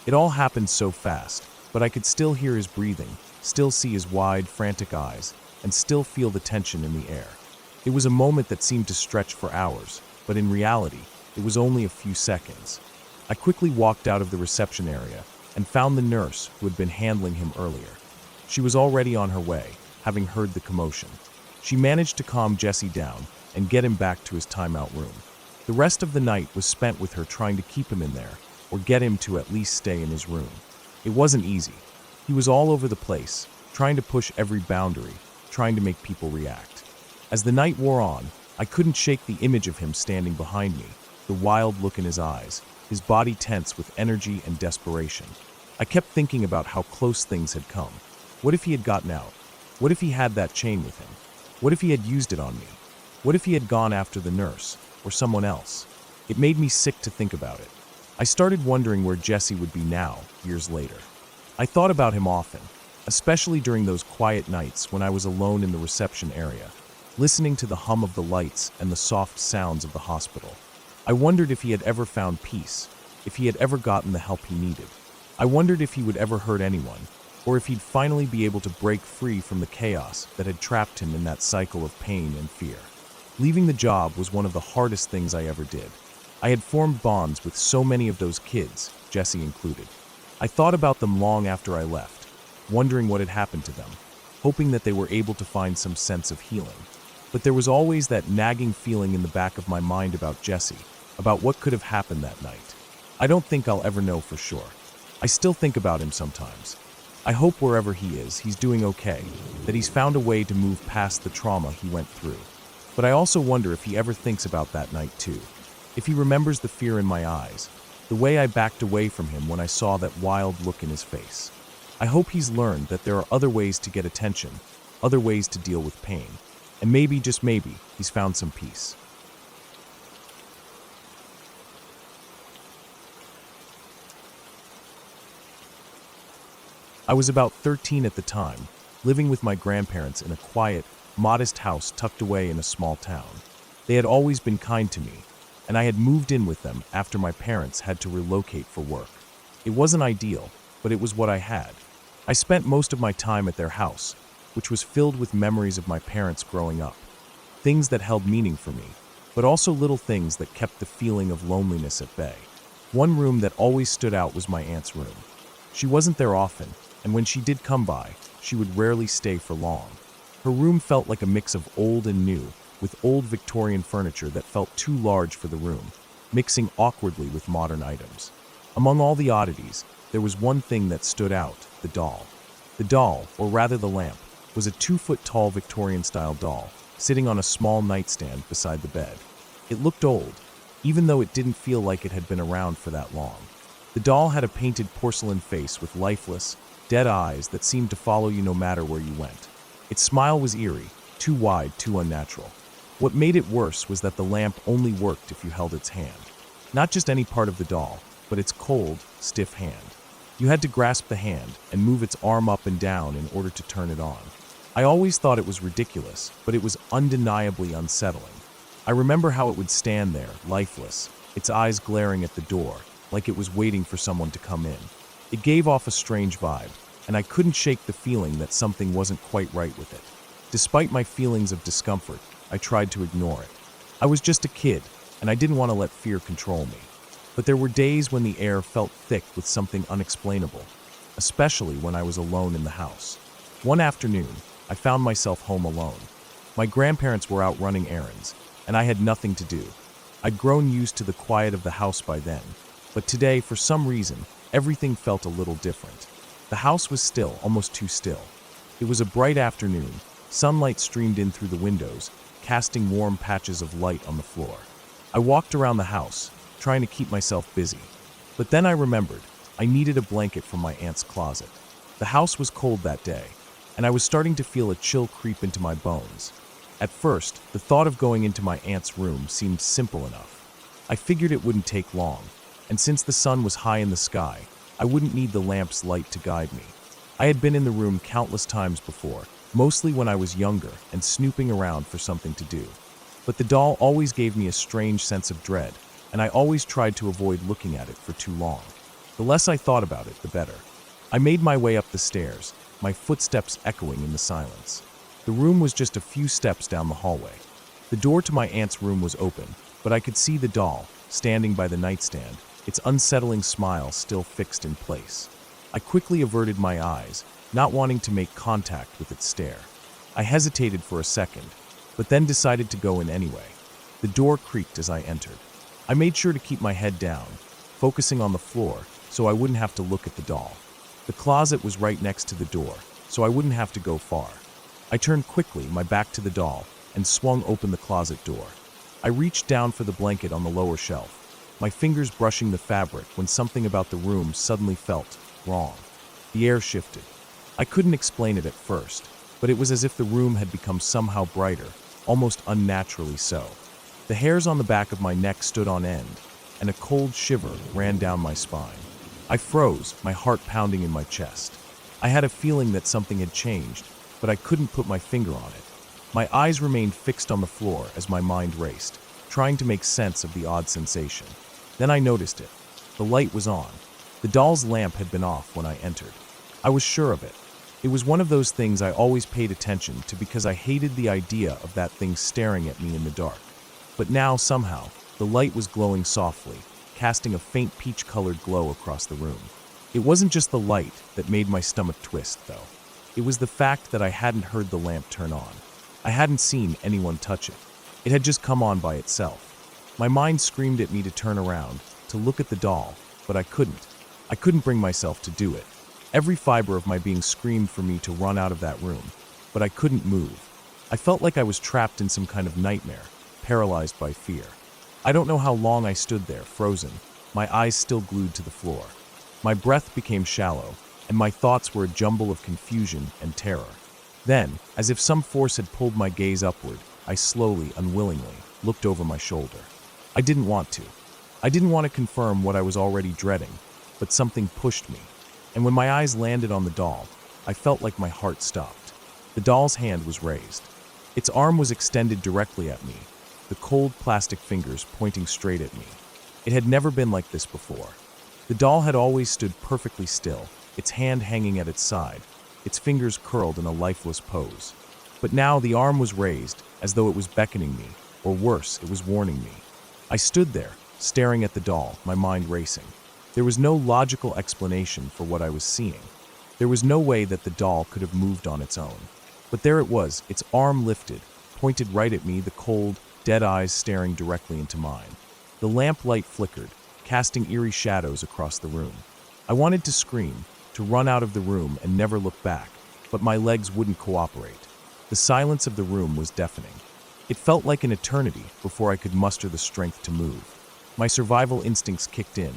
It all happened so fast, but I could still hear his breathing, still see his wide, frantic eyes, and still feel the tension in the air. It was a moment that seemed to stretch for hours, but in reality, it was only a few seconds. I quickly walked out of the reception area and found the nurse who had been handling him earlier. She was already on her way, having heard the commotion. She managed to calm Jesse down and get him back to his timeout room. The rest of the night was spent with her trying to keep him in there, or get him to at least stay in his room. It wasn't easy. He was all over the place, trying to push every boundary, trying to make people react. As the night wore on, I couldn't shake the image of him standing behind me, the wild look in his eyes, his body tense with energy and desperation. I kept thinking about how close things had come. What if he had gotten out? What if he had that chain with him? What if he had used it on me? What if he had gone after the nurse, or someone else? It made me sick to think about it. I started wondering where Jesse would be now, years later. I thought about him often, especially during those quiet nights when I was alone in the reception area, listening to the hum of the lights and the soft sounds of the hospital. I wondered if he had ever found peace, if he had ever gotten the help he needed. I wondered if he would ever hurt anyone, or if he'd finally be able to break free from the chaos that had trapped him in that cycle of pain and fear. Leaving the job was one of the hardest things I ever did. I had formed bonds with so many of those kids, Jesse included. I thought about them long after I left, wondering what had happened to them. hoping that they were able to find some sense of healing. But there was always that nagging feeling in the back of my mind about Jesse, about what could have happened that night. I don't think I'll ever know for sure. I still think about him sometimes. I hope wherever he is, he's doing okay, that he's found a way to move past the trauma he went through. But I also wonder if he ever thinks about that night too. If he remembers the fear in my eyes, the way I backed away from him when I saw that wild look in his face. I hope he's learned that there are other ways to get attention, other ways to deal with pain, and maybe, just maybe, he's found some peace. I was about 13 at the time, living with my grandparents in a quiet, modest house tucked away in a small town. They had always been kind to me, and I had moved in with them after my parents had to relocate for work. It wasn't ideal, but it was what I had. I spent most of my time at their house, which was filled with memories of my parents growing up. Things that held meaning for me, but also little things that kept the feeling of loneliness at bay. One room that always stood out was my aunt's room. She wasn't there often, and when she did come by, she would rarely stay for long. Her room felt like a mix of old and new, with old Victorian furniture that felt too large for the room, mixing awkwardly with modern items. Among all the oddities, there was one thing that stood out: the doll. The doll, or rather the lamp, was a 2-foot-tall Victorian-style doll, sitting on a small nightstand beside the bed. It looked old, even though it didn't feel like it had been around for that long. The doll had a painted porcelain face with lifeless, dead eyes that seemed to follow you no matter where you went. Its smile was eerie, too wide, too unnatural. What made it worse was that the lamp only worked if you held its hand. Not just any part of the doll, but its cold, stiff hand. You had to grasp the hand and move its arm up and down in order to turn it on. I always thought it was ridiculous, but it was undeniably unsettling. I remember how it would stand there, lifeless, its eyes glaring at the door, like it was waiting for someone to come in. It gave off a strange vibe, and I couldn't shake the feeling that something wasn't quite right with it. Despite my feelings of discomfort, I tried to ignore it. I was just a kid, and I didn't want to let fear control me. But there were days when the air felt thick with something unexplainable, especially when I was alone in the house. One afternoon, I found myself home alone. My grandparents were out running errands, and I had nothing to do. I'd grown used to the quiet of the house by then, but today, for some reason, everything felt a little different. The house was still, almost too still. It was a bright afternoon. Sunlight streamed in through the windows, casting warm patches of light on the floor. I walked around the house, trying to keep myself busy. But then I remembered, I needed a blanket from my aunt's closet. The house was cold that day, and I was starting to feel a chill creep into my bones. At first, the thought of going into my aunt's room seemed simple enough. I figured it wouldn't take long, and since the sun was high in the sky, I wouldn't need the lamp's light to guide me. I had been in the room countless times before, mostly when I was younger and snooping around for something to do. But the doll always gave me a strange sense of dread, and I always tried to avoid looking at it for too long. The less I thought about it, the better. I made my way up the stairs, my footsteps echoing in the silence. The room was just a few steps down the hallway. The door to my aunt's room was open, but I could see the doll, standing by the nightstand, its unsettling smile still fixed in place. I quickly averted my eyes, not wanting to make contact with its stare. I hesitated for a second, but then decided to go in anyway. The door creaked as I entered. I made sure to keep my head down, focusing on the floor so I wouldn't have to look at the doll. The closet was right next to the door, so I wouldn't have to go far. I turned quickly, my back to the doll, and swung open the closet door. I reached down for the blanket on the lower shelf, my fingers brushing the fabric when something about the room suddenly felt wrong. The air shifted. I couldn't explain it at first, but it was as if the room had become somehow brighter, almost unnaturally so. The hairs on the back of my neck stood on end, and a cold shiver ran down my spine. I froze, my heart pounding in my chest. I had a feeling that something had changed, but I couldn't put my finger on it. My eyes remained fixed on the floor as my mind raced, trying to make sense of the odd sensation. Then I noticed it. The light was on. The doll's lamp had been off when I entered. I was sure of it. It was one of those things I always paid attention to because I hated the idea of that thing staring at me in the dark. But now, somehow, the light was glowing softly, casting a faint peach-colored glow across the room. It wasn't just the light that made my stomach twist, though. It was the fact that I hadn't heard the lamp turn on. I hadn't seen anyone touch it. It had just come on by itself. My mind screamed at me to turn around, to look at the doll, but I couldn't. I couldn't bring myself to do it. Every fiber of my being screamed for me to run out of that room, but I couldn't move. I felt like I was trapped in some kind of nightmare, paralyzed by fear. I don't know how long I stood there, frozen, my eyes still glued to the floor. My breath became shallow, and my thoughts were a jumble of confusion and terror. Then, as if some force had pulled my gaze upward, I slowly, unwillingly, looked over my shoulder. I didn't want to. I didn't want to confirm what I was already dreading, but something pushed me. And when my eyes landed on the doll, I felt like my heart stopped. The doll's hand was raised. Its arm was extended directly at me, the cold plastic fingers pointing straight at me. It had never been like this before. The doll had always stood perfectly still, its hand hanging at its side, its fingers curled in a lifeless pose. But now the arm was raised, as though it was beckoning me, or worse, it was warning me. I stood there, staring at the doll, my mind racing. There was no logical explanation for what I was seeing. There was no way that the doll could have moved on its own. But there it was, its arm lifted, pointed right at me, the cold, dead eyes staring directly into mine. The lamp light flickered, casting eerie shadows across the room. I wanted to scream, to run out of the room and never look back, but my legs wouldn't cooperate. The silence of the room was deafening. It felt like an eternity before I could muster the strength to move. My survival instincts kicked in,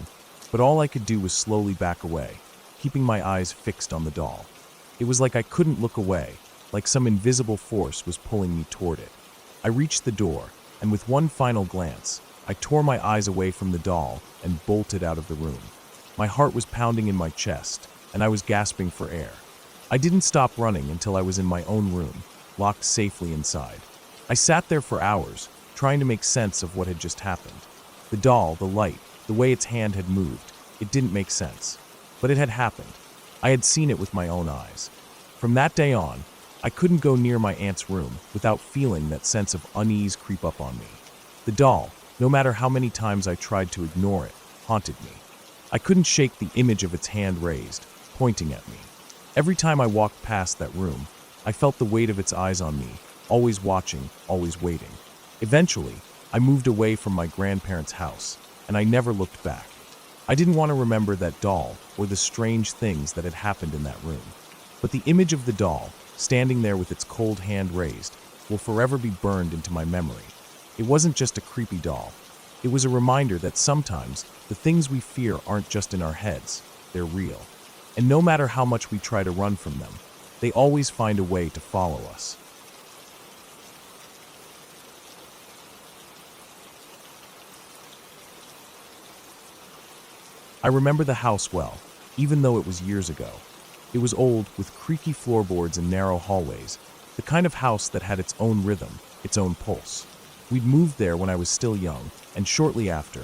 but all I could do was slowly back away, keeping my eyes fixed on the doll. It was like I couldn't look away, like some invisible force was pulling me toward it. I reached the door, and with one final glance, I tore my eyes away from the doll and bolted out of the room. My heart was pounding in my chest, and I was gasping for air. I didn't stop running until I was in my own room, locked safely inside. I sat there for hours, trying to make sense of what had just happened. The doll, the light, the way its hand had moved, it didn't make sense. But it had happened. I had seen it with my own eyes. From that day on, I couldn't go near my aunt's room without feeling that sense of unease creep up on me. The doll, no matter how many times I tried to ignore it, haunted me. I couldn't shake the image of its hand raised, pointing at me. Every time I walked past that room, I felt the weight of its eyes on me, always watching, always waiting. Eventually, I moved away from my grandparents' house, and I never looked back. I didn't want to remember that doll or the strange things that had happened in that room. But the image of the doll, standing there with its cold hand raised, will forever be burned into my memory. It wasn't just a creepy doll. It was a reminder that sometimes the things we fear aren't just in our heads, they're real. And no matter how much we try to run from them, they always find a way to follow us. I remember the house well, even though it was years ago. It was old, with creaky floorboards and narrow hallways, the kind of house that had its own rhythm, its own pulse. We'd moved there when I was still young, and shortly after,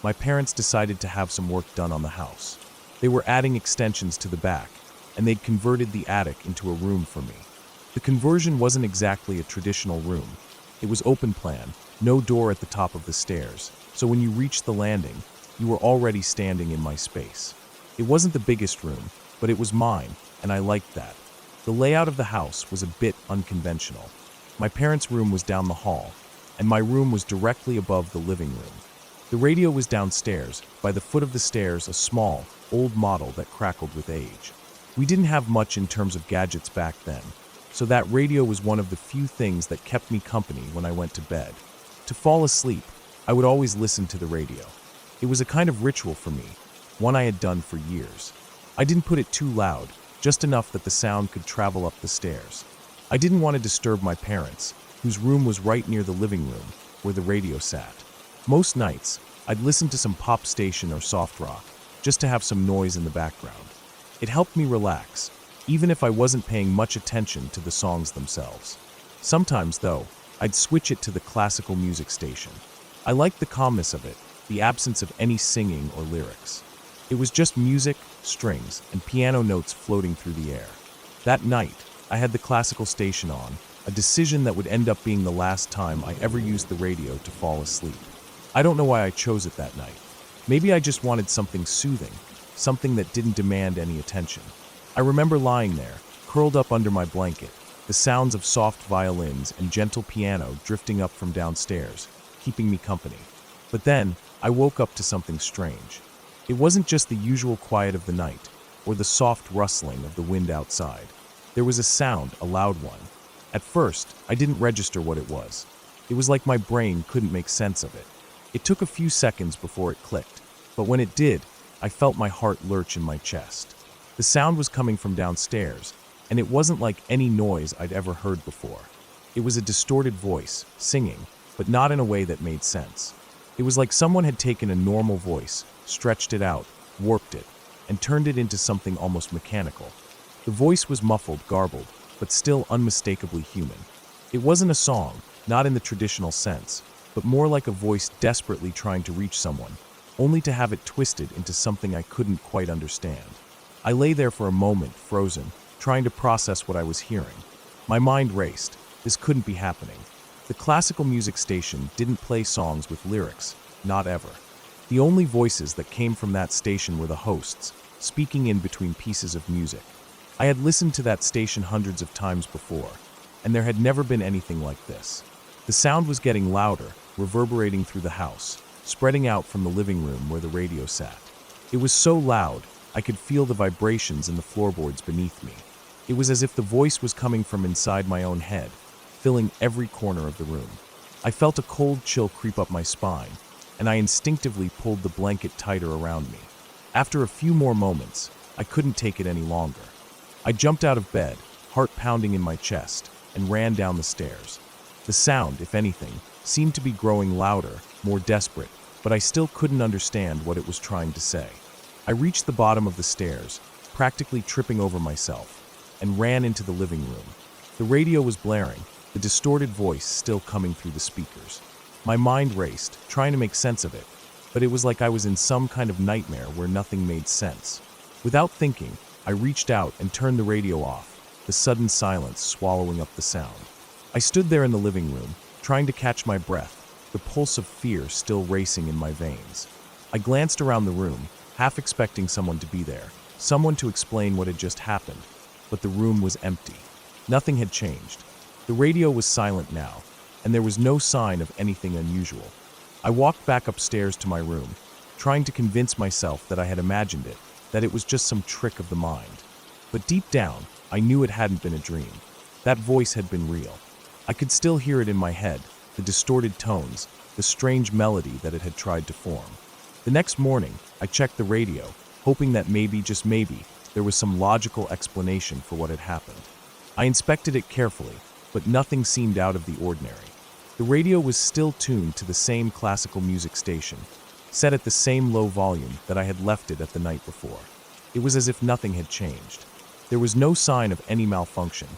my parents decided to have some work done on the house. They were adding extensions to the back, and they'd converted the attic into a room for me. The conversion wasn't exactly a traditional room. It was open plan, no door at the top of the stairs, so when you reached the landing, you were already standing in my space. It wasn't the biggest room, but it was mine, and I liked that. The layout of the house was a bit unconventional. My parents' room was down the hall, and my room was directly above the living room. The radio was downstairs, by the foot of the stairs, a small, old model that crackled with age. We didn't have much in terms of gadgets back then, so that radio was one of the few things that kept me company when I went to bed. To fall asleep, I would always listen to the radio. It was a kind of ritual for me, one I had done for years. I didn't put it too loud, just enough that the sound could travel up the stairs. I didn't want to disturb my parents, whose room was right near the living room, where the radio sat. Most nights, I'd listen to some pop station or soft rock, just to have some noise in the background. It helped me relax, even if I wasn't paying much attention to the songs themselves. Sometimes, though, I'd switch it to the classical music station. I liked the calmness of it, the absence of any singing or lyrics. It was just music, strings, and piano notes floating through the air. That night, I had the classical station on, a decision that would end up being the last time I ever used the radio to fall asleep. I don't know why I chose it that night. Maybe I just wanted something soothing, something that didn't demand any attention. I remember lying there, curled up under my blanket, the sounds of soft violins and gentle piano drifting up from downstairs, keeping me company. But then, I woke up to something strange. It wasn't just the usual quiet of the night, or the soft rustling of the wind outside. There was a sound, a loud one. At first, I didn't register what it was. It was like my brain couldn't make sense of it. It took a few seconds before it clicked, but when it did, I felt my heart lurch in my chest. The sound was coming from downstairs, and it wasn't like any noise I'd ever heard before. It was a distorted voice, singing, but not in a way that made sense. It was like someone had taken a normal voice, stretched it out, warped it, and turned it into something almost mechanical. The voice was muffled, garbled, but still unmistakably human. It wasn't a song, not in the traditional sense, but more like a voice desperately trying to reach someone, only to have it twisted into something I couldn't quite understand. I lay there for a moment, frozen, trying to process what I was hearing. My mind raced. This couldn't be happening. The classical music station didn't play songs with lyrics, not ever. The only voices that came from that station were the hosts, speaking in between pieces of music. I had listened to that station hundreds of times before, and there had never been anything like this. The sound was getting louder, reverberating through the house, spreading out from the living room where the radio sat. It was so loud, I could feel the vibrations in the floorboards beneath me. It was as if the voice was coming from inside my own head, filling every corner of the room. I felt a cold chill creep up my spine, and I instinctively pulled the blanket tighter around me. After a few more moments, I couldn't take it any longer. I jumped out of bed, heart pounding in my chest, and ran down the stairs. The sound, if anything, seemed to be growing louder, more desperate, but I still couldn't understand what it was trying to say. I reached the bottom of the stairs, practically tripping over myself, and ran into the living room. The radio was blaring, the distorted voice still coming through the speakers. My mind raced, trying to make sense of it, but it was like I was in some kind of nightmare where nothing made sense. Without thinking, I reached out and turned the radio off, the sudden silence swallowing up the sound. I stood there in the living room, trying to catch my breath, the pulse of fear still racing in my veins. I glanced around the room, half expecting someone to be there, someone to explain what had just happened, but the room was empty. Nothing had changed. The radio was silent now, and there was no sign of anything unusual. I walked back upstairs to my room, trying to convince myself that I had imagined it, that it was just some trick of the mind. But deep down, I knew it hadn't been a dream. That voice had been real. I could still hear it in my head, the distorted tones, the strange melody that it had tried to form. The next morning, I checked the radio, hoping that maybe, just maybe, there was some logical explanation for what had happened. I inspected it carefully, but nothing seemed out of the ordinary. The radio was still tuned to the same classical music station, set at the same low volume that I had left it at the night before. It was as if nothing had changed. There was no sign of any malfunction,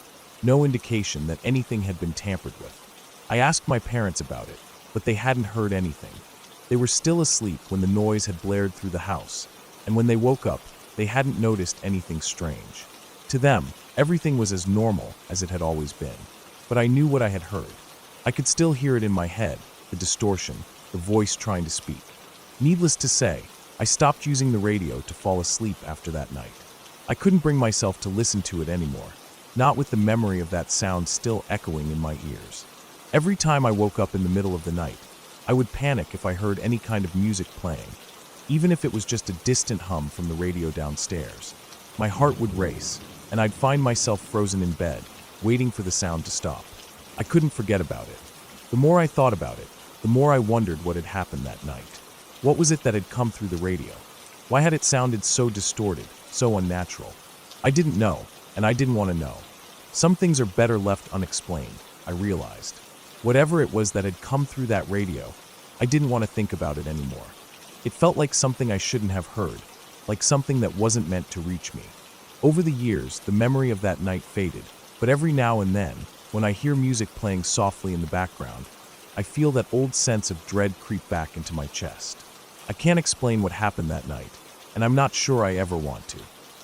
no indication that anything had been tampered with. I asked my parents about it, but they hadn't heard anything. They were still asleep when the noise had blared through the house, and when they woke up, they hadn't noticed anything strange. To them, everything was as normal as it had always been. But I knew what I had heard. I could still hear it in my head, the distortion, the voice trying to speak. Needless to say, I stopped using the radio to fall asleep after that night. I couldn't bring myself to listen to it anymore, not with the memory of that sound still echoing in my ears. Every time I woke up in the middle of the night, I would panic if I heard any kind of music playing, even if it was just a distant hum from the radio downstairs. My heart would race, and I'd find myself frozen in bed, waiting for the sound to stop. I couldn't forget about it. The more I thought about it, the more I wondered what had happened that night. What was it that had come through the radio? Why had it sounded so distorted, so unnatural? I didn't know, and I didn't want to know. Some things are better left unexplained, I realized. Whatever it was that had come through that radio, I didn't want to think about it anymore. It felt like something I shouldn't have heard, like something that wasn't meant to reach me. Over the years, the memory of that night faded, but every now and then, when I hear music playing softly in the background, I feel that old sense of dread creep back into my chest. I can't explain what happened that night, and I'm not sure I ever want to.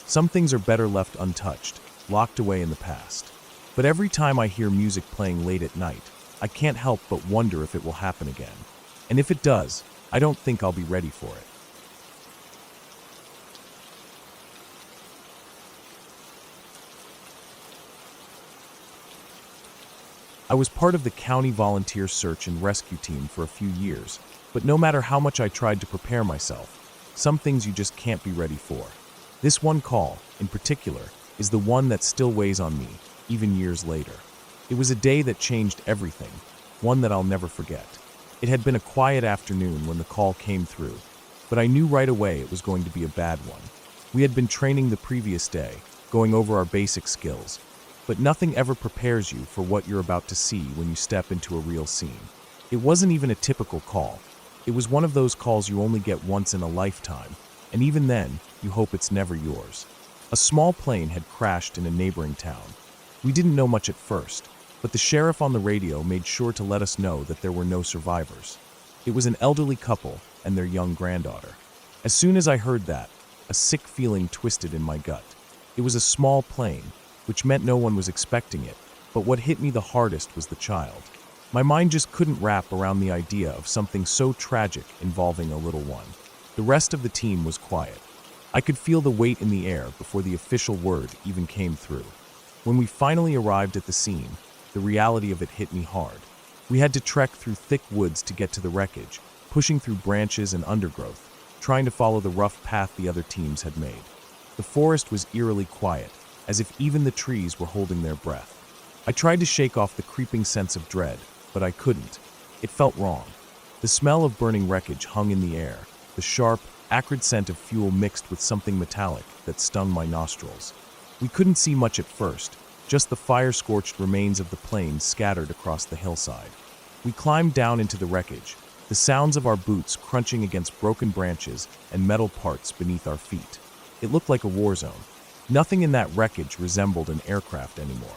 Some things are better left untouched, locked away in the past. But every time I hear music playing late at night, I can't help but wonder if it will happen again. And if it does, I don't think I'll be ready for it. I was part of the county volunteer search and rescue team for a few years, but no matter how much I tried to prepare myself, some things you just can't be ready for. This one call, in particular, is the one that still weighs on me, even years later. It was a day that changed everything, one that I'll never forget. It had been a quiet afternoon when the call came through, but I knew right away it was going to be a bad one. We had been training the previous day, going over our basic skills, but nothing ever prepares you for what you're about to see when you step into a real scene. It wasn't even a typical call. It was one of those calls you only get once in a lifetime, and even then, you hope it's never yours. A small plane had crashed in a neighboring town. We didn't know much at first, but the sheriff on the radio made sure to let us know that there were no survivors. It was an elderly couple and their young granddaughter. As soon as I heard that, a sick feeling twisted in my gut. It was a small plane, which meant no one was expecting it, but what hit me the hardest was the child. My mind just couldn't wrap around the idea of something so tragic involving a little one. The rest of the team was quiet. I could feel the weight in the air before the official word even came through. When we finally arrived at the scene, the reality of it hit me hard. We had to trek through thick woods to get to the wreckage, pushing through branches and undergrowth, trying to follow the rough path the other teams had made. The forest was eerily quiet, as if even the trees were holding their breath. I tried to shake off the creeping sense of dread, but I couldn't. It felt wrong. The smell of burning wreckage hung in the air, the sharp, acrid scent of fuel mixed with something metallic that stung my nostrils. We couldn't see much at first, just the fire-scorched remains of the plane scattered across the hillside. We climbed down into the wreckage, the sounds of our boots crunching against broken branches and metal parts beneath our feet. It looked like a war zone. Nothing in that wreckage resembled an aircraft anymore.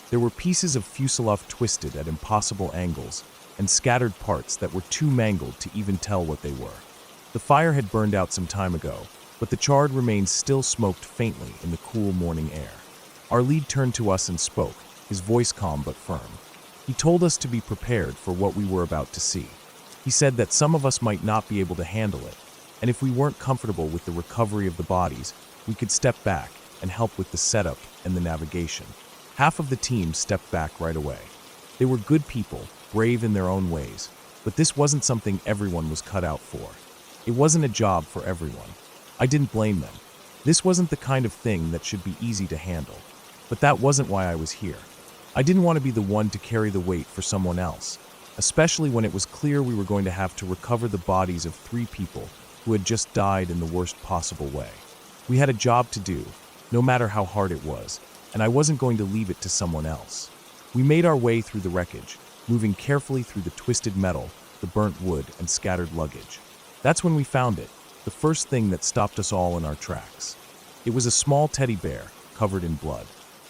There were pieces of fuselage twisted at impossible angles and scattered parts that were too mangled to even tell what they were. The fire had burned out some time ago, but the charred remains still smoked faintly in the cool morning air. Our lead turned to us and spoke, his voice calm but firm. He told us to be prepared for what we were about to see. He said that some of us might not be able to handle it, and if we weren't comfortable with the recovery of the bodies, we could step back and help with the setup and the navigation. Half of the team stepped back right away. They were good people, brave in their own ways, but this wasn't something everyone was cut out for. It wasn't a job for everyone. I didn't blame them. This wasn't the kind of thing that should be easy to handle. But that wasn't why I was here. I didn't want to be the one to carry the weight for someone else, especially when it was clear we were going to have to recover the bodies of 3 people who had just died in the worst possible way. We had a job to do, no matter how hard it was, and I wasn't going to leave it to someone else. We made our way through the wreckage, moving carefully through the twisted metal, the burnt wood, and scattered luggage. That's when we found it, the first thing that stopped us all in our tracks. It was a small teddy bear, covered in blood.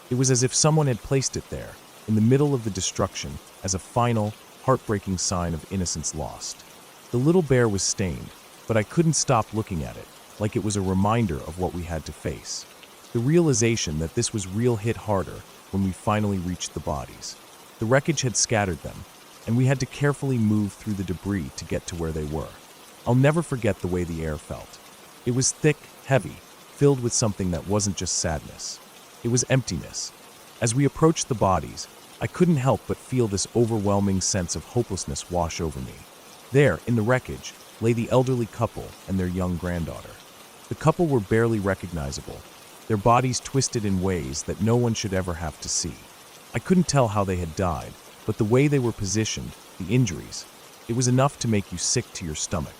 It was as if someone had placed it there, in the middle of the destruction, as a final, heartbreaking sign of innocence lost. The little bear was stained, but I couldn't stop looking at it, like it was a reminder of what we had to face. The realization that this was real hit harder when we finally reached the bodies. The wreckage had scattered them, and we had to carefully move through the debris to get to where they were. I'll never forget the way the air felt. It was thick, heavy, filled with something that wasn't just sadness. It was emptiness. As we approached the bodies, I couldn't help but feel this overwhelming sense of hopelessness wash over me. There, in the wreckage, lay the elderly couple and their young granddaughter. The couple were barely recognizable, their bodies twisted in ways that no one should ever have to see. I couldn't tell how they had died, but the way they were positioned, the injuries, it was enough to make you sick to your stomach.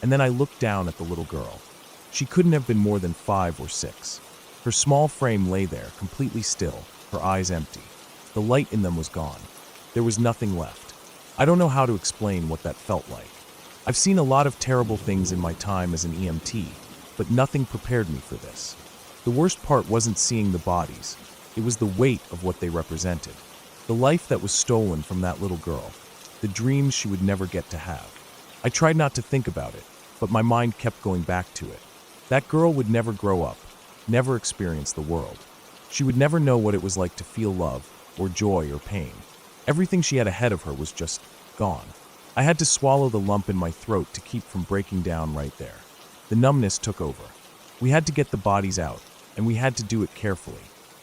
And then I looked down at the little girl. She couldn't have been more than 5 or 6. Her small frame lay there, completely still, her eyes empty. The light in them was gone. There was nothing left. I don't know how to explain what that felt like. I've seen a lot of terrible things in my time as an EMT, but nothing prepared me for this. The worst part wasn't seeing the bodies. It was the weight of what they represented. The life that was stolen from that little girl. The dreams she would never get to have. I tried not to think about it, but my mind kept going back to it. That girl would never grow up, never experience the world. She would never know what it was like to feel love, or joy, or pain. Everything she had ahead of her was just gone. I had to swallow the lump in my throat to keep from breaking down right there. The numbness took over. We had to get the bodies out, and we had to do it carefully.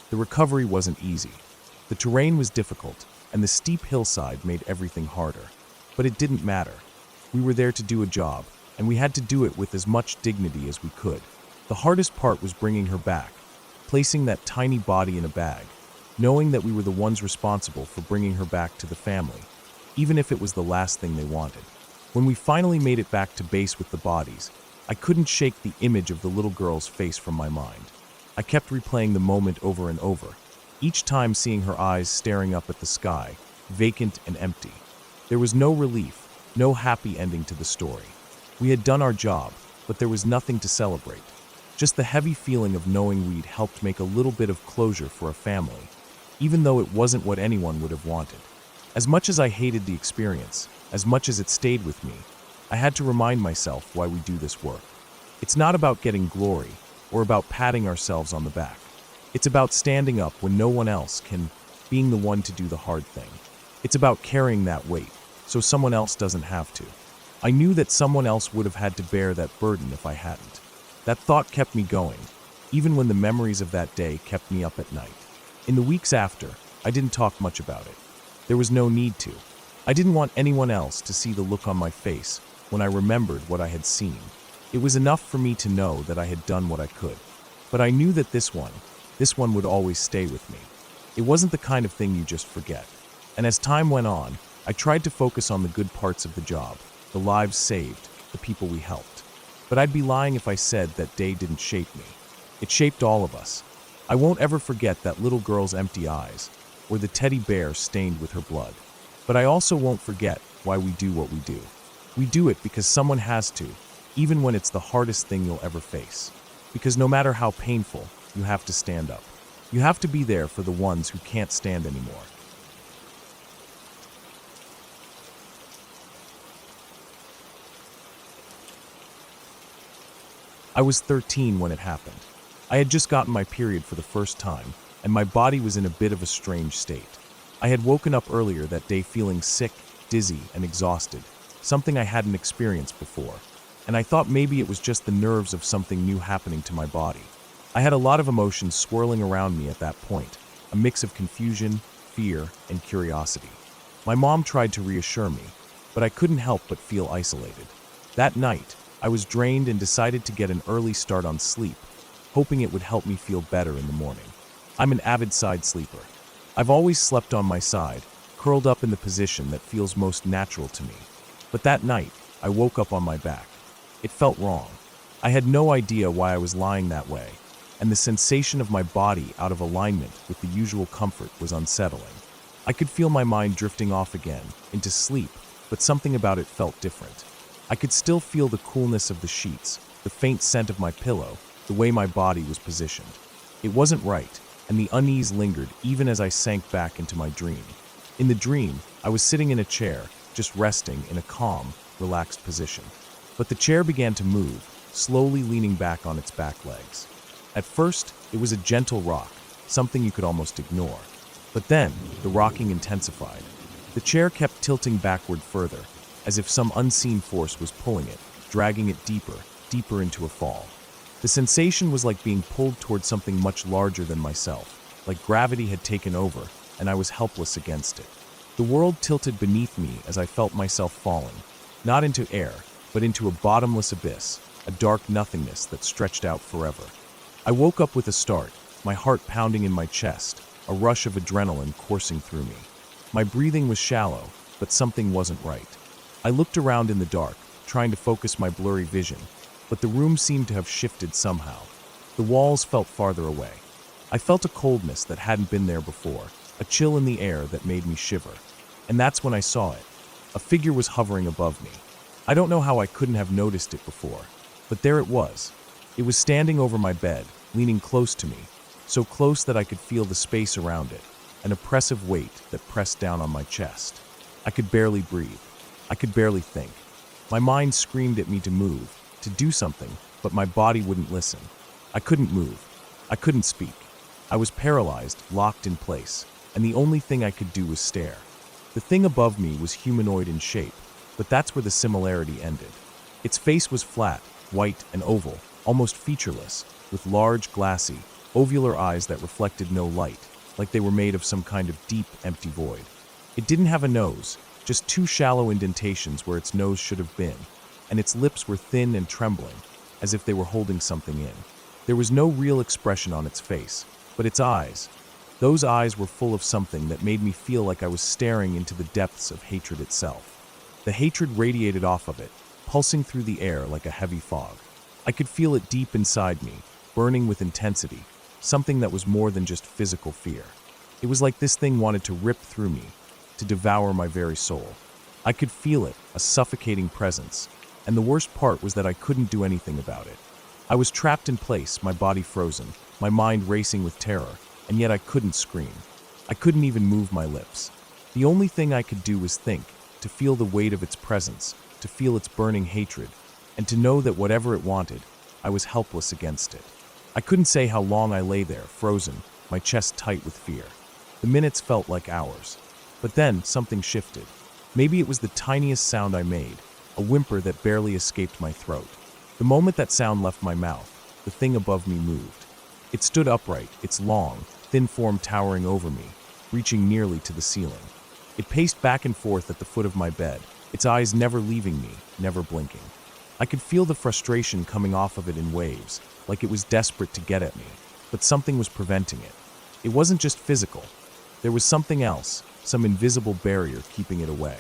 The recovery wasn't easy. The terrain was difficult, and the steep hillside made everything harder. But it didn't matter. We were there to do a job, and we had to do it with as much dignity as we could. The hardest part was bringing her back, placing that tiny body in a bag, knowing that we were the ones responsible for bringing her back to the family, even if it was the last thing they wanted. When we finally made it back to base with the bodies, I couldn't shake the image of the little girl's face from my mind. I kept replaying the moment over and over, each time seeing her eyes staring up at the sky, vacant and empty. There was no relief, no happy ending to the story. We had done our job, but there was nothing to celebrate. Just the heavy feeling of knowing we'd helped make a little bit of closure for a family, even though it wasn't what anyone would have wanted. As much as I hated the experience, as much as it stayed with me, I had to remind myself why we do this work. It's not about getting glory or about patting ourselves on the back. It's about standing up when no one else can, being the one to do the hard thing. It's about carrying that weight so someone else doesn't have to. I knew that someone else would have had to bear that burden if I hadn't. That thought kept me going, even when the memories of that day kept me up at night. In the weeks after, I didn't talk much about it. There was no need to. I didn't want anyone else to see the look on my face when I remembered what I had seen. It was enough for me to know that I had done what I could. But I knew that this one would always stay with me. It wasn't the kind of thing you just forget. And as time went on, I tried to focus on the good parts of the job, the lives saved, the people we helped. But I'd be lying if I said that day didn't shape me. It shaped all of us. I won't ever forget that little girl's empty eyes, or the teddy bear stained with her blood. But I also won't forget why we do what we do. We do it because someone has to, even when it's the hardest thing you'll ever face. Because no matter how painful, you have to stand up. You have to be there for the ones who can't stand anymore. I was 13 when it happened. I had just gotten my period for the first time, and my body was in a bit of a strange state. I had woken up earlier that day feeling sick, dizzy, and exhausted, something I hadn't experienced before, and I thought maybe it was just the nerves of something new happening to my body. I had a lot of emotions swirling around me at that point, a mix of confusion, fear, and curiosity. My mom tried to reassure me, but I couldn't help but feel isolated. That night, I was drained and decided to get an early start on sleep, hoping it would help me feel better in the morning. I'm an avid side sleeper. I've always slept on my side, curled up in the position that feels most natural to me. But that night, I woke up on my back. It felt wrong. I had no idea why I was lying that way, and the sensation of my body out of alignment with the usual comfort was unsettling. I could feel my mind drifting off again, into sleep, but something about it felt different. I could still feel the coolness of the sheets, the faint scent of my pillow, the way my body was positioned. It wasn't right, and the unease lingered even as I sank back into my dream. In the dream, I was sitting in a chair, just resting in a calm, relaxed position. But the chair began to move, slowly leaning back on its back legs. At first, it was a gentle rock, something you could almost ignore. But then, the rocking intensified. The chair kept tilting backward further, as if some unseen force was pulling it, dragging it deeper, deeper into a fall. The sensation was like being pulled towards something much larger than myself, like gravity had taken over, and I was helpless against it. The world tilted beneath me as I felt myself falling, not into air, but into a bottomless abyss, a dark nothingness that stretched out forever. I woke up with a start, my heart pounding in my chest, a rush of adrenaline coursing through me. My breathing was shallow, but something wasn't right. I looked around in the dark, trying to focus my blurry vision, but the room seemed to have shifted somehow. The walls felt farther away. I felt a coldness that hadn't been there before, a chill in the air that made me shiver. And that's when I saw it. A figure was hovering above me. I don't know how I couldn't have noticed it before, but there it was. It was standing over my bed, leaning close to me, so close that I could feel the space around it, an oppressive weight that pressed down on my chest. I could barely breathe. I could barely think. My mind screamed at me to move, to do something, but my body wouldn't listen. I couldn't move. I couldn't speak. I was paralyzed, locked in place, and the only thing I could do was stare. The thing above me was humanoid in shape, but that's where the similarity ended. Its face was flat, white and oval, almost featureless, with large, glassy, ovular eyes that reflected no light, like they were made of some kind of deep, empty void. It didn't have a nose, just two shallow indentations where its nose should have been, and its lips were thin and trembling, as if they were holding something in. There was no real expression on its face, but its eyes, those eyes were full of something that made me feel like I was staring into the depths of hatred itself. The hatred radiated off of it, pulsing through the air like a heavy fog. I could feel it deep inside me, burning with intensity, something that was more than just physical fear. It was like this thing wanted to rip through me, to devour my very soul. I could feel it, a suffocating presence, and the worst part was that I couldn't do anything about it. I was trapped in place, my body frozen, my mind racing with terror, and yet I couldn't scream. I couldn't even move my lips. The only thing I could do was think, to feel the weight of its presence, to feel its burning hatred, and to know that whatever it wanted, I was helpless against it. I couldn't say how long I lay there, frozen, my chest tight with fear. The minutes felt like hours. But then something shifted. Maybe it was the tiniest sound I made, a whimper that barely escaped my throat. The moment that sound left my mouth, the thing above me moved. It stood upright, its long, thin form towering over me, reaching nearly to the ceiling. It paced back and forth at the foot of my bed, its eyes never leaving me, never blinking. I could feel the frustration coming off of it in waves, like it was desperate to get at me, but something was preventing it. It wasn't just physical. There was something else, some invisible barrier keeping it away.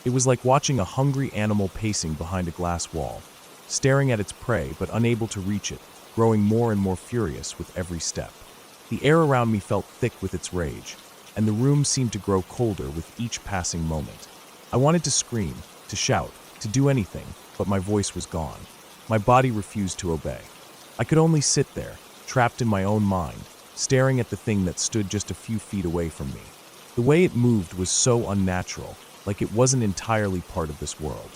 It was like watching a hungry animal pacing behind a glass wall, staring at its prey but unable to reach it, growing more and more furious with every step. The air around me felt thick with its rage, and the room seemed to grow colder with each passing moment. I wanted to scream, to shout, to do anything, but my voice was gone. My body refused to obey. I could only sit there, trapped in my own mind, staring at the thing that stood just a few feet away from me. The way it moved was so unnatural, like it wasn't entirely part of this world.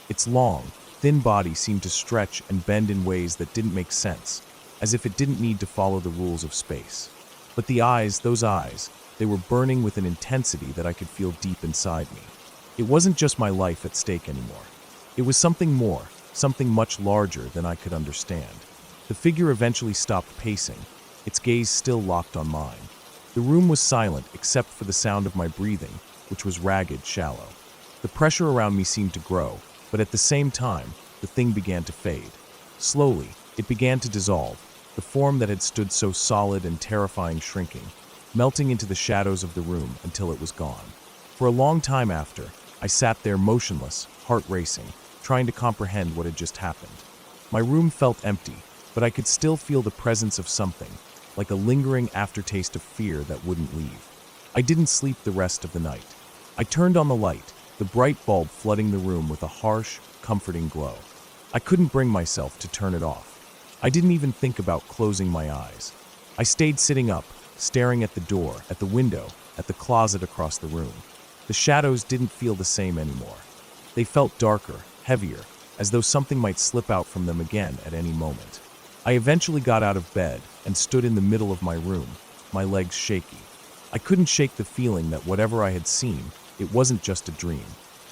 Its long, thin body seemed to stretch and bend in ways that didn't make sense, as if it didn't need to follow the rules of space. But the eyes, those eyes, they were burning with an intensity that I could feel deep inside me. It wasn't just my life at stake anymore. It was something more, something much larger than I could understand. The figure eventually stopped pacing, its gaze still locked on mine. The room was silent except for the sound of my breathing, which was ragged, shallow. The pressure around me seemed to grow, but at the same time, the thing began to fade. Slowly, it began to dissolve, the form that had stood so solid and terrifying shrinking, melting into the shadows of the room until it was gone. For a long time after, I sat there motionless, heart racing, trying to comprehend what had just happened. My room felt empty, but I could still feel the presence of something, like a lingering aftertaste of fear that wouldn't leave. I didn't sleep the rest of the night. I turned on the light, the bright bulb flooding the room with a harsh, comforting glow. I couldn't bring myself to turn it off. I didn't even think about closing my eyes. I stayed sitting up, staring at the door, at the window, at the closet across the room. The shadows didn't feel the same anymore. They felt darker, heavier, as though something might slip out from them again at any moment. I eventually got out of bed and stood in the middle of my room, my legs shaky. I couldn't shake the feeling that whatever I had seen, it wasn't just a dream.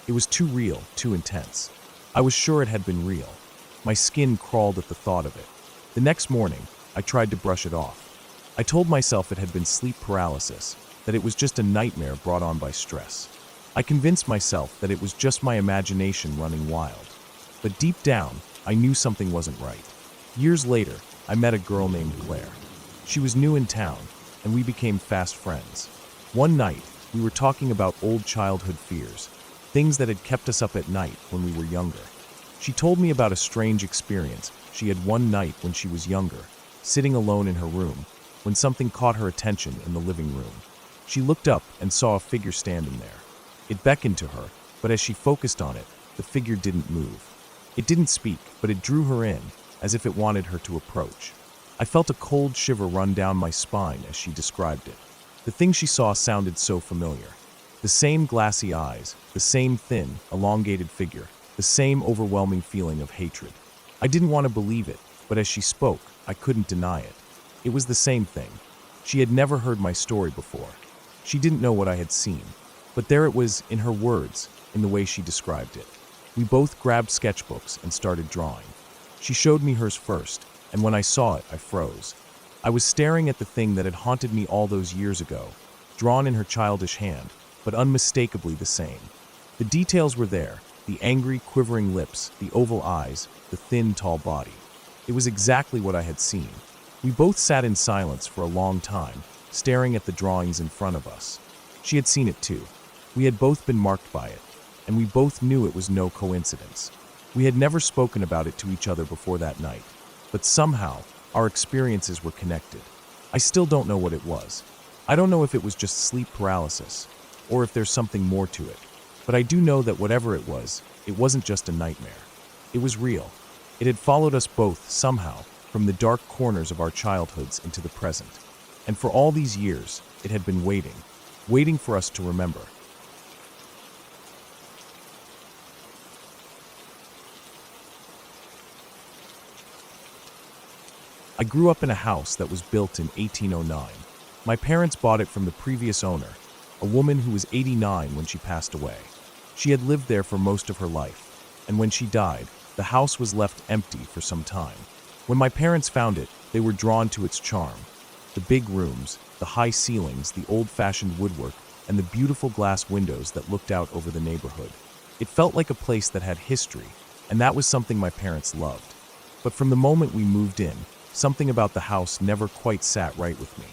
It was too real, too intense. I was sure it had been real. My skin crawled at the thought of it. The next morning, I tried to brush it off. I told myself it had been sleep paralysis, that it was just a nightmare brought on by stress. I convinced myself that it was just my imagination running wild. But deep down, I knew something wasn't right. Years later, I met a girl named Claire. She was new in town, and we became fast friends. One night, we were talking about old childhood fears, things that had kept us up at night when we were younger. She told me about a strange experience she had one night when she was younger, sitting alone in her room, when something caught her attention in the living room. She looked up and saw a figure standing there. It beckoned to her, but as she focused on it, the figure didn't move. It didn't speak, but it drew her in, as if it wanted her to approach. I felt a cold shiver run down my spine as she described it. The thing she saw sounded so familiar. The same glassy eyes, the same thin, elongated figure, the same overwhelming feeling of hatred. I didn't want to believe it, but as she spoke, I couldn't deny it. It was the same thing. She had never heard my story before. She didn't know what I had seen. But there it was, in her words, in the way she described it. We both grabbed sketchbooks and started drawing. She showed me hers first, and when I saw it, I froze. I was staring at the thing that had haunted me all those years ago, drawn in her childish hand, but unmistakably the same. The details were there, the angry, quivering lips, the oval eyes, the thin, tall body. It was exactly what I had seen. We both sat in silence for a long time, staring at the drawings in front of us. She had seen it too. We had both been marked by it, and we both knew it was no coincidence. We had never spoken about it to each other before that night, but somehow, our experiences were connected. I still don't know what it was. I don't know if it was just sleep paralysis, or if there's something more to it. But I do know that whatever it wasn't just a nightmare. It was real. It had followed us both, somehow, from the dark corners of our childhoods into the present. And for all these years, it had been waiting for us to remember. I grew up in a house that was built in 1809. My parents bought it from the previous owner, a woman who was 89 when she passed away. She had lived there for most of her life, and when she died, the house was left empty for some time. When my parents found it, they were drawn to its charm. The big rooms, the high ceilings, the old-fashioned woodwork, and the beautiful glass windows that looked out over the neighborhood. It felt like a place that had history, and that was something my parents loved. But from the moment we moved in, something about the house never quite sat right with me.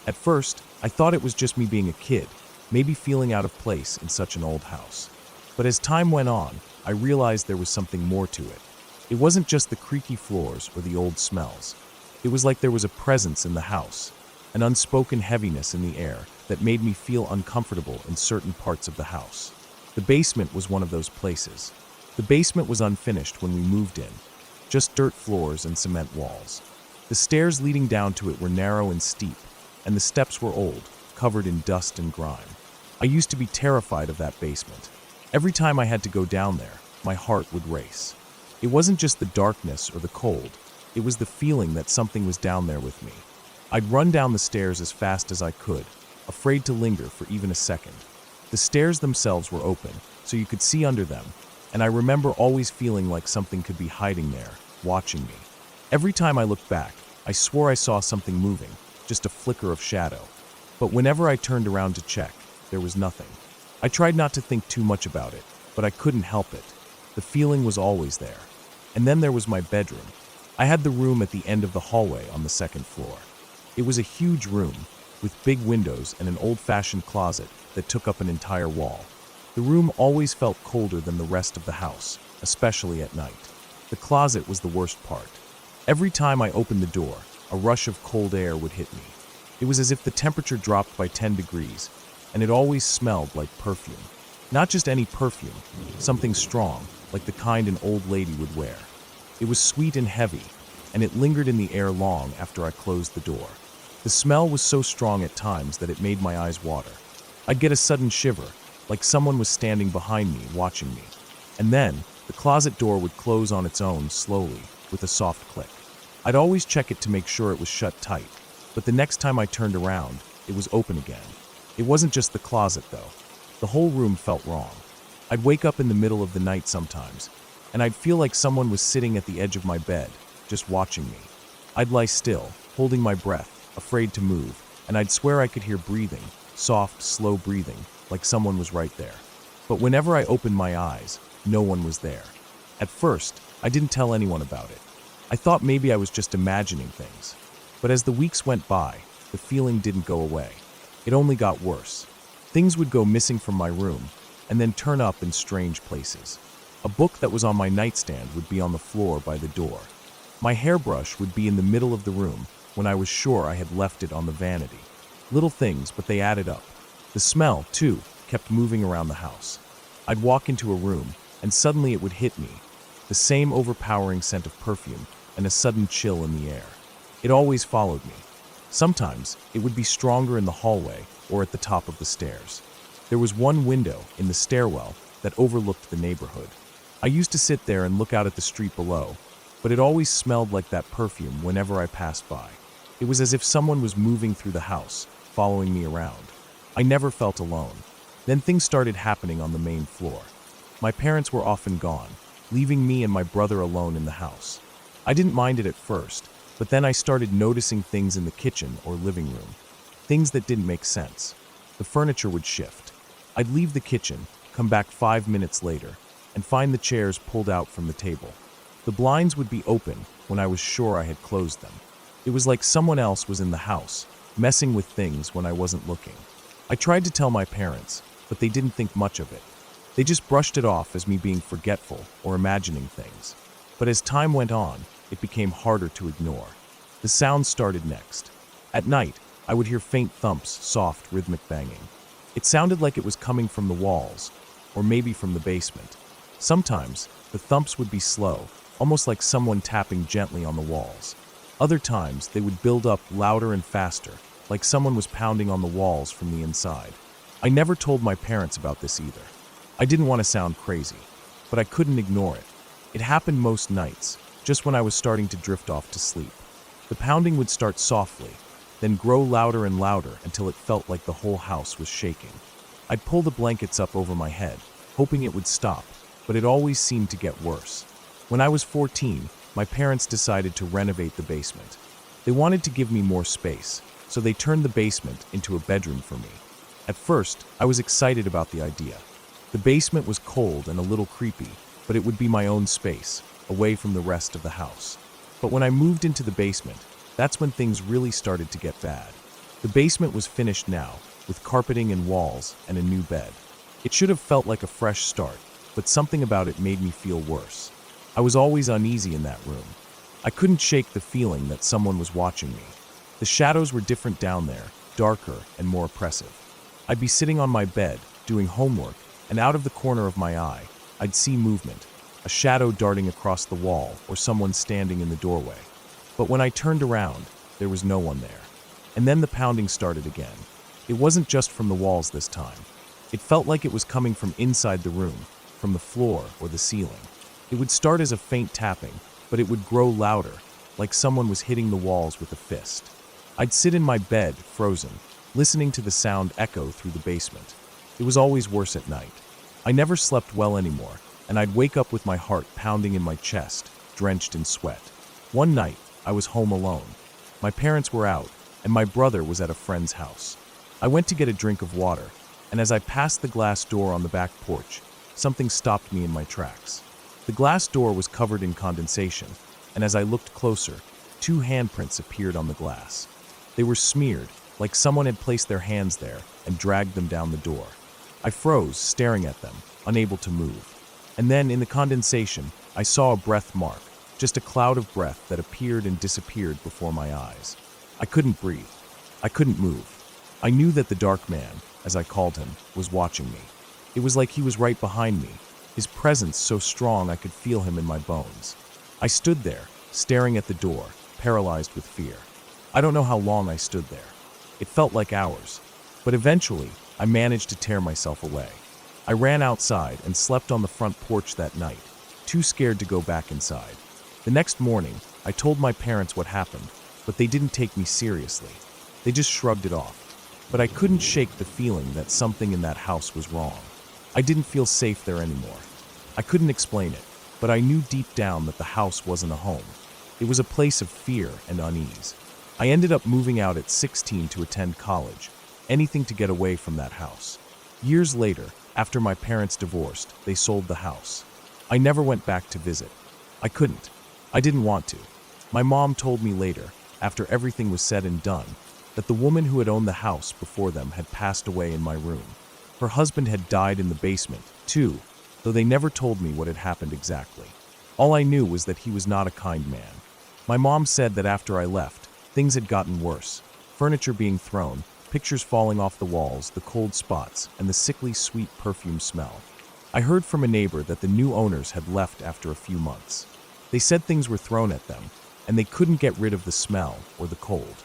At first, I thought it was just me being a kid, maybe feeling out of place in such an old house. But as time went on, I realized there was something more to it. It wasn't just the creaky floors or the old smells. It was like there was a presence in the house, an unspoken heaviness in the air that made me feel uncomfortable in certain parts of the house. The basement was one of those places. The basement was unfinished when we moved in, just dirt floors and cement walls. The stairs leading down to it were narrow and steep, and the steps were old, covered in dust and grime. I used to be terrified of that basement. Every time I had to go down there, my heart would race. It wasn't just the darkness or the cold, it was the feeling that something was down there with me. I'd run down the stairs as fast as I could, afraid to linger for even a second. The stairs themselves were open, so you could see under them, and I remember always feeling like something could be hiding there, watching me. Every time I looked back, I swore I saw something moving, just a flicker of shadow. But whenever I turned around to check, there was nothing. I tried not to think too much about it, but I couldn't help it. The feeling was always there. And then there was my bedroom. I had the room at the end of the hallway on the second floor. It was a huge room, with big windows and an old-fashioned closet that took up an entire wall. The room always felt colder than the rest of the house, especially at night. The closet was the worst part. Every time I opened the door, a rush of cold air would hit me. It was as if the temperature dropped by 10 degrees, and it always smelled like perfume. Not just any perfume, something strong, like the kind an old lady would wear. It was sweet and heavy, and it lingered in the air long after I closed the door. The smell was so strong at times that it made my eyes water. I'd get a sudden shiver, like someone was standing behind me, watching me. And then, the closet door would close on its own slowly, with a soft click. I'd always check it to make sure it was shut tight, but the next time I turned around, it was open again. It wasn't just the closet, though. The whole room felt wrong. I'd wake up in the middle of the night sometimes, and I'd feel like someone was sitting at the edge of my bed, just watching me. I'd lie still, holding my breath, afraid to move, and I'd swear I could hear breathing, soft, slow breathing, like someone was right there. But whenever I opened my eyes, no one was there. At first, I didn't tell anyone about it. I thought maybe I was just imagining things. But as the weeks went by, the feeling didn't go away. It only got worse. Things would go missing from my room, and then turn up in strange places. A book that was on my nightstand would be on the floor by the door. My hairbrush would be in the middle of the room when I was sure I had left it on the vanity. Little things, but they added up. The smell, too, kept moving around the house. I'd walk into a room, and suddenly it would hit me. The same overpowering scent of perfume, and a sudden chill in the air. It always followed me. Sometimes, it would be stronger in the hallway or at the top of the stairs. There was one window in the stairwell that overlooked the neighborhood. I used to sit there and look out at the street below, but it always smelled like that perfume whenever I passed by. It was as if someone was moving through the house, following me around. I never felt alone. Then things started happening on the main floor. My parents were often gone, leaving me and my brother alone in the house. I didn't mind it at first, But then I started noticing things in the kitchen or living room, things that didn't make sense. The furniture would shift. I'd leave the kitchen, come back 5 minutes later, and find the chairs pulled out from the table. The blinds would be open when I was sure I had closed them. It was like someone else was in the house, messing with things when I wasn't looking. I tried to tell my parents, but they didn't think much of it. They just brushed it off as me being forgetful or imagining things. But as time went on, it became harder to ignore. The sounds started next. At night, I would hear faint thumps, soft, rhythmic banging. It sounded like it was coming from the walls, or maybe from the basement. Sometimes, the thumps would be slow, almost like someone tapping gently on the walls. Other times, they would build up louder and faster, like someone was pounding on the walls from the inside. I never told my parents about this either. I didn't want to sound crazy, but I couldn't ignore it. It happened most nights, just when I was starting to drift off to sleep. The pounding would start softly, then grow louder and louder until it felt like the whole house was shaking. I'd pull the blankets up over my head, hoping it would stop, but it always seemed to get worse. When I was 14, my parents decided to renovate the basement. They wanted to give me more space, so they turned the basement into a bedroom for me. At first, I was excited about the idea. The basement was cold and a little creepy, but it would be my own space, away from the rest of the house. But when I moved into the basement, that's when things really started to get bad. The basement was finished now, with carpeting and walls and a new bed. It should have felt like a fresh start, but something about it made me feel worse. I was always uneasy in that room. I couldn't shake the feeling that someone was watching me. The shadows were different down there, darker and more oppressive. I'd be sitting on my bed, doing homework, and out of the corner of my eye, I'd see movement, a shadow darting across the wall or someone standing in the doorway. But when I turned around, there was no one there. And then the pounding started again. It wasn't just from the walls this time. It felt like it was coming from inside the room, from the floor or the ceiling. It would start as a faint tapping, but it would grow louder, like someone was hitting the walls with a fist. I'd sit in my bed, frozen, listening to the sound echo through the basement. It was always worse at night. I never slept well anymore, and I'd wake up with my heart pounding in my chest, drenched in sweat. One night, I was home alone. My parents were out, and my brother was at a friend's house. I went to get a drink of water, and as I passed the glass door on the back porch, something stopped me in my tracks. The glass door was covered in condensation, and as I looked closer, 2 handprints appeared on the glass. They were smeared, like someone had placed their hands there and dragged them down the door. I froze, staring at them, unable to move. And then, in the condensation, I saw a breath mark, just a cloud of breath that appeared and disappeared before my eyes. I couldn't breathe. I couldn't move. I knew that the dark man, as I called him, was watching me. It was like he was right behind me, his presence so strong I could feel him in my bones. I stood there, staring at the door, paralyzed with fear. I don't know how long I stood there. It felt like hours. But eventually, I managed to tear myself away. I ran outside and slept on the front porch that night, too scared to go back inside. The next morning, I told my parents what happened, but they didn't take me seriously. They just shrugged it off. But I couldn't shake the feeling that something in that house was wrong. I didn't feel safe there anymore. I couldn't explain it, but I knew deep down that the house wasn't a home. It was a place of fear and unease. I ended up moving out at 16 to attend college, anything to get away from that house. Years later, after my parents divorced, they sold the house. I never went back to visit. I couldn't. I didn't want to. My mom told me later, after everything was said and done, that the woman who had owned the house before them had passed away in my room. Her husband had died in the basement, too, though they never told me what had happened exactly. All I knew was that he was not a kind man. My mom said that after I left, things had gotten worse. Furniture being thrown, pictures falling off the walls, the cold spots, and the sickly sweet perfume smell. I heard from a neighbor that the new owners had left after a few months. They said things were thrown at them, and they couldn't get rid of the smell or the cold.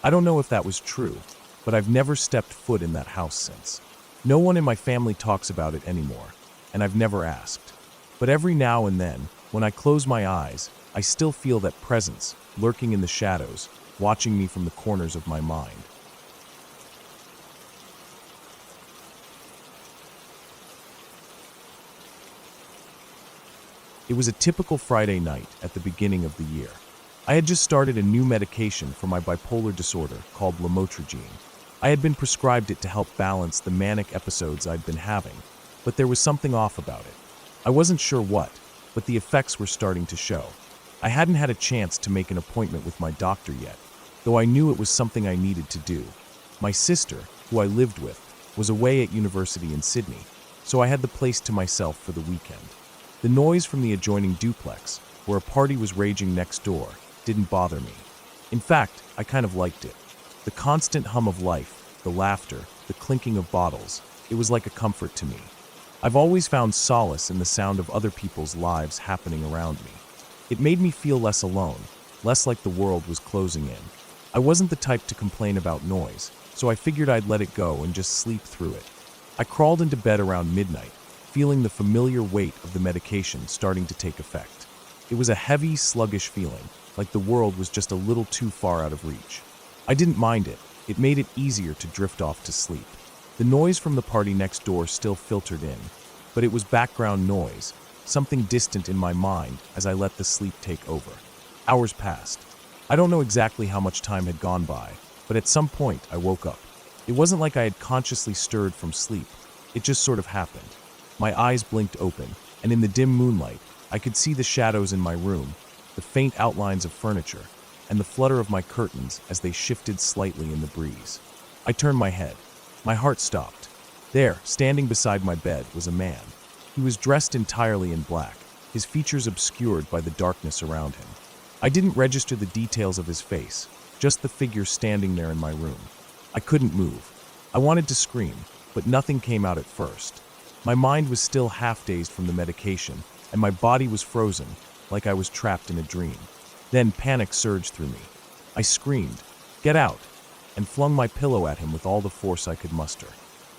I don't know if that was true, but I've never stepped foot in that house since. No one in my family talks about it anymore, and I've never asked. But every now and then, when I close my eyes, I still feel that presence, lurking in the shadows, watching me from the corners of my mind. It was a typical Friday night at the beginning of the year. I had just started a new medication for my bipolar disorder called lamotrigine. I had been prescribed it to help balance the manic episodes I'd been having, but there was something off about it. I wasn't sure what, but the effects were starting to show. I hadn't had a chance to make an appointment with my doctor yet, though I knew it was something I needed to do. My sister, who I lived with, was away at university in Sydney, so I had the place to myself for the weekend. The noise from the adjoining duplex, where a party was raging next door, didn't bother me. In fact, I kind of liked it. The constant hum of life, the laughter, the clinking of bottles, it was like a comfort to me. I've always found solace in the sound of other people's lives happening around me. It made me feel less alone, less like the world was closing in. I wasn't the type to complain about noise, so I figured I'd let it go and just sleep through it. I crawled into bed around midnight, feeling the familiar weight of the medication starting to take effect. It was a heavy, sluggish feeling, like the world was just a little too far out of reach. I didn't mind it. It made it easier to drift off to sleep. The noise from the party next door still filtered in, but it was background noise, something distant in my mind as I let the sleep take over. Hours passed. I don't know exactly how much time had gone by, but at some point I woke up. It wasn't like I had consciously stirred from sleep. It just sort of happened. My eyes blinked open, and in the dim moonlight, I could see the shadows in my room, the faint outlines of furniture, and the flutter of my curtains as they shifted slightly in the breeze. I turned my head. My heart stopped. There, standing beside my bed, was a man. He was dressed entirely in black, his features obscured by the darkness around him. I didn't register the details of his face, just the figure standing there in my room. I couldn't move. I wanted to scream, but nothing came out at first. My mind was still half-dazed from the medication, and my body was frozen, like I was trapped in a dream. Then panic surged through me. I screamed, "Get out!" and flung my pillow at him with all the force I could muster.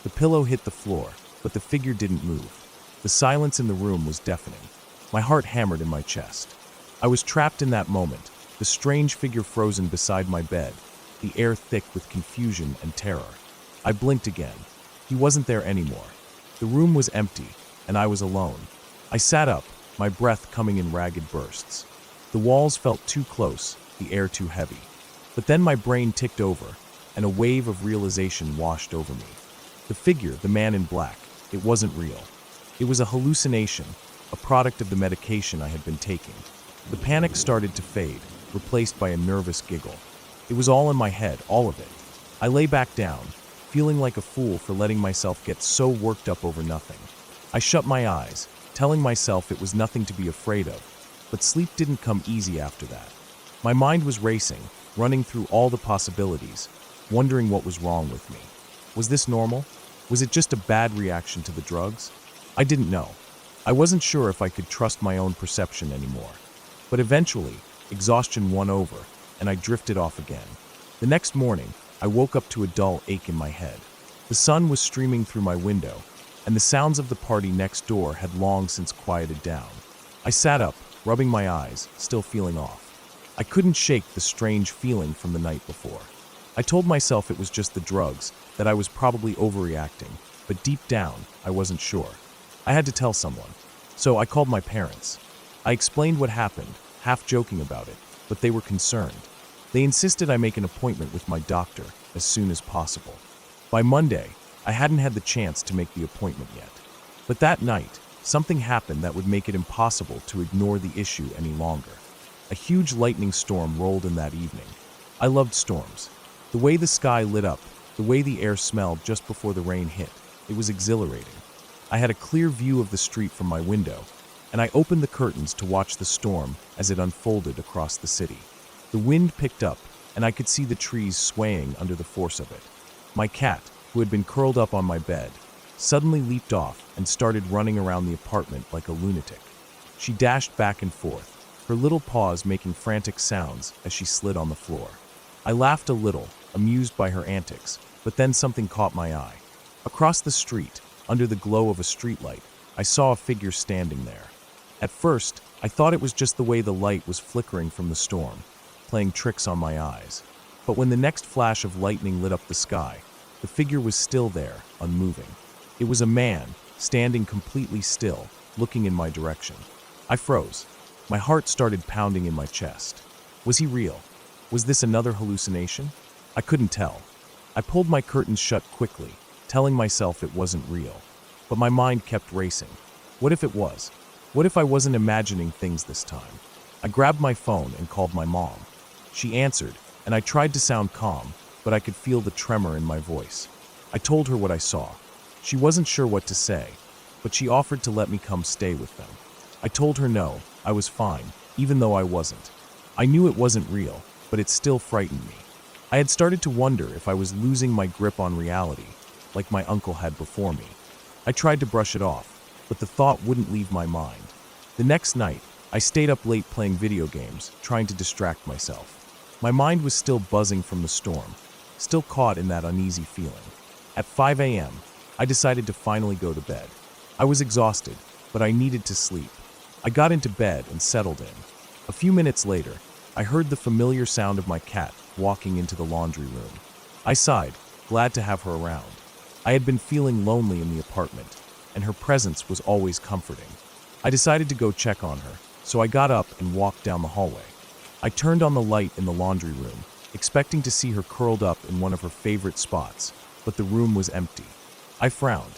The pillow hit the floor, but the figure didn't move. The silence in the room was deafening. My heart hammered in my chest. I was trapped in that moment, the strange figure frozen beside my bed, the air thick with confusion and terror. I blinked again. He wasn't there anymore. The room was empty, and I was alone. I sat up, my breath coming in ragged bursts. The walls felt too close, the air too heavy. But then my brain ticked over, and a wave of realization washed over me. The figure, the man in black, it wasn't real. It was a hallucination, a product of the medication I had been taking. The panic started to fade, replaced by a nervous giggle. It was all in my head, all of it. I lay back down, feeling like a fool for letting myself get so worked up over nothing. I shut my eyes, telling myself it was nothing to be afraid of, but sleep didn't come easy after that. My mind was racing, running through all the possibilities, wondering what was wrong with me. Was this normal? Was it just a bad reaction to the drugs? I didn't know. I wasn't sure if I could trust my own perception anymore. But eventually, exhaustion won over, and I drifted off again. The next morning, I woke up to a dull ache in my head. The sun was streaming through my window, and the sounds of the party next door had long since quieted down. I sat up, rubbing my eyes, still feeling off. I couldn't shake the strange feeling from the night before. I told myself it was just the drugs, that I was probably overreacting, but deep down, I wasn't sure. I had to tell someone. So I called my parents. I explained what happened, half joking about it, but they were concerned. They insisted I make an appointment with my doctor as soon as possible. By Monday, I hadn't had the chance to make the appointment yet. But that night, something happened that would make it impossible to ignore the issue any longer. A huge lightning storm rolled in that evening. I loved storms. The way the sky lit up, the way the air smelled just before the rain hit, it was exhilarating. I had a clear view of the street from my window, and I opened the curtains to watch the storm as it unfolded across the city. The wind picked up, and I could see the trees swaying under the force of it. My cat, who had been curled up on my bed, suddenly leaped off and started running around the apartment like a lunatic. She dashed back and forth, her little paws making frantic sounds as she slid on the floor. I laughed a little, amused by her antics, but then something caught my eye. Across the street, under the glow of a streetlight, I saw a figure standing there. At first, I thought it was just the way the light was flickering from the storm, playing tricks on my eyes. But when the next flash of lightning lit up the sky, the figure was still there, unmoving. It was a man, standing completely still, looking in my direction. I froze. My heart started pounding in my chest. Was he real? Was this another hallucination? I couldn't tell. I pulled my curtains shut quickly, telling myself it wasn't real. But my mind kept racing. What if it was? What if I wasn't imagining things this time? I grabbed my phone and called my mom. She answered, and I tried to sound calm, but I could feel the tremor in my voice. I told her what I saw. She wasn't sure what to say, but she offered to let me come stay with them. I told her no, I was fine, even though I wasn't. I knew it wasn't real, but it still frightened me. I had started to wonder if I was losing my grip on reality, like my uncle had before me. I tried to brush it off, but the thought wouldn't leave my mind. The next night, I stayed up late playing video games, trying to distract myself. My mind was still buzzing from the storm, still caught in that uneasy feeling. At 5 a.m., I decided to finally go to bed. I was exhausted, but I needed to sleep. I got into bed and settled in. A few minutes later, I heard the familiar sound of my cat walking into the laundry room. I sighed, glad to have her around. I had been feeling lonely in the apartment, and her presence was always comforting. I decided to go check on her, so I got up and walked down the hallway. I turned on the light in the laundry room, expecting to see her curled up in one of her favorite spots, but the room was empty. I frowned.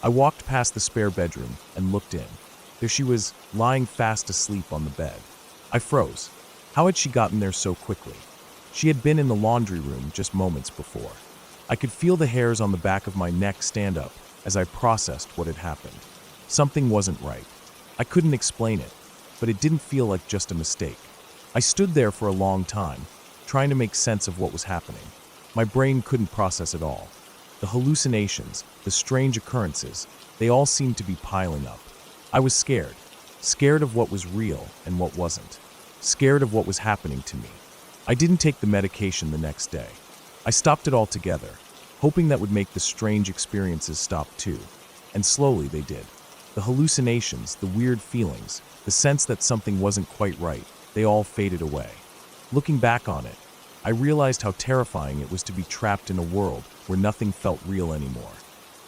I walked past the spare bedroom and looked in. There she was, lying fast asleep on the bed. I froze. How had she gotten there so quickly? She had been in the laundry room just moments before. I could feel the hairs on the back of my neck stand up as I processed what had happened. Something wasn't right. I couldn't explain it, but it didn't feel like just a mistake. I stood there for a long time, trying to make sense of what was happening. My brain couldn't process it all. The hallucinations, the strange occurrences, they all seemed to be piling up. I was scared. Scared of what was real and what wasn't. Scared of what was happening to me. I didn't take the medication the next day. I stopped it altogether, hoping that would make the strange experiences stop too. And slowly they did. The hallucinations, the weird feelings, the sense that something wasn't quite right, they all faded away. Looking back on it, I realized how terrifying it was to be trapped in a world where nothing felt real anymore.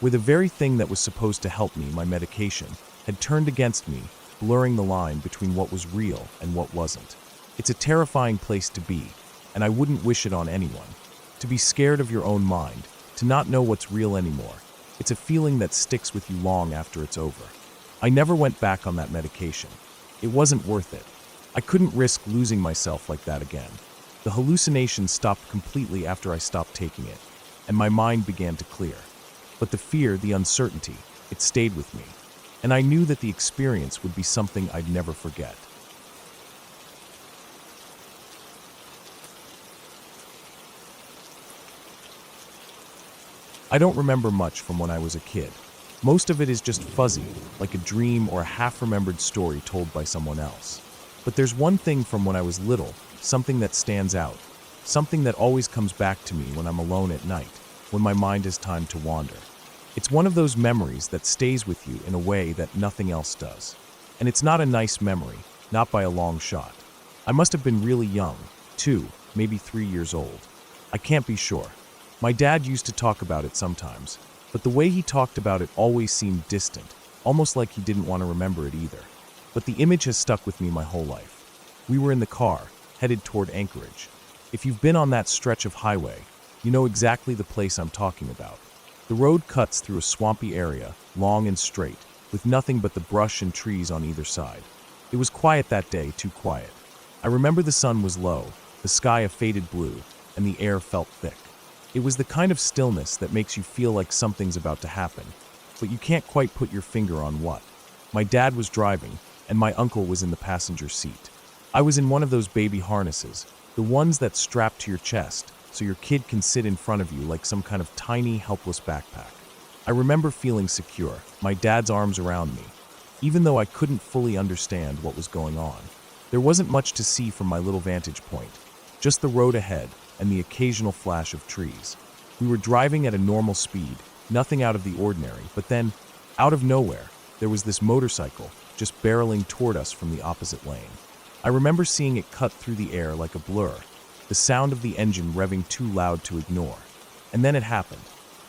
Where the very thing that was supposed to help me, my medication, had turned against me, blurring the line between what was real and what wasn't. It's a terrifying place to be, and I wouldn't wish it on anyone. To be scared of your own mind, to not know what's real anymore. It's a feeling that sticks with you long after it's over. I never went back on that medication. It wasn't worth it. I couldn't risk losing myself like that again. The hallucinations stopped completely after I stopped taking it, and my mind began to clear. But the fear, the uncertainty, it stayed with me, and I knew that the experience would be something I'd never forget. I don't remember much from when I was a kid. Most of it is just fuzzy, like a dream or a half-remembered story told by someone else. But there's one thing from when I was little, something that stands out, something that always comes back to me when I'm alone at night, when my mind has time to wander. It's one of those memories that stays with you in a way that nothing else does. And it's not a nice memory, not by a long shot. I must have been really young, 2, maybe 3 years old. I can't be sure. My dad used to talk about it sometimes, but the way he talked about it always seemed distant, almost like he didn't want to remember it either. But the image has stuck with me my whole life. We were in the car, headed toward Anchorage. If you've been on that stretch of highway, you know exactly the place I'm talking about. The road cuts through a swampy area, long and straight, with nothing but the brush and trees on either side. It was quiet that day, too quiet. I remember the sun was low, the sky a faded blue, and the air felt thick. It was the kind of stillness that makes you feel like something's about to happen, but you can't quite put your finger on what. My dad was driving, and my uncle was in the passenger seat. I was in one of those baby harnesses, the ones that strap to your chest, so your kid can sit in front of you like some kind of tiny, helpless backpack. I remember feeling secure, my dad's arms around me, even though I couldn't fully understand what was going on. There wasn't much to see from my little vantage point, just the road ahead and the occasional flash of trees. We were driving at a normal speed, nothing out of the ordinary, but then, out of nowhere, there was this motorcycle just barreling toward us from the opposite lane. I remember seeing it cut through the air like a blur, the sound of the engine revving too loud to ignore. And then it happened.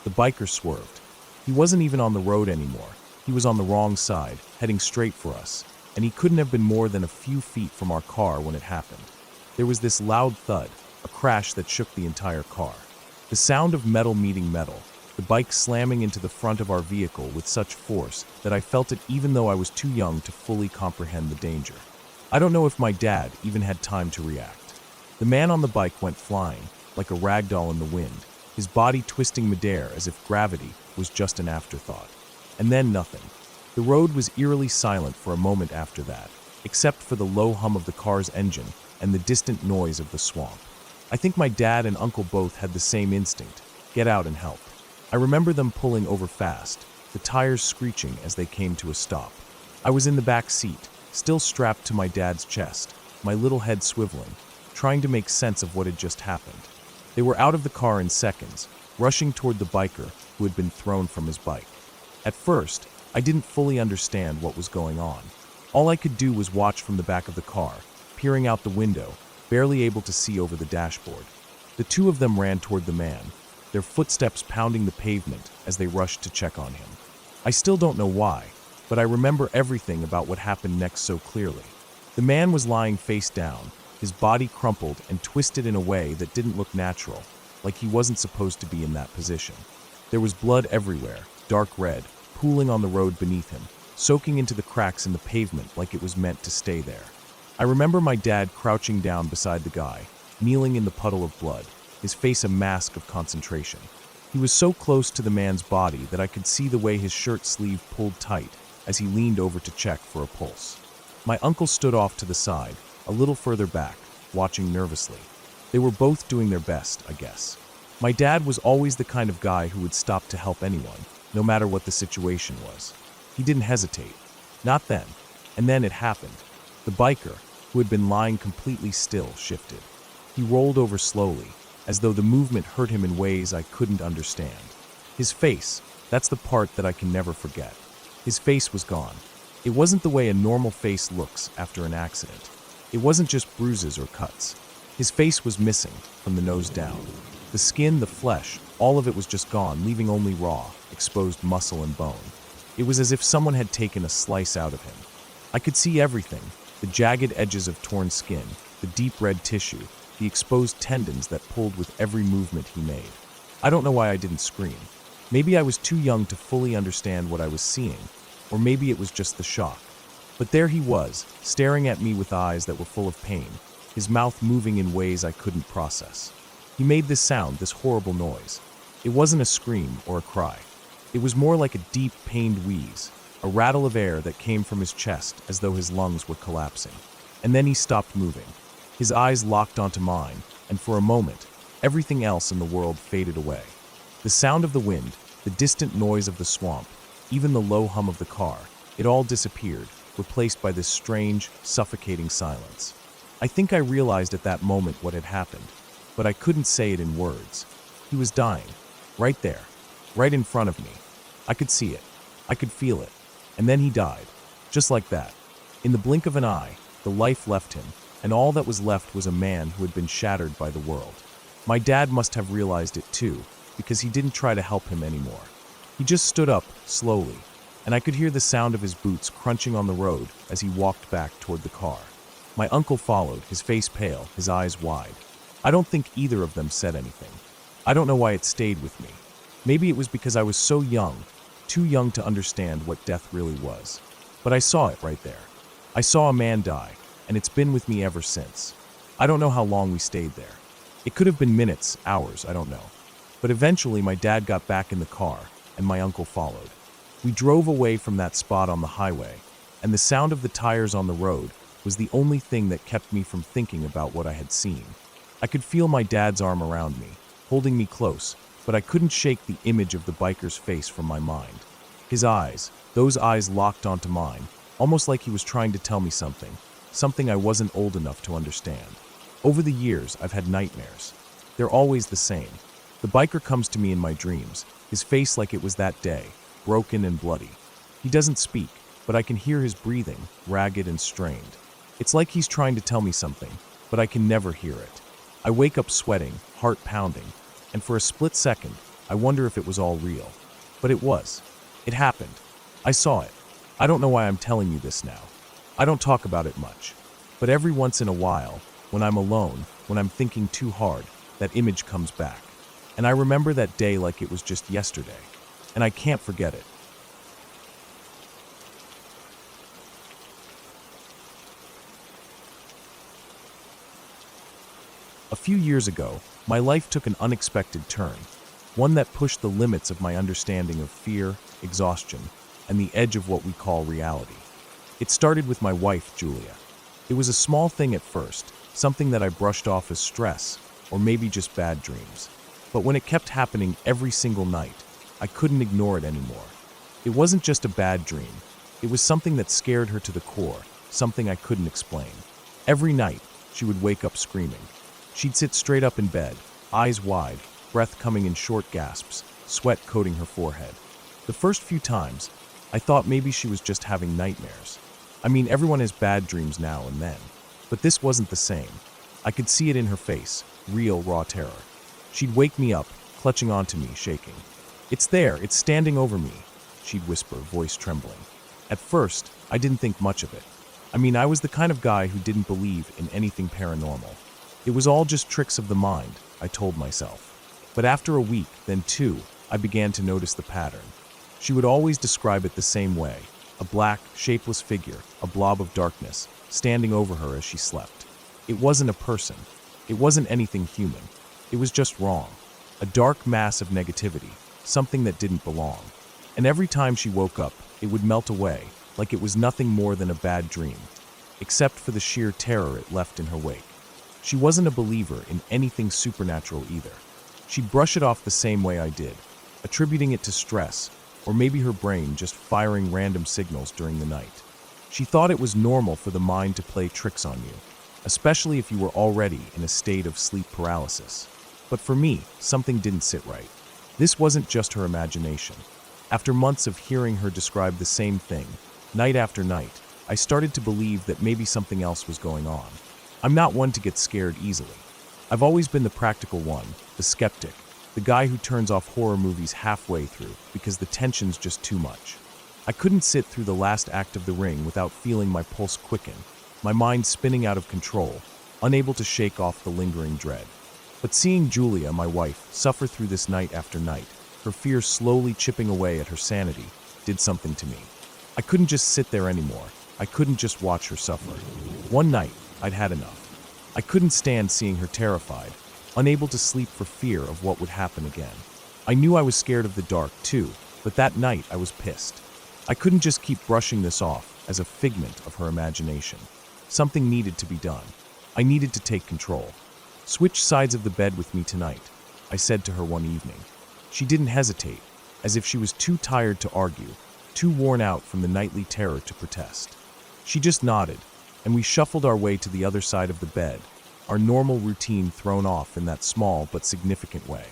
The biker swerved. He wasn't even on the road anymore. He was on the wrong side, heading straight for us, and he couldn't have been more than a few feet from our car when it happened. There was this loud thud, a crash that shook the entire car. The sound of metal meeting metal, the bike slamming into the front of our vehicle with such force that I felt it even though I was too young to fully comprehend the danger. I don't know if my dad even had time to react. The man on the bike went flying, like a rag doll in the wind, his body twisting midair as if gravity was just an afterthought. And then nothing. The road was eerily silent for a moment after that, except for the low hum of the car's engine and the distant noise of the swamp. I think my dad and uncle both had the same instinct: get out and help. I remember them pulling over fast, the tires screeching as they came to a stop. I was in the back seat, still strapped to my dad's chest, my little head swiveling, trying to make sense of what had just happened. They were out of the car in seconds, rushing toward the biker who had been thrown from his bike. At first, I didn't fully understand what was going on. All I could do was watch from the back of the car, peering out the window, barely able to see over the dashboard. The two of them ran toward the man, their footsteps pounding the pavement as they rushed to check on him. I still don't know why, but I remember everything about what happened next so clearly. The man was lying face down, his body crumpled and twisted in a way that didn't look natural, like he wasn't supposed to be in that position. There was blood everywhere, dark red, pooling on the road beneath him, soaking into the cracks in the pavement like it was meant to stay there. I remember my dad crouching down beside the guy, kneeling in the puddle of blood, his face a mask of concentration. He was so close to the man's body that I could see the way his shirt sleeve pulled tight as he leaned over to check for a pulse. My uncle stood off to the side, a little further back, watching nervously. They were both doing their best, I guess. My dad was always the kind of guy who would stop to help anyone, no matter what the situation was. He didn't hesitate. Not then. And then it happened. The biker, who had been lying completely still, shifted. He rolled over slowly, as though the movement hurt him in ways I couldn't understand. His face, that's the part that I can never forget. His face was gone. It wasn't the way a normal face looks after an accident. It wasn't just bruises or cuts. His face was missing, from the nose down. The skin, the flesh, all of it was just gone, leaving only raw, exposed muscle and bone. It was as if someone had taken a slice out of him. I could see everything: the jagged edges of torn skin, the deep red tissue, the exposed tendons that pulled with every movement he made. I don't know why I didn't scream. Maybe I was too young to fully understand what I was seeing, or maybe it was just the shock. But there he was, staring at me with eyes that were full of pain, his mouth moving in ways I couldn't process. He made this sound, this horrible noise. It wasn't a scream or a cry. It was more like a deep, pained wheeze, a rattle of air that came from his chest as though his lungs were collapsing. And then he stopped moving. His eyes locked onto mine, and for a moment, everything else in the world faded away. The sound of the wind, the distant noise of the swamp, even the low hum of the car, it all disappeared, replaced by this strange, suffocating silence. I think I realized at that moment what had happened, but I couldn't say it in words. He was dying, right there, right in front of me. I could see it. I could feel it. And then he died, just like that. In the blink of an eye, the life left him, and all that was left was a man who had been shattered by the world. My dad must have realized it too, because he didn't try to help him anymore. He just stood up, slowly, and I could hear the sound of his boots crunching on the road as he walked back toward the car. My uncle followed, his face pale, his eyes wide. I don't think either of them said anything. I don't know why it stayed with me. Maybe it was because I was so young, too young to understand what death really was. But I saw it right there. I saw a man die, and it's been with me ever since. I don't know how long we stayed there. It could have been minutes, hours, I don't know. But eventually my dad got back in the car, and my uncle followed. We drove away from that spot on the highway, and the sound of the tires on the road was the only thing that kept me from thinking about what I had seen. I could feel my dad's arm around me, holding me close, but I couldn't shake the image of the biker's face from my mind. His eyes, those eyes locked onto mine, almost like he was trying to tell me something I wasn't old enough to understand. Over the years, I've had nightmares. They're always the same. The biker comes to me in my dreams, his face like it was that day, broken and bloody. He doesn't speak, but I can hear his breathing, ragged and strained. It's like he's trying to tell me something, but I can never hear it. I wake up sweating, heart pounding, and for a split second, I wonder if it was all real. But it was. It happened. I saw it. I don't know why I'm telling you this now. I don't talk about it much. But every once in a while, when I'm alone, when I'm thinking too hard, that image comes back. And I remember that day like it was just yesterday. And I can't forget it. A few years ago, my life took an unexpected turn, one that pushed the limits of my understanding of fear, exhaustion, and the edge of what we call reality. It started with my wife, Julia. It was a small thing at first, something that I brushed off as stress, or maybe just bad dreams. But when it kept happening every single night, I couldn't ignore it anymore. It wasn't just a bad dream. It was something that scared her to the core, something I couldn't explain. Every night, she would wake up screaming. She'd sit straight up in bed, eyes wide, breath coming in short gasps, sweat coating her forehead. The first few times, I thought maybe she was just having nightmares. I mean, everyone has bad dreams now and then. But this wasn't the same. I could see it in her face, real raw terror. She'd wake me up, clutching onto me, shaking. "It's there, it's standing over me," she'd whisper, voice trembling. At first, I didn't think much of it. I mean, I was the kind of guy who didn't believe in anything paranormal. It was all just tricks of the mind, I told myself. But after a week, then two, I began to notice the pattern. She would always describe it the same way, a black, shapeless figure, a blob of darkness, standing over her as she slept. It wasn't a person. It wasn't anything human. It was just wrong. A dark mass of negativity, something that didn't belong. And every time she woke up, it would melt away, like it was nothing more than a bad dream, except for the sheer terror it left in her wake. She wasn't a believer in anything supernatural either. She'd brush it off the same way I did, attributing it to stress, or maybe her brain just firing random signals during the night. She thought it was normal for the mind to play tricks on you, especially if you were already in a state of sleep paralysis. But for me, something didn't sit right. This wasn't just her imagination. After months of hearing her describe the same thing, night after night, I started to believe that maybe something else was going on. I'm not one to get scared easily. I've always been the practical one, the skeptic, the guy who turns off horror movies halfway through because the tension's just too much. I couldn't sit through the last act of The Ring without feeling my pulse quicken, my mind spinning out of control, unable to shake off the lingering dread. But seeing Julia, my wife, suffer through this night after night, her fear slowly chipping away at her sanity, did something to me. I couldn't just sit there anymore. I couldn't just watch her suffer. One night, I'd had enough. I couldn't stand seeing her terrified, unable to sleep for fear of what would happen again. I knew I was scared of the dark too, but that night I was pissed. I couldn't just keep brushing this off as a figment of her imagination. Something needed to be done. I needed to take control. "Switch sides of the bed with me tonight," I said to her one evening. She didn't hesitate, as if she was too tired to argue, too worn out from the nightly terror to protest. She just nodded, and we shuffled our way to the other side of the bed, our normal routine thrown off in that small but significant way.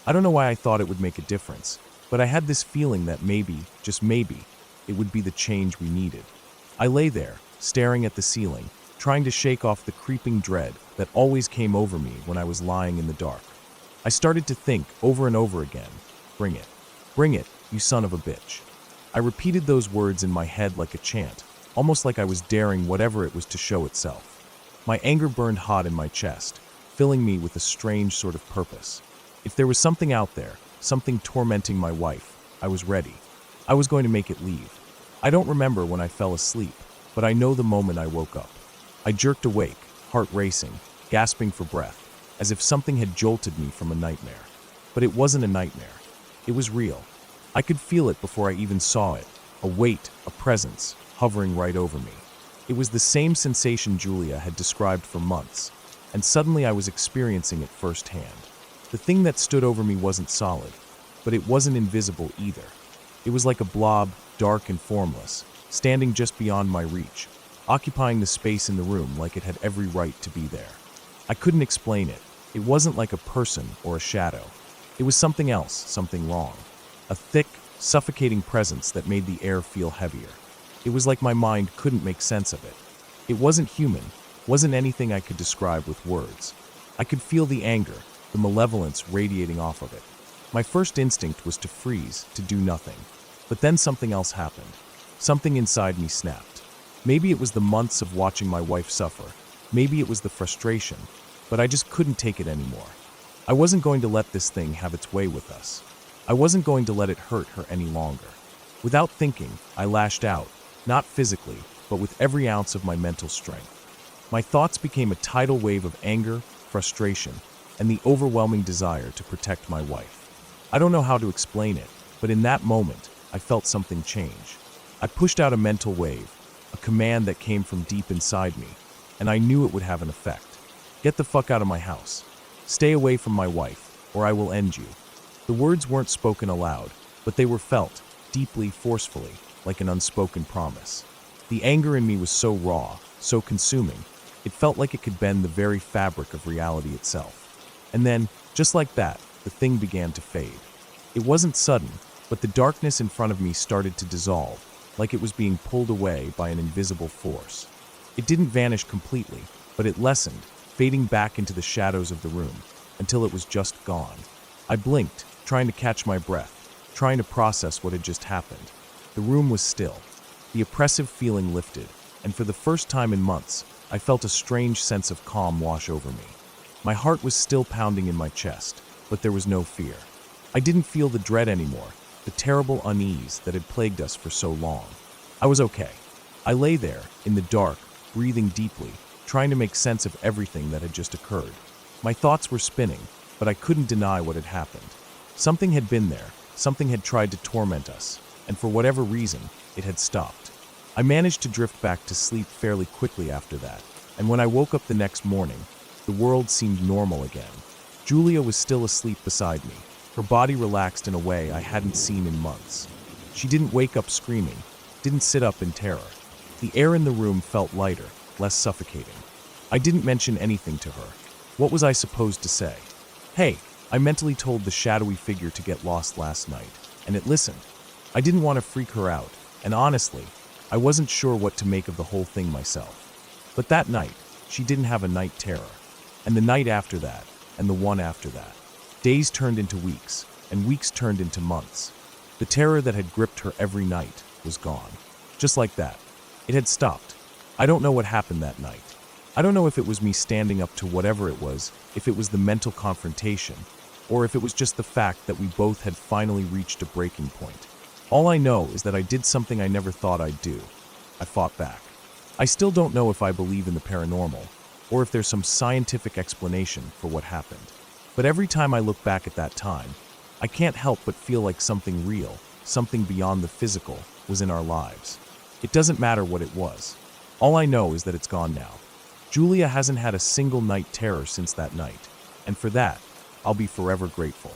I don't know why I thought it would make a difference, but I had this feeling that maybe, just maybe, it would be the change we needed. I lay there, staring at the ceiling, trying to shake off the creeping dread that always came over me when I was lying in the dark. I started to think over and over again, "Bring it. Bring it, you son of a bitch." I repeated those words in my head like a chant, almost like I was daring whatever it was to show itself. My anger burned hot in my chest, filling me with a strange sort of purpose. If there was something out there, something tormenting my wife, I was ready. I was going to make it leave. I don't remember when I fell asleep, but I know the moment I woke up. I jerked awake, heart racing, gasping for breath, as if something had jolted me from a nightmare. But it wasn't a nightmare. It was real. I could feel it before I even saw it, a weight, a presence, hovering right over me. It was the same sensation Julia had described for months, and suddenly I was experiencing it firsthand. The thing that stood over me wasn't solid, but it wasn't invisible either. It was like a blob, dark and formless, standing just beyond my reach, occupying the space in the room like it had every right to be there. I couldn't explain it. It wasn't like a person or a shadow. It was something else, something wrong. A thick, suffocating presence that made the air feel heavier. It was like my mind couldn't make sense of it. It wasn't human, wasn't anything I could describe with words. I could feel the anger, the malevolence radiating off of it. My first instinct was to freeze, to do nothing. But then something else happened. Something inside me snapped. Maybe it was the months of watching my wife suffer. Maybe it was the frustration, but I just couldn't take it anymore. I wasn't going to let this thing have its way with us. I wasn't going to let it hurt her any longer. Without thinking, I lashed out, not physically, but with every ounce of my mental strength. My thoughts became a tidal wave of anger, frustration, and the overwhelming desire to protect my wife. I don't know how to explain it, but in that moment, I felt something change. I pushed out a mental wave, a command that came from deep inside me, and I knew it would have an effect. Get the fuck out of my house. Stay away from my wife, or I will end you. The words weren't spoken aloud, but they were felt, deeply, forcefully, like an unspoken promise. The anger in me was so raw, so consuming, it felt like it could bend the very fabric of reality itself. And then, just like that, the thing began to fade. It wasn't sudden, but the darkness in front of me started to dissolve, like it was being pulled away by an invisible force. It didn't vanish completely, but it lessened, fading back into the shadows of the room, until it was just gone. I blinked, trying to catch my breath, trying to process what had just happened. The room was still. The oppressive feeling lifted, and for the first time in months, I felt a strange sense of calm wash over me. My heart was still pounding in my chest, but there was no fear. I didn't feel the dread anymore, the terrible unease that had plagued us for so long. I was okay. I lay there, in the dark, breathing deeply, trying to make sense of everything that had just occurred. My thoughts were spinning, but I couldn't deny what had happened. Something had been there, something had tried to torment us, and for whatever reason, it had stopped. I managed to drift back to sleep fairly quickly after that, and when I woke up the next morning, the world seemed normal again. Julia was still asleep beside me, her body relaxed in a way I hadn't seen in months. She didn't wake up screaming, didn't sit up in terror. The air in the room felt lighter, less suffocating. I didn't mention anything to her. What was I supposed to say? Hey, I mentally told the shadowy figure to get lost last night, and it listened. I didn't want to freak her out, and honestly, I wasn't sure what to make of the whole thing myself. But that night, she didn't have a night terror. And the night after that, and the one after that. Days turned into weeks, and weeks turned into months. The terror that had gripped her every night was gone. Just like that. It had stopped. I don't know what happened that night. I don't know if it was me standing up to whatever it was, if it was the mental confrontation, or if it was just the fact that we both had finally reached a breaking point. All I know is that I did something I never thought I'd do. I fought back. I still don't know if I believe in the paranormal, or if there's some scientific explanation for what happened. But every time I look back at that time, I can't help but feel like something real, something beyond the physical, was in our lives. It doesn't matter what it was. All I know is that it's gone now. Julia hasn't had a single night terror since that night, and for that, I'll be forever grateful.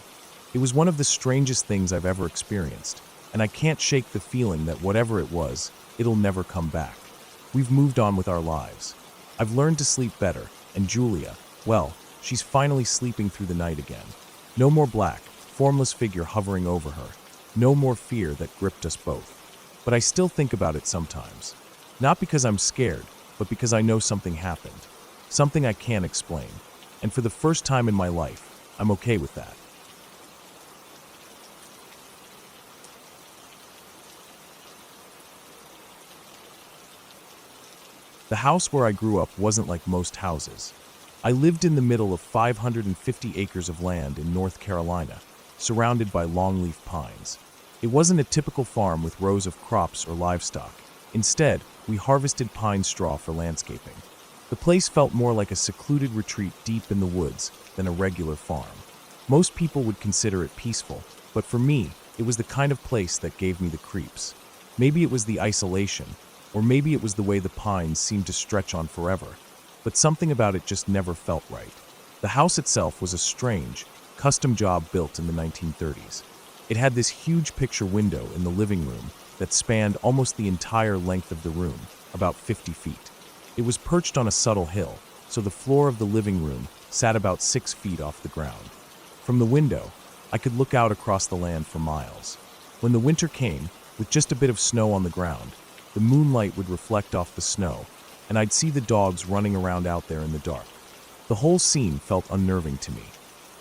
It was one of the strangest things I've ever experienced, and I can't shake the feeling that whatever it was, it'll never come back. We've moved on with our lives. I've learned to sleep better, and Julia, well, she's finally sleeping through the night again. No more black, formless figure hovering over her. No more fear that gripped us both. But I still think about it sometimes. Not because I'm scared, but because I know something happened. Something I can't explain. And for the first time in my life, I'm okay with that. The house where I grew up wasn't like most houses. I lived in the middle of 550 acres of land in North Carolina, surrounded by longleaf pines. It wasn't a typical farm with rows of crops or livestock. Instead, we harvested pine straw for landscaping. The place felt more like a secluded retreat deep in the woods than a regular farm. Most people would consider it peaceful, but for me, it was the kind of place that gave me the creeps. Maybe it was the isolation, or maybe it was the way the pines seemed to stretch on forever, but something about it just never felt right. The house itself was a strange, custom job built in the 1930s. It had this huge picture window in the living room that spanned almost the entire length of the room, about 50 feet. It was perched on a subtle hill, so the floor of the living room sat about 6 feet off the ground. From the window, I could look out across the land for miles. When the winter came, with just a bit of snow on the ground, the moonlight would reflect off the snow, and I'd see the dogs running around out there in the dark. The whole scene felt unnerving to me.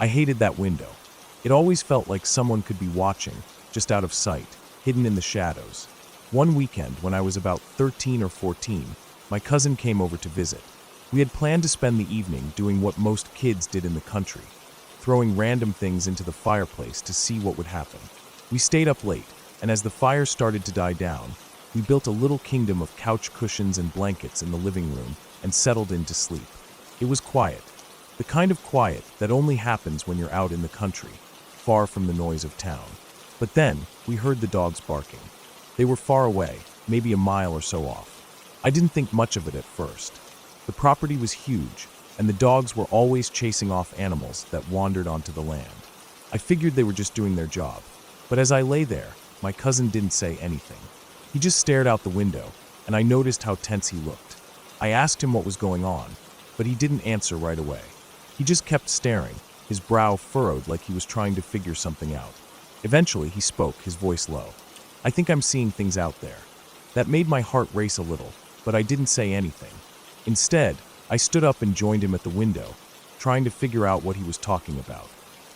I hated that window. It always felt like someone could be watching, just out of sight, hidden in the shadows. One weekend, when I was about 13 or 14, my cousin came over to visit. We had planned to spend the evening doing what most kids did in the country, throwing random things into the fireplace to see what would happen. We stayed up late, and as the fire started to die down, we built a little kingdom of couch cushions and blankets in the living room and settled in to sleep. It was quiet, the kind of quiet that only happens when you're out in the country, far from the noise of town. But then, we heard the dogs barking. They were far away, maybe a mile or so off. I didn't think much of it at first. The property was huge, and the dogs were always chasing off animals that wandered onto the land. I figured they were just doing their job. But as I lay there, my cousin didn't say anything. He just stared out the window, and I noticed how tense he looked. I asked him what was going on, but he didn't answer right away. He just kept staring, his brow furrowed like he was trying to figure something out. Eventually, he spoke, his voice low. "I think I'm seeing things out there." That made my heart race a little, but I didn't say anything. Instead, I stood up and joined him at the window, trying to figure out what he was talking about.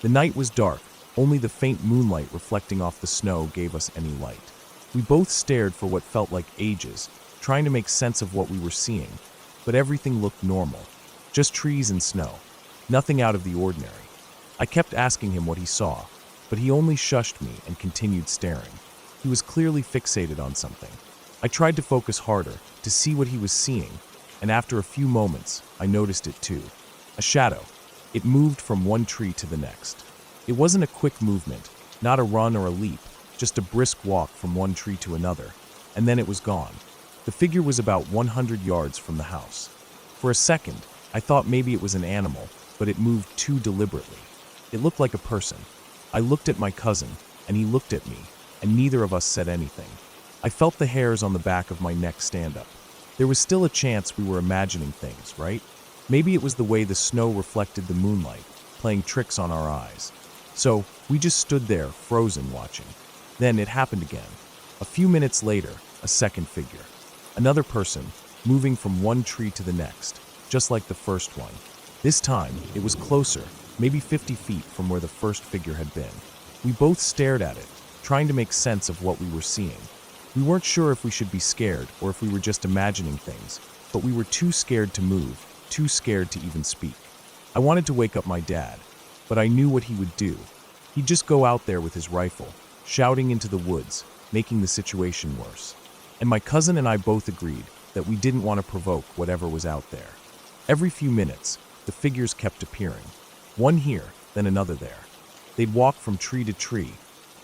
The night was dark, only the faint moonlight reflecting off the snow gave us any light. We both stared for what felt like ages, trying to make sense of what we were seeing, but everything looked normal. Just trees and snow. Nothing out of the ordinary. I kept asking him what he saw, but he only shushed me and continued staring. He was clearly fixated on something. I tried to focus harder, to see what he was seeing, and after a few moments, I noticed it too. A shadow. It moved from one tree to the next. It wasn't a quick movement, not a run or a leap, just a brisk walk from one tree to another, and then it was gone. The figure was about 100 yards from the house. For a second, I thought maybe it was an animal, but it moved too deliberately. It looked like a person. I looked at my cousin, and he looked at me, and neither of us said anything. I felt the hairs on the back of my neck stand up. There was still a chance we were imagining things, right? Maybe it was the way the snow reflected the moonlight, playing tricks on our eyes. So, we just stood there, frozen, watching. Then it happened again. A few minutes later, a second figure. Another person, moving from one tree to the next, just like the first one. This time, it was closer, maybe 50 feet from where the first figure had been. We both stared at it, trying to make sense of what we were seeing. We weren't sure if we should be scared or if we were just imagining things, but we were too scared to move, too scared to even speak. I wanted to wake up my dad, but I knew what he would do. He'd just go out there with his rifle, shouting into the woods, making the situation worse. And my cousin and I both agreed that we didn't want to provoke whatever was out there. Every few minutes, the figures kept appearing. One here, then another there. They'd walk from tree to tree,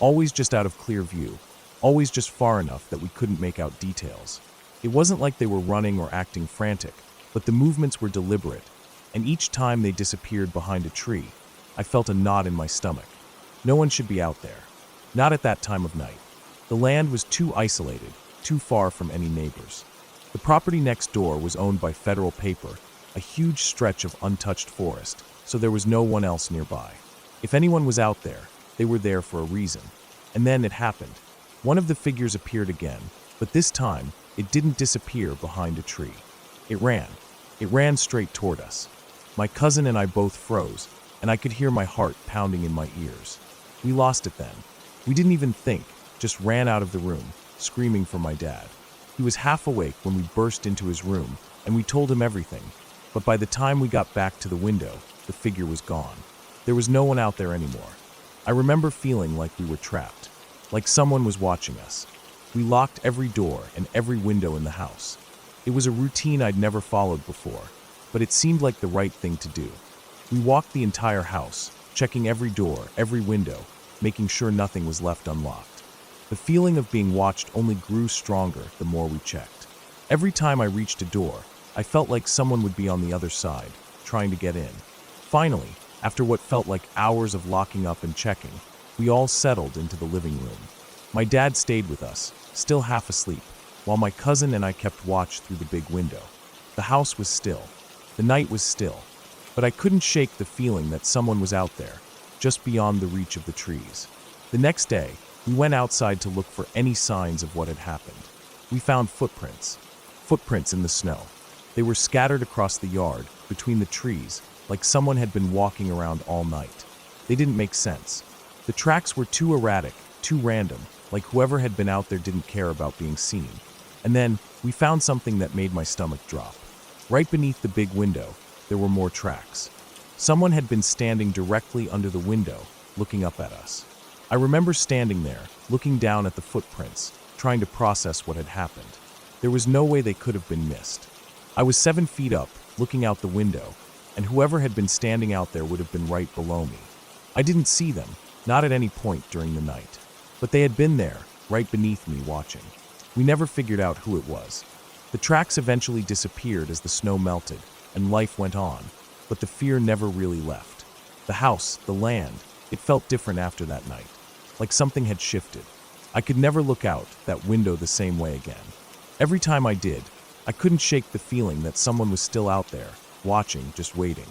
always just out of clear view, always just far enough that we couldn't make out details. It wasn't like they were running or acting frantic, but the movements were deliberate, and each time they disappeared behind a tree, I felt a knot in my stomach. No one should be out there. Not at that time of night. The land was too isolated, too far from any neighbors. The property next door was owned by federal paper, a huge stretch of untouched forest, so there was no one else nearby. If anyone was out there, they were there for a reason. And then it happened. One of the figures appeared again, but this time, it didn't disappear behind a tree. It ran. It ran straight toward us. My cousin and I both froze, and I could hear my heart pounding in my ears. We lost it then. We didn't even think, just ran out of the room, screaming for my dad. He was half awake when we burst into his room, and we told him everything. But by the time we got back to the window, the figure was gone. There was no one out there anymore. I remember feeling like we were trapped, like someone was watching us. We locked every door and every window in the house. It was a routine I'd never followed before, but it seemed like the right thing to do. We walked the entire house, checking every door, every window, making sure nothing was left unlocked. The feeling of being watched only grew stronger the more we checked. Every time I reached a door, I felt like someone would be on the other side, trying to get in. Finally, after what felt like hours of locking up and checking, we all settled into the living room. My dad stayed with us, still half asleep, while my cousin and I kept watch through the big window. The house was still. The night was still. But I couldn't shake the feeling that someone was out there, just beyond the reach of the trees. The next day, we went outside to look for any signs of what had happened. We found footprints. Footprints in the snow. They were scattered across the yard, between the trees, like someone had been walking around all night. They didn't make sense. The tracks were too erratic, too random, like whoever had been out there didn't care about being seen. And then, we found something that made my stomach drop. Right beneath the big window, there were more tracks. Someone had been standing directly under the window, looking up at us. I remember standing there, looking down at the footprints, trying to process what had happened. There was no way they could have been missed. I was 7 feet up, looking out the window, and whoever had been standing out there would have been right below me. I didn't see them, not at any point during the night. But they had been there, right beneath me, watching. We never figured out who it was. The tracks eventually disappeared as the snow melted, and life went on, but the fear never really left. The house, the land, it felt different after that night, like something had shifted. I could never look out that window the same way again. Every time I did, I couldn't shake the feeling that someone was still out there, watching, just waiting.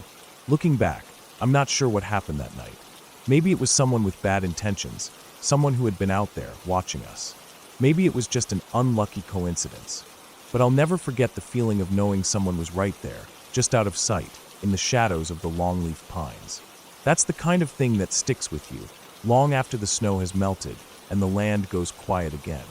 Looking back, I'm not sure what happened that night. Maybe it was someone with bad intentions, someone who had been out there, watching us. Maybe it was just an unlucky coincidence. But I'll never forget the feeling of knowing someone was right there, just out of sight, in the shadows of the longleaf pines. That's the kind of thing that sticks with you, long after the snow has melted and the land goes quiet again.